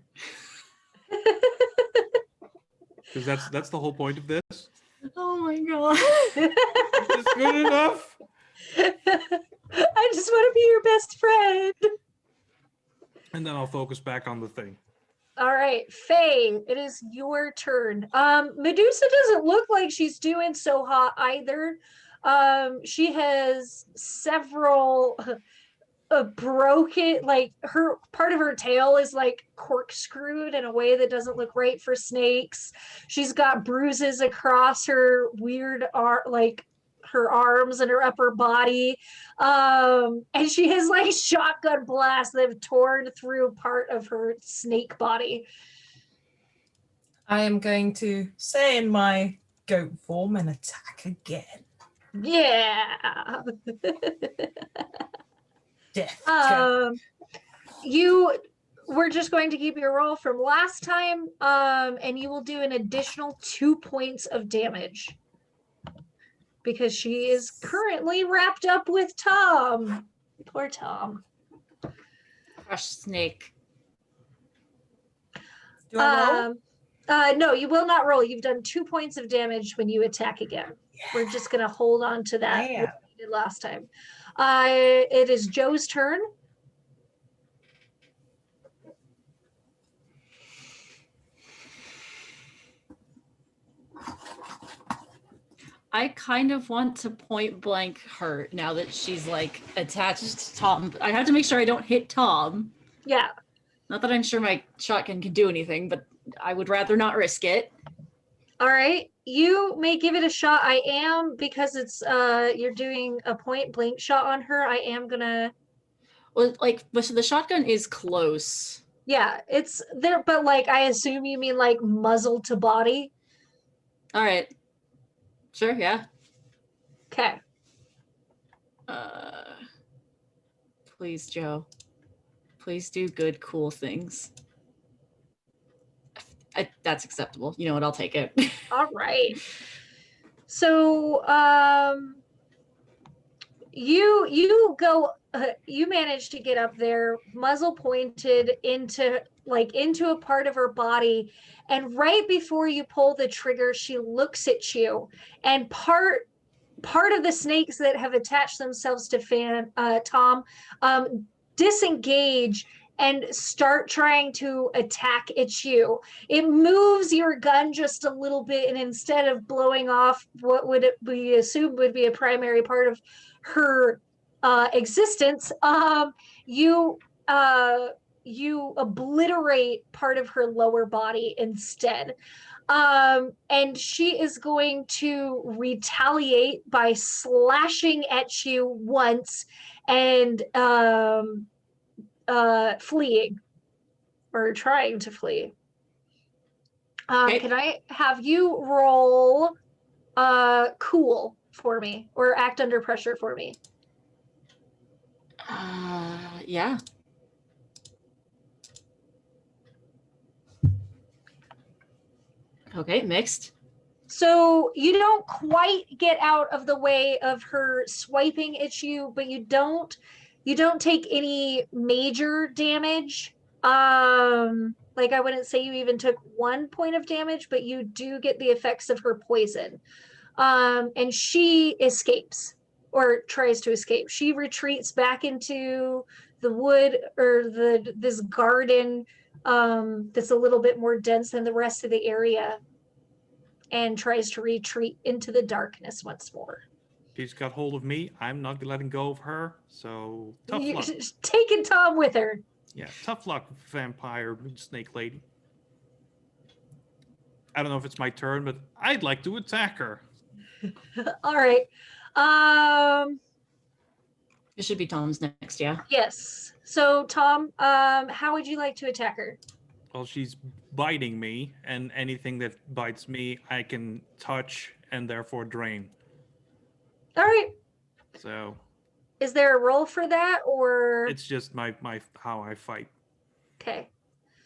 Because that's the whole point of this. Oh my god. Is this good enough? I just want to be your best friend. And then I'll focus back on the thing. All right, Faye, it is your turn. Medusa doesn't look like she's doing so hot either. She has several broken, like her part of her tail is like corkscrewed in a way that doesn't look right for snakes. She's got bruises across her weird like her arms and her upper body. And she has like shotgun blasts that have torn through part of her snake body. I am going to say in my goat form and attack again. Yeah. Death joke. We're just going to keep your roll from last time, and you will do an additional 2 points of damage because she is currently wrapped up with Tom. Poor Tom. Crushed snake. Do I roll? No, you will not roll. You've done 2 points of damage when you attack again. We're just gonna hold on to that Yeah. what we did last time. It is Joe's turn. I kind of want to point blank her now that she's like attached to Tom. I have to make sure I don't hit Tom. Yeah. Not that I'm sure my shotgun can do anything, but I would rather not risk it. All right. You may give it a shot. I am, because it's you're doing a point blank shot on her. I am gonna. Well, like, but the shotgun is close. Yeah, it's there, but like I assume you mean like muzzle to body. All right. Sure. Yeah. Okay. Please, Joe. Please do good, cool things. That's acceptable. You know what? I'll take it. All right. So, you go. You manage to get up there, muzzle pointed into a part of her body, and right before you pull the trigger, she looks at you, and part of the snakes that have attached themselves to Tom disengage and start trying to attack at you. It moves your gun just a little bit, and instead of blowing off what would be assumed would be a primary part of her existence, you obliterate part of her lower body instead. And she is going to retaliate by slashing at you once and fleeing or trying to flee. Okay. Can I have you roll cool for me, or act under pressure for me? Yeah. Okay, mixed. So you don't quite get out of the way of her swiping at you, but you don't take any major damage. Like I wouldn't say you even took 1 point of damage, but you do get the effects of her poison. And she escapes, or tries to escape. She retreats back into the wood, or this garden that's a little bit more dense than the rest of the area, and tries to retreat into the darkness once more. She's got hold of me. I'm not letting go of her. So tough luck. Taking Tom with her. Yeah, tough luck, vampire snake lady. I don't know if it's my turn, but I'd like to attack her. All right. It should be Tom's next, yeah. Yes. So Tom, how would you like to attack her? Well, she's biting me, and anything that bites me, I can touch and therefore drain. All right. So is there a roll for that, or it's just my how I fight. Okay.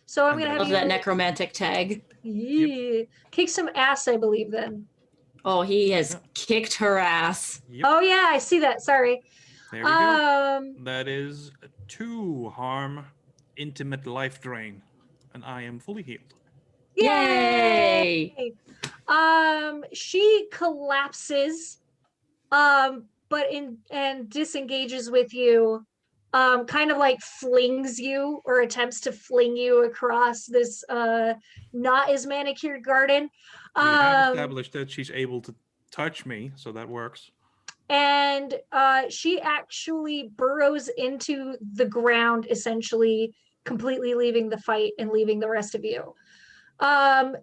So I'm gonna have Love you that necromantic tag. Yeah. Kick some ass, I believe then. Oh, he has kicked her ass. Yep. Oh yeah, I see that. Sorry. There we go. That is 2 harm, intimate life drain, and I am fully healed. Yay! She collapses, and disengages with you, kind of like flings you, or attempts to fling you across this not as manicured garden. We have established that she's able to touch me, so that works. And she actually burrows into the ground, essentially completely leaving the fight and leaving the rest of you.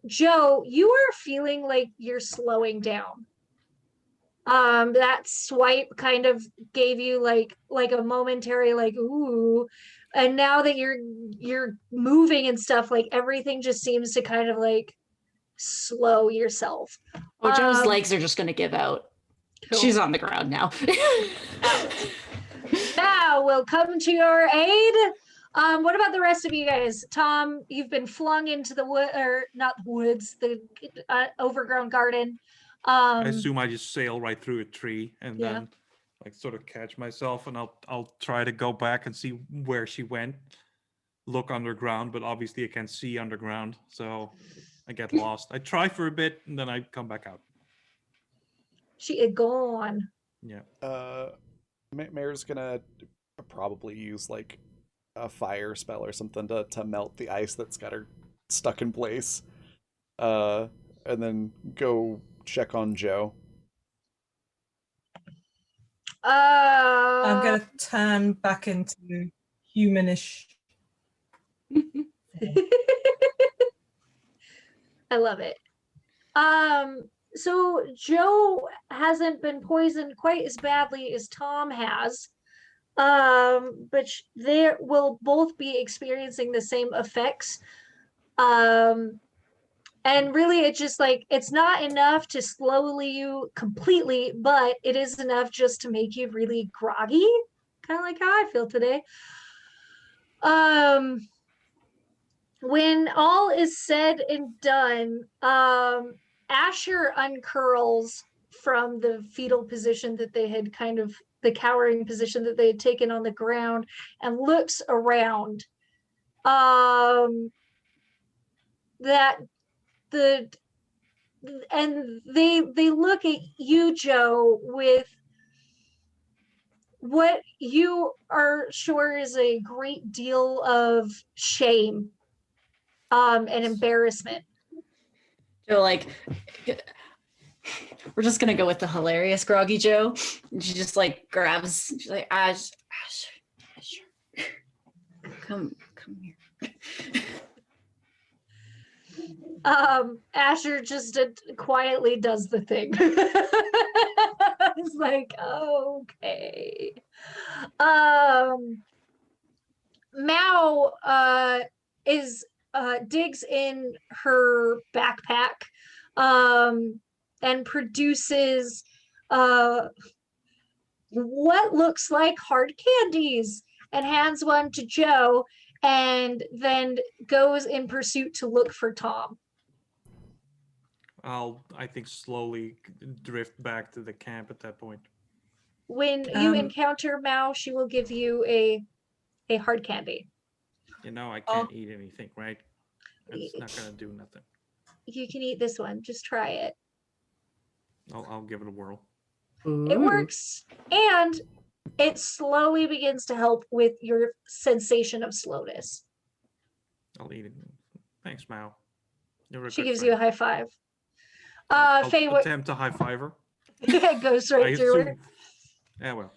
Joe, you are feeling like you're slowing down. That swipe kind of gave you like a momentary ooh, and now that you're moving and stuff, like everything just seems to kind of like slow yourself. Oh, Joe's Um, legs are just gonna give out. Cool. She's on the ground now. Now we'll come to your aid. What about the rest of you guys? Tom, you've been flung into the wood, or not the woods, the overgrown garden. I assume I just sail right through a tree and Yeah. then like sort of catch myself, and I'll try to go back and see where she went. Look underground, but obviously I can't see underground, so I get lost. I try for a bit and then I come back out. She is gone. Yeah. Mayor's gonna probably use like a fire spell or something to melt the ice that's got her stuck in place. And then go check on Joe. I'm gonna turn back into humanish. I love it. So Joe hasn't been poisoned quite as badly as Tom has. But they will both be experiencing the same effects. And really it's just like, it's not enough to slowly you completely, but it is enough just to make you really groggy, kind of like how I feel today. When all is said and done, Asher uncurls from the fetal position that they had kind of, the cowering position that they had taken on the ground, and looks around. That the and they look at you, Joe, with what you are sure is a great deal of shame and embarrassment. Joe, like, we're just gonna go with the hilarious groggy Joe. And she just like grabs, she's like, Asher, come here. Asher just quietly does the thing. It's like, okay. Mao digs in her backpack and produces what looks like hard candies and hands one to Joe, and then goes in pursuit to look for Tom. I think, slowly drift back to the camp at that point. When you encounter Mao, she will give you a hard candy. You know, I can't eat anything, right? It's not gonna do nothing. You can eat this one. Just try it. I'll give it a whirl. It works, and it slowly begins to help with your sensation of slowness. I'll eat it. Thanks, Mao. She gives you a high five. I'll Faye, attempt to high five her. It goes right through her. Yeah, well.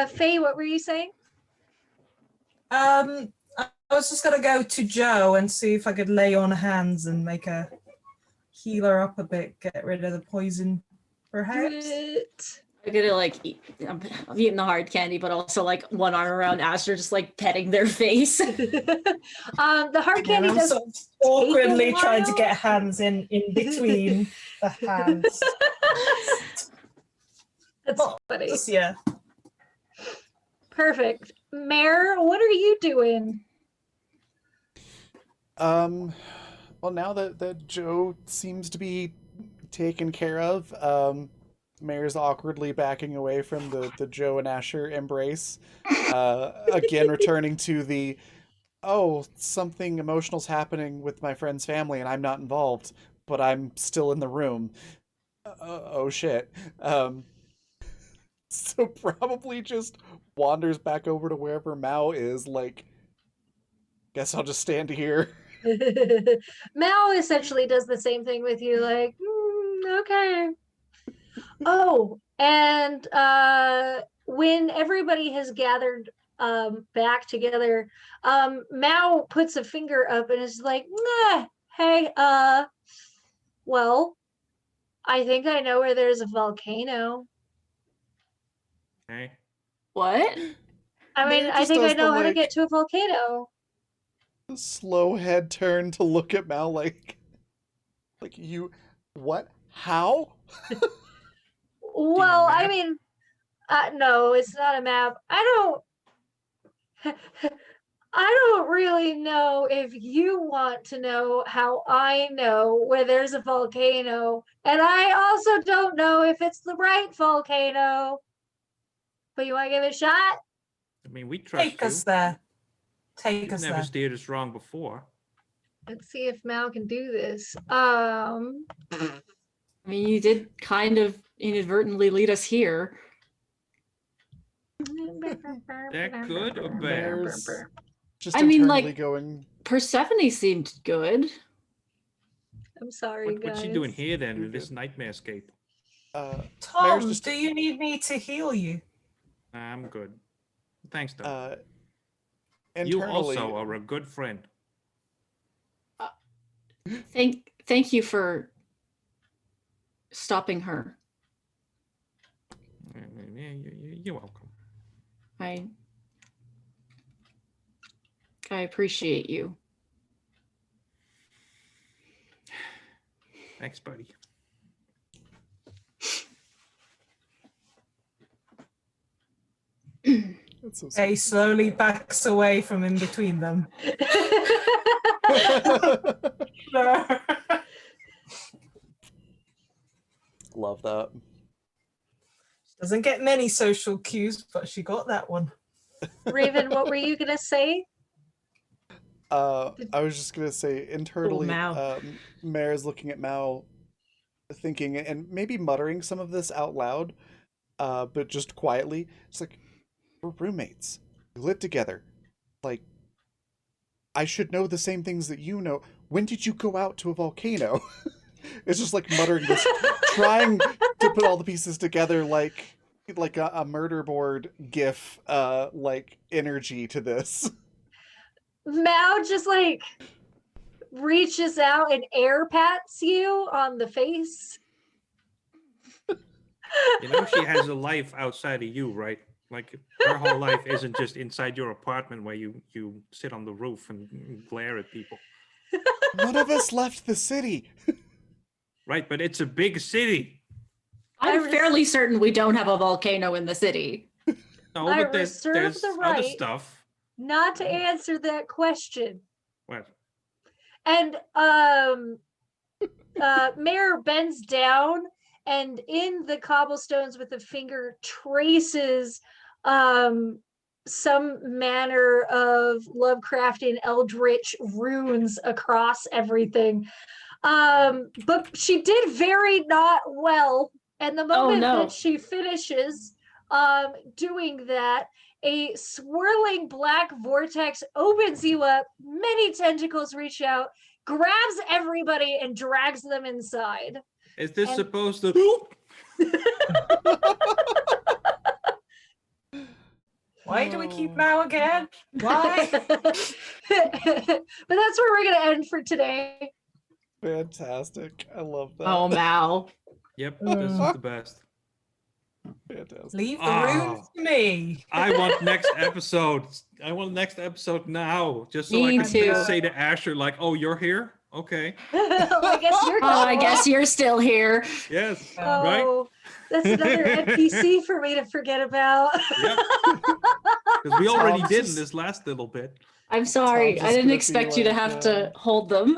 Faye, what were you saying? I was just gonna go to Joe and see if I could lay on hands and make her heal her up a bit, get rid of the poison, perhaps. I'm gonna like eat, I'm eating the hard candy, but also like one arm around Asher, just like petting their face. The hard candy I'm does sort of awkwardly take a trying to while. get hands in between the hands. That's funny. Yeah. Perfect. Mare, what are you doing? Well, now that Joe seems to be taken care of, Mayor's awkwardly backing away from the Joe and Asher embrace. Again, returning to the, something emotional's happening with my friend's family and I'm not involved, but I'm still in the room. Oh shit. So probably just wanders back over to wherever Mao is, like, guess I'll just stand here. Mal essentially does the same thing with you, like, okay. Oh, and when everybody has gathered back together, Mao puts a finger up and is like, nah, hey, well, I think I know where there's a volcano. Okay. What? I mean, Mayor I just think I does the, know how to like- get to a volcano. Slow head turn to look at Mal like you what? How? Well, I map? mean, no, it's not a map. I don't really know if you want to know how I know where there's a volcano, and I also don't know if it's the right volcano. But you want to give it a shot? I mean, we trust Take you. us there. Take You've us never there. steered us wrong before. Let's see if Mal can do this. I mean, you did kind of inadvertently lead us here. That good or bad? Mare's just I mean, internally like- going. Persephone seemed good. I'm sorry, What's she guys. doing here then You're in this good. nightmare scape? Mare's Tom, just do you need me to heal you? I'm good. Thanks, though. You internally. also are a good friend. Thank you for stopping her. Yeah, you're welcome. I appreciate you. Thanks, buddy. That's so He sweet. slowly backs away from in between them. Love that. Doesn't get many social cues, but she got that one. Raven, what were you gonna say? I was just gonna say internally, Mao. Mare's looking at Mal, thinking and maybe muttering some of this out loud, but just quietly. It's like, we're roommates. We live together. Like, I should know the same things that you know. When did you go out to a volcano? It's just like muttering this, trying to put all the pieces together like a murder board gif, like energy to this. Mal just like reaches out and air pats you on the face. You know she has a life outside of you, right? Like her whole life isn't just inside your apartment where you sit on the roof and glare at people. None of us left the city. Right, but it's a big city. I'm I fairly certain we don't have a volcano in the city. No, I but there's reserve the other right. stuff. Not to answer that question. What? And Mayor bends down and in the cobblestones with a finger traces some manner of Lovecraftian eldritch runes across everything. But she did very not well. And the moment no. that she finishes doing that, a swirling black vortex opens you up. Many tentacles reach out, grabs everybody, and drags them inside. Is this And- supposed to? Why do we keep Mao again? Why? But that's where we're going to end for today. Fantastic. I love that. Oh, Mal. Yep, this is the best. Fantastic. Leave the runes to me. I want next episode. I want next episode now, just so Me I can too. say to Asher, like, "Oh, you're here? Okay, I guess you're Oh, I cool. guess you're still here. yes, right, Oh, that's another NPC for me to forget about. yep." Because we already Tom's did in just- this last little bit. I'm sorry. Tom's I just didn't gonna be expect you to like, have to hold them.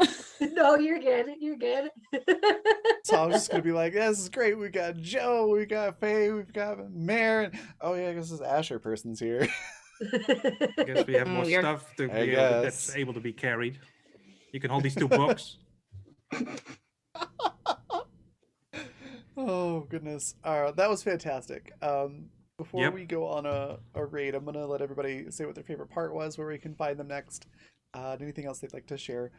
No, you're good. You're good. So I was just gonna be like, yeah, this is great. We got Joe, we got Faye, we've got Mare, and oh yeah, I guess this Asher person's here. I guess we have more You're- stuff to I be that's guess. able to be carried. You can hold these 2 books. Oh goodness. That was fantastic. Before Yep. we go on a raid, I'm gonna let everybody say what their favorite part was, where we can find them next, and anything else they'd like to share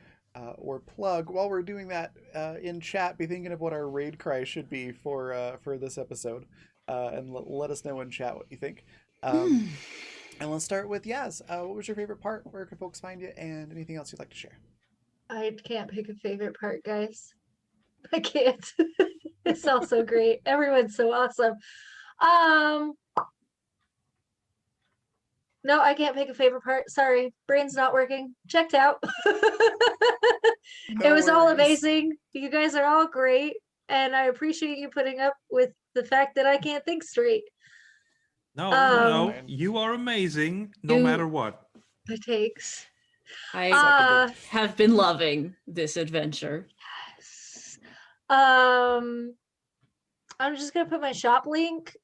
or plug. While we're doing that, in chat, be thinking of what our raid cry should be for this episode, and let us know in chat what you think. And let's start with Yaz. What was your favorite part? Where can folks find you? And anything else you'd like to share? I can't pick a favorite part, guys. I can't. It's all so great. Everyone's so awesome. No, I can't pick a favorite part. Sorry, brain's not working. Checked out. No It was all worries. amazing. You guys are all great, and I appreciate you putting up with the fact that I can't think straight. No, Um, Fine. you are amazing no You- matter what. It takes. I Uh, have been loving this adventure. um, I'm just gonna put my shop link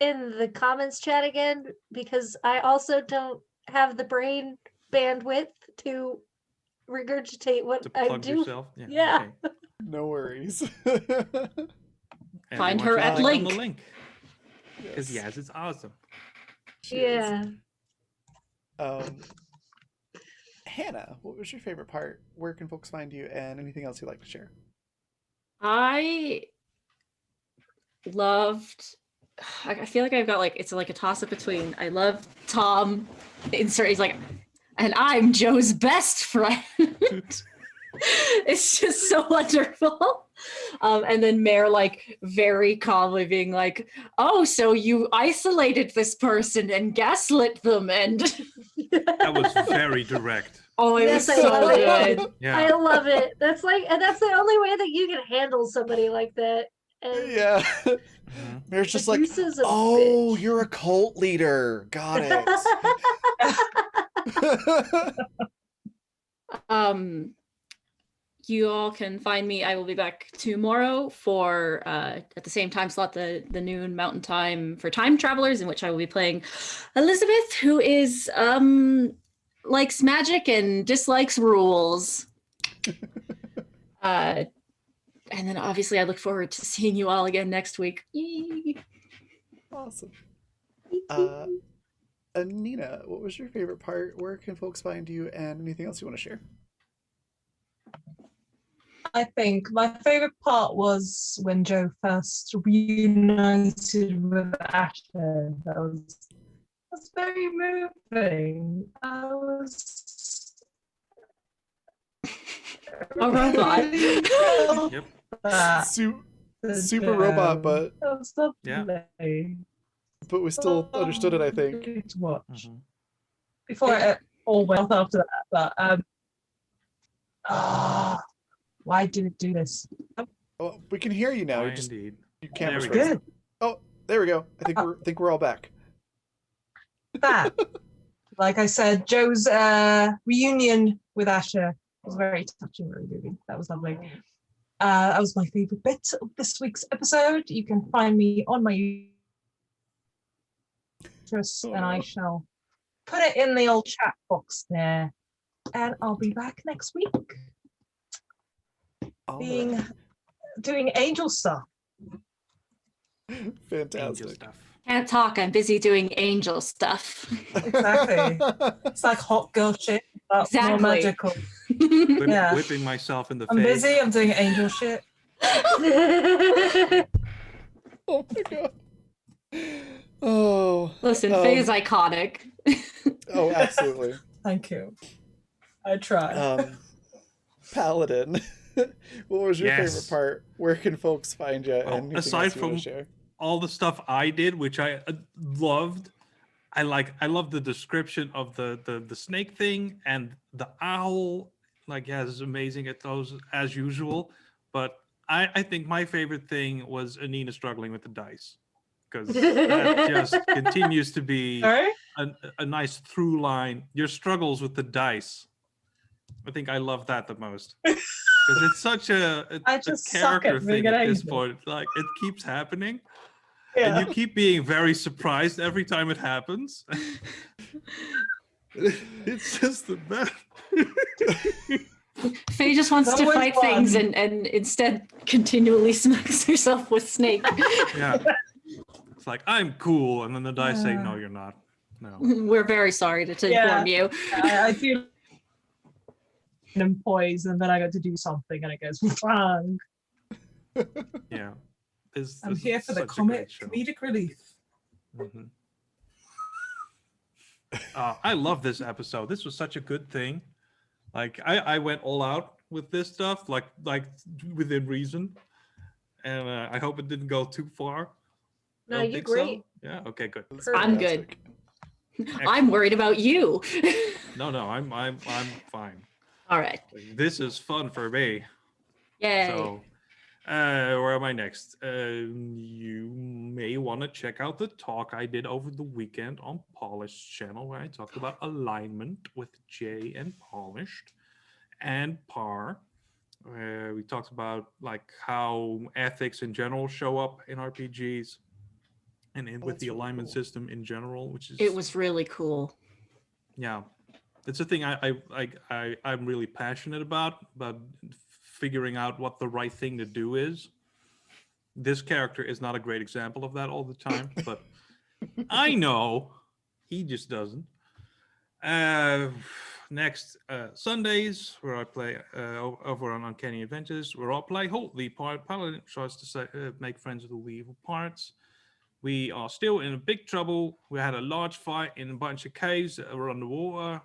in the comments chat again because I also don't have the brain bandwidth to regurgitate what To I plug do. yourself. Yeah. Okay. No worries. And Find we her want you to at click on the link. link. Because yes, it's awesome. Cheers. Yeah. Hannah, what was your favorite part? Where can folks find you, and anything else you'd like to share? I loved. I feel like I've got like it's like a toss up between I love Tom. Insert. He's like, and I'm Joe's best friend. It's just so wonderful. And then Mare like very calmly being like, "Oh, so you isolated this person and gaslit them?" And That was very direct. oh, it Yes, was I so love it. good. Yeah. I love it. That's like, and that's the only way that you can handle somebody like that. And Yeah. Mhm. Mary's just the like, Goose is a oh, bitch." you're a cult leader. Got it. You all can find me. I will be back tomorrow for at the same time slot, the noon Mountain Time for Time Travelers, in which I will be playing Elizabeth, who is likes magic and dislikes rules. And then obviously I look forward to seeing you all again next week. Yay. Awesome. Nina, what was your favorite part? Where can folks find you, and anything else you want to share? I think my favorite part was when Joe first reunited with Asher. That's very moving. I was A robot. really felt Yep. that for Super robot, Joe. but That was lovely. we still understood it, I think. To watch. Mhm. Before it all went off after that, but why did it do this? Oh, we can hear you now. Why You just indeed. your There camera's we go. frozen. Good. Oh, there we go. I think we're all back. That, like I said, Joe's reunion with Asher was very touching, very moving. That was lovely. That was my favorite bit of this week's episode. You can find me on my address, and I shall put it in the old chat box there. And I'll be back next week All doing angel stuff. right. Angel Fantastic. stuff. Can't talk. I'm busy doing angel stuff. Exactly. It's like hot girl shit, but Exactly. more magical. Whip- Yeah. Whipping myself in the I'm face. busy. I'm doing angel shit. Oh my god. Oh. Listen, Faye is iconic. Oh, absolutely. Thank you. I tried. Paladin. What was your Yes. favorite part? Where can folks find you? Well, And anything aside else you want from to share? all the stuff I did, which I loved. I love the description of the snake thing and the owl. Like, yeah, it's amazing at those as usual. But I think my favorite thing was Anina struggling with the dice, because that just continues to be Sorry? a nice through line. Your struggles with the dice. I think I love that the most. Because it's such I a just suck character at thing being at an this angel. point. Like, it keeps happening. Yeah. And you keep being very surprised every time it happens. It's just the best. Faye just wants That to was fight fun. things and instead continually smacks herself with Snake. Yeah. It's like, I'm cool. And then the dice say, Yeah. no, you're not. No. We're very sorry to Yeah. inform you. I do poise, and then I got to do something, and it goes wrong. Yeah. I'm This here is for the such a great show. comedic relief. Mhm. I love this episode. This was such a good thing. Like, I went all out with this stuff, like within reason, and I hope it didn't go too far. No, Don't you're think great. so? Yeah. Okay. Good. That's I'm good. fantastic. I'm worried about you. No, I'm fine. All right. This is fun for me. Yay. So, where am I next? You may want to check out the talk I did over the weekend on Polished channel, where I talked about alignment with Jay and Polished and Par. We talked about like how ethics in general show up in RPGs and with that's the really alignment cool. system in general, which is It was really cool. yeah, it's a thing I'm really passionate about figuring out what the right thing to do is. This character is not a great example of that all the time, but I know he just doesn't. Uh, Next Sundays, where I play over on Uncanny Adventures, where I play Holt, the paladin tries to make friends with all the evil pirates. We are still in a big trouble. We had a large fight in a bunch of caves that were underwater.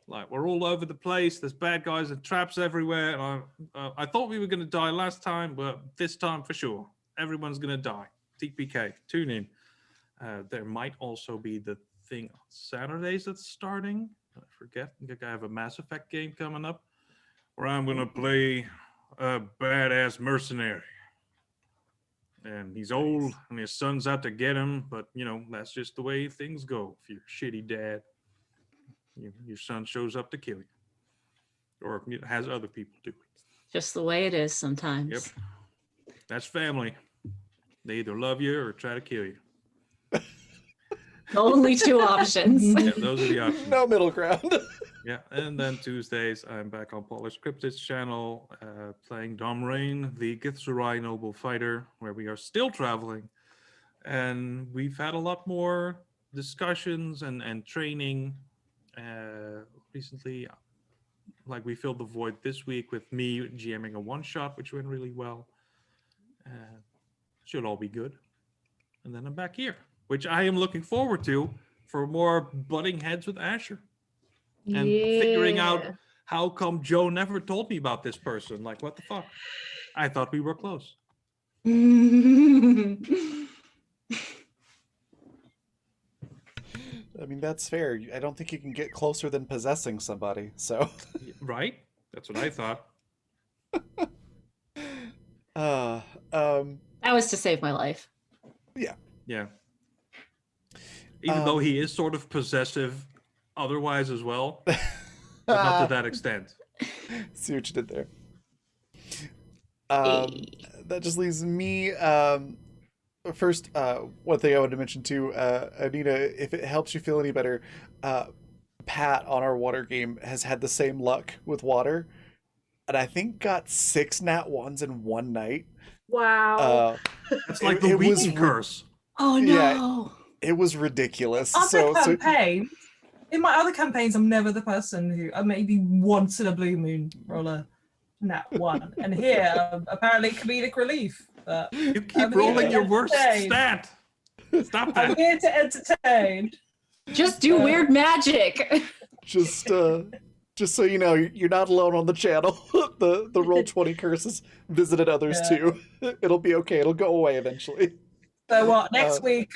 Like, we're all over the place. There's bad guys and traps everywhere. And I thought we were going to die last time, but this time for sure, everyone's going to die. TPK, tune in. There might also be the thing on Saturdays that's starting. I forget. I think I have a Mass Effect game coming up where I'm going to play a badass mercenary. And he's old and his son's out to get him, but you know, that's just the way things go. If you're a shitty dad, your son shows up to kill you or has other people do it. Just the way it is sometimes. Yep. That's family. They either love you or try to kill you. Only two options. Yeah, those are the options. No middle ground. Yeah, and then Tuesdays, I'm back on Polished Cryptids channel, playing Domrain, the Githzerai noble fighter, where we are still traveling. And we've had a lot more discussions and training recently. Like, we filled the void this week with me GMing a one-shot, which went really well. Should all be good. And then I'm back here, which I am looking forward to for more butting heads with Asher. And figuring out how come Joe never told me about this person. Like, what the fuck? I thought we were close. I mean, that's fair. I don't think you can get closer than possessing somebody, so. Right? That's what I thought. That was to save my life. Yeah. Yeah. Even though he is sort of possessive otherwise as well, but not to that extent. See what you did there. That just leaves me. First, one thing I wanted to mention too, Anita, if it helps you feel any better, Pat on our water game has had the same luck with water, and I think got 6 nat 1s in one night. Wow. It's like the weekend curse. Oh no. Yeah, it was ridiculous. In my other campaigns, I'm never the person who maybe once in a blue moon roll a nat 1, and here apparently comedic relief. But you keep rolling your worst stat. Stop that. I'm here to entertain. Just do weird magic. Just so you know, you're not alone on the channel. the Roll20 curses visited others too. It'll be okay. It'll go away eventually. So what? Next week,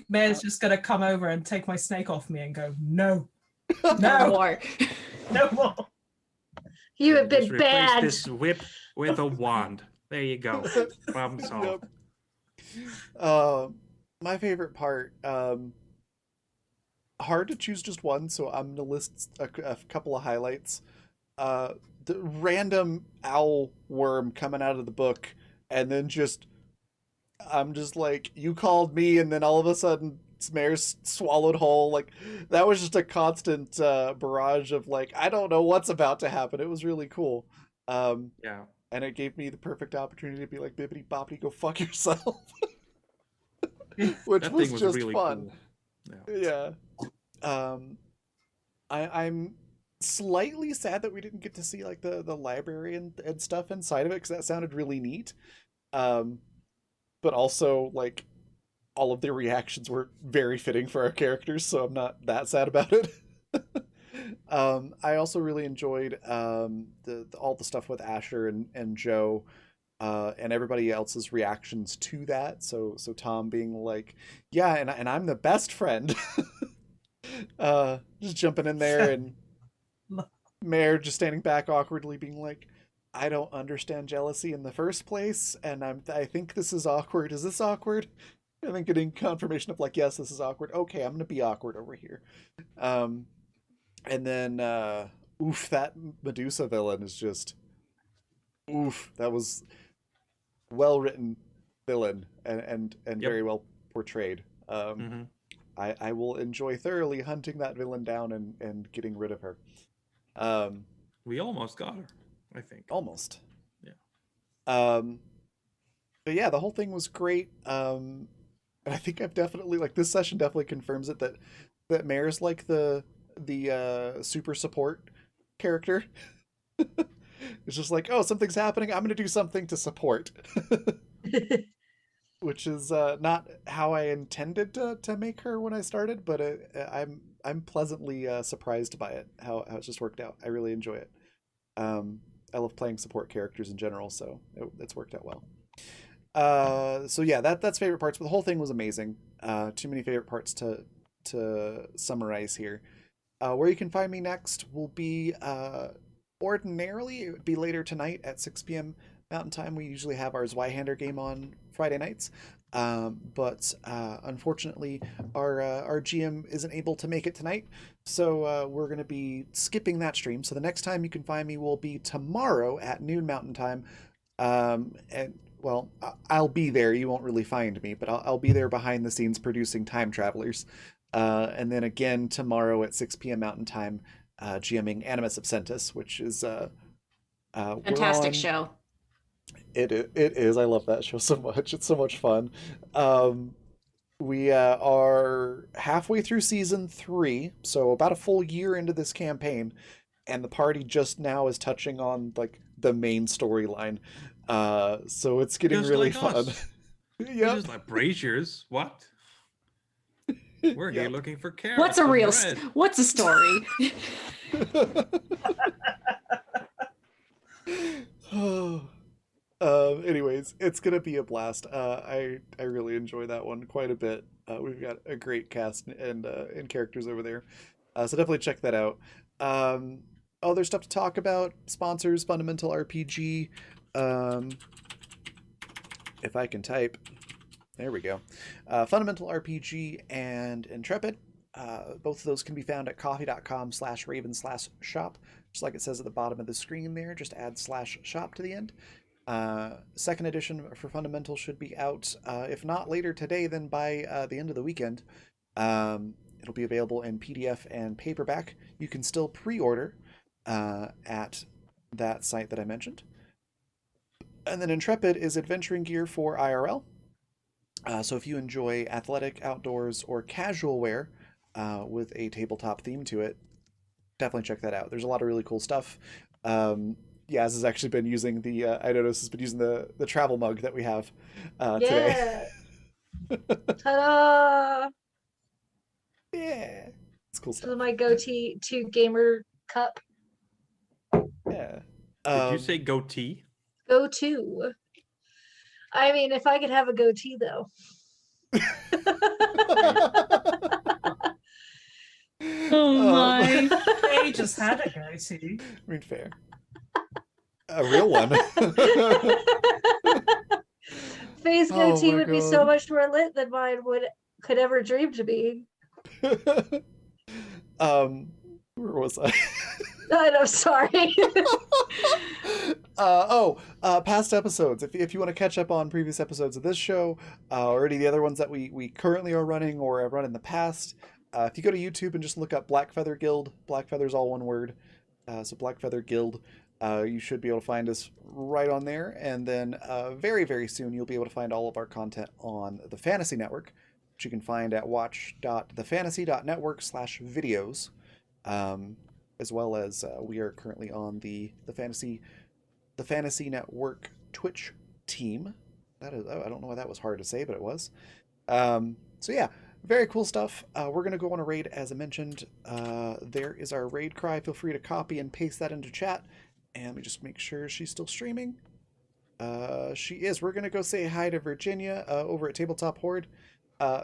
Mayor's just gonna come over and take my snake off me and go, no, No more. no more. You have Just been replace banned. this whip with a wand. There you go. Problem solved. My favorite part, hard to choose just one, so I'm gonna list a couple of highlights. The random owl worm coming out of the book, and then I'm just like, you called me, and then all of a sudden Mare's swallowed whole. Like, that was just a constant barrage of like, I don't know what's about to happen. It was really cool. Yeah. And it gave me the perfect opportunity to be like, bibbity boppity, go fuck yourself. Which That was thing was just really fun. cool. Yeah. I'm slightly sad that we didn't get to see like the library and stuff inside of it, because that sounded really neat. But also, like, all of their reactions were very fitting for our characters, so I'm not that sad about it. I also really enjoyed all the stuff with Asher and Joe. and everybody else's reactions to that. So Tom being like, "Yeah, and I'm the best friend," just jumping in there, and Mare just standing back awkwardly, being like, "I don't understand jealousy in the first place, and I think this is awkward. Is this awkward?" And then getting confirmation of like, "Yes, this is awkward. Okay, I'm gonna be awkward over here." Um, and then oof, that Medusa villain is just oof. That was well written villain and Yep. very well portrayed. Hmm. I will enjoy thoroughly hunting that villain down and getting rid of her. We almost got her, I think. Almost. Yeah. But yeah, the whole thing was great. And I think I've definitely like this session definitely confirms it that Mare's like the super support character. It's just like, oh, something's happening. I'm gonna do something to support, which is not how I intended to make her when I started, but I'm pleasantly surprised by it how it just worked out. I really enjoy it. I love playing support characters in general, so it's worked out well. So yeah, that's favorite parts, but the whole thing was amazing. Too many favorite parts to summarize here. Where you can find me next will be ordinarily it would be later tonight at 6 p.m. Mountain Time. We usually have our Zweihander game on Friday nights, but unfortunately our GM isn't able to make it tonight, so we're going to be skipping that stream. So the next time you can find me will be tomorrow at noon Mountain Time. And well, I'll be there. You won't really find me, but I'll be there behind the scenes producing Time Travelers. And then again tomorrow at 6 p.m. Mountain Time, GMing Animus Absentus, which is we're Fantastic on. show. It is. I love that show so much. It's so much fun. We are halfway through season 3, so about a full year into this campaign, and the party just now is touching on like the main storyline. So it's getting Just really like fun. us. We're Yep. just like braziers. What? We're here Yep. looking for carrots. What's a and real? bread. What's a story? Anyways, it's gonna be a blast. I really enjoy that one quite a bit. We've got a great cast and characters over there, so definitely check that out. Other stuff to talk about: sponsors, Fundamental RPG. Um, if I can type, there we go. Fundamental RPG and Intrepid. Both of those can be found at coffee.com/raven/shop, just like it says at the bottom of the screen there. Just add /shop to the end. Second edition for Fundamental should be out, if not later today, then by the end of the weekend. It'll be available in PDF and paperback. You can still pre-order at that site that I mentioned. And then Intrepid is adventuring gear for IRL. So if you enjoy athletic, outdoors, or casual wear with a tabletop theme to it, definitely check that out. There's a lot of really cool stuff. Yaz has actually been using I noticed has been using the travel mug that we have today. Yeah. Ta-da! Yeah. It's cool This is stuff. my go-to gamer cup. Yeah. Did you say goatee? Go-to. I mean, if I could have a goatee, though. Oh my. They just had a goatee. I mean, fair. A real one. Faye's Oh goatee my would be so God. much more lit than mine could ever dream to be. Where was I? I'm sorry. Past episodes. If you want to catch up on previous episodes of this show, or any of the other ones that we currently are running or have run in the past, if you go to YouTube and just look up Black Feather Guild, Black Feather's all one word, so Black Feather Guild, you should be able to find us right on there. And then very, very soon you'll be able to find all of our content on the Fantasy Network, which you can find at watch.thefantasy.network/videos. As well as we are currently on the Fantasy Network Twitch team. That is, I don't know why that was hard to say, but it was. So yeah, very cool stuff. We're gonna go on a raid, as I mentioned. There is our raid cry. Feel free to copy and paste that into chat. And let me just make sure she's still streaming. She is. We're gonna go say hi to Virginia over at Tabletop Horde.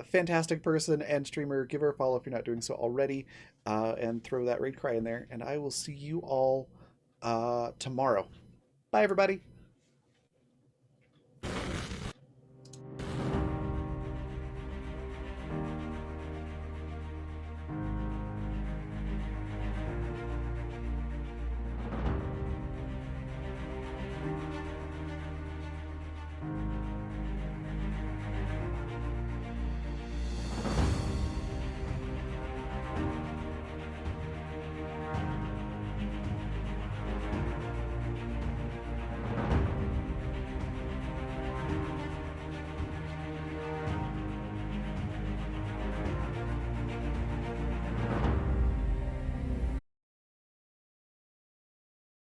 Fantastic person and streamer. Give her a follow if you're not doing so already, and throw that raid cry in there. And I will see you all tomorrow. Bye, everybody.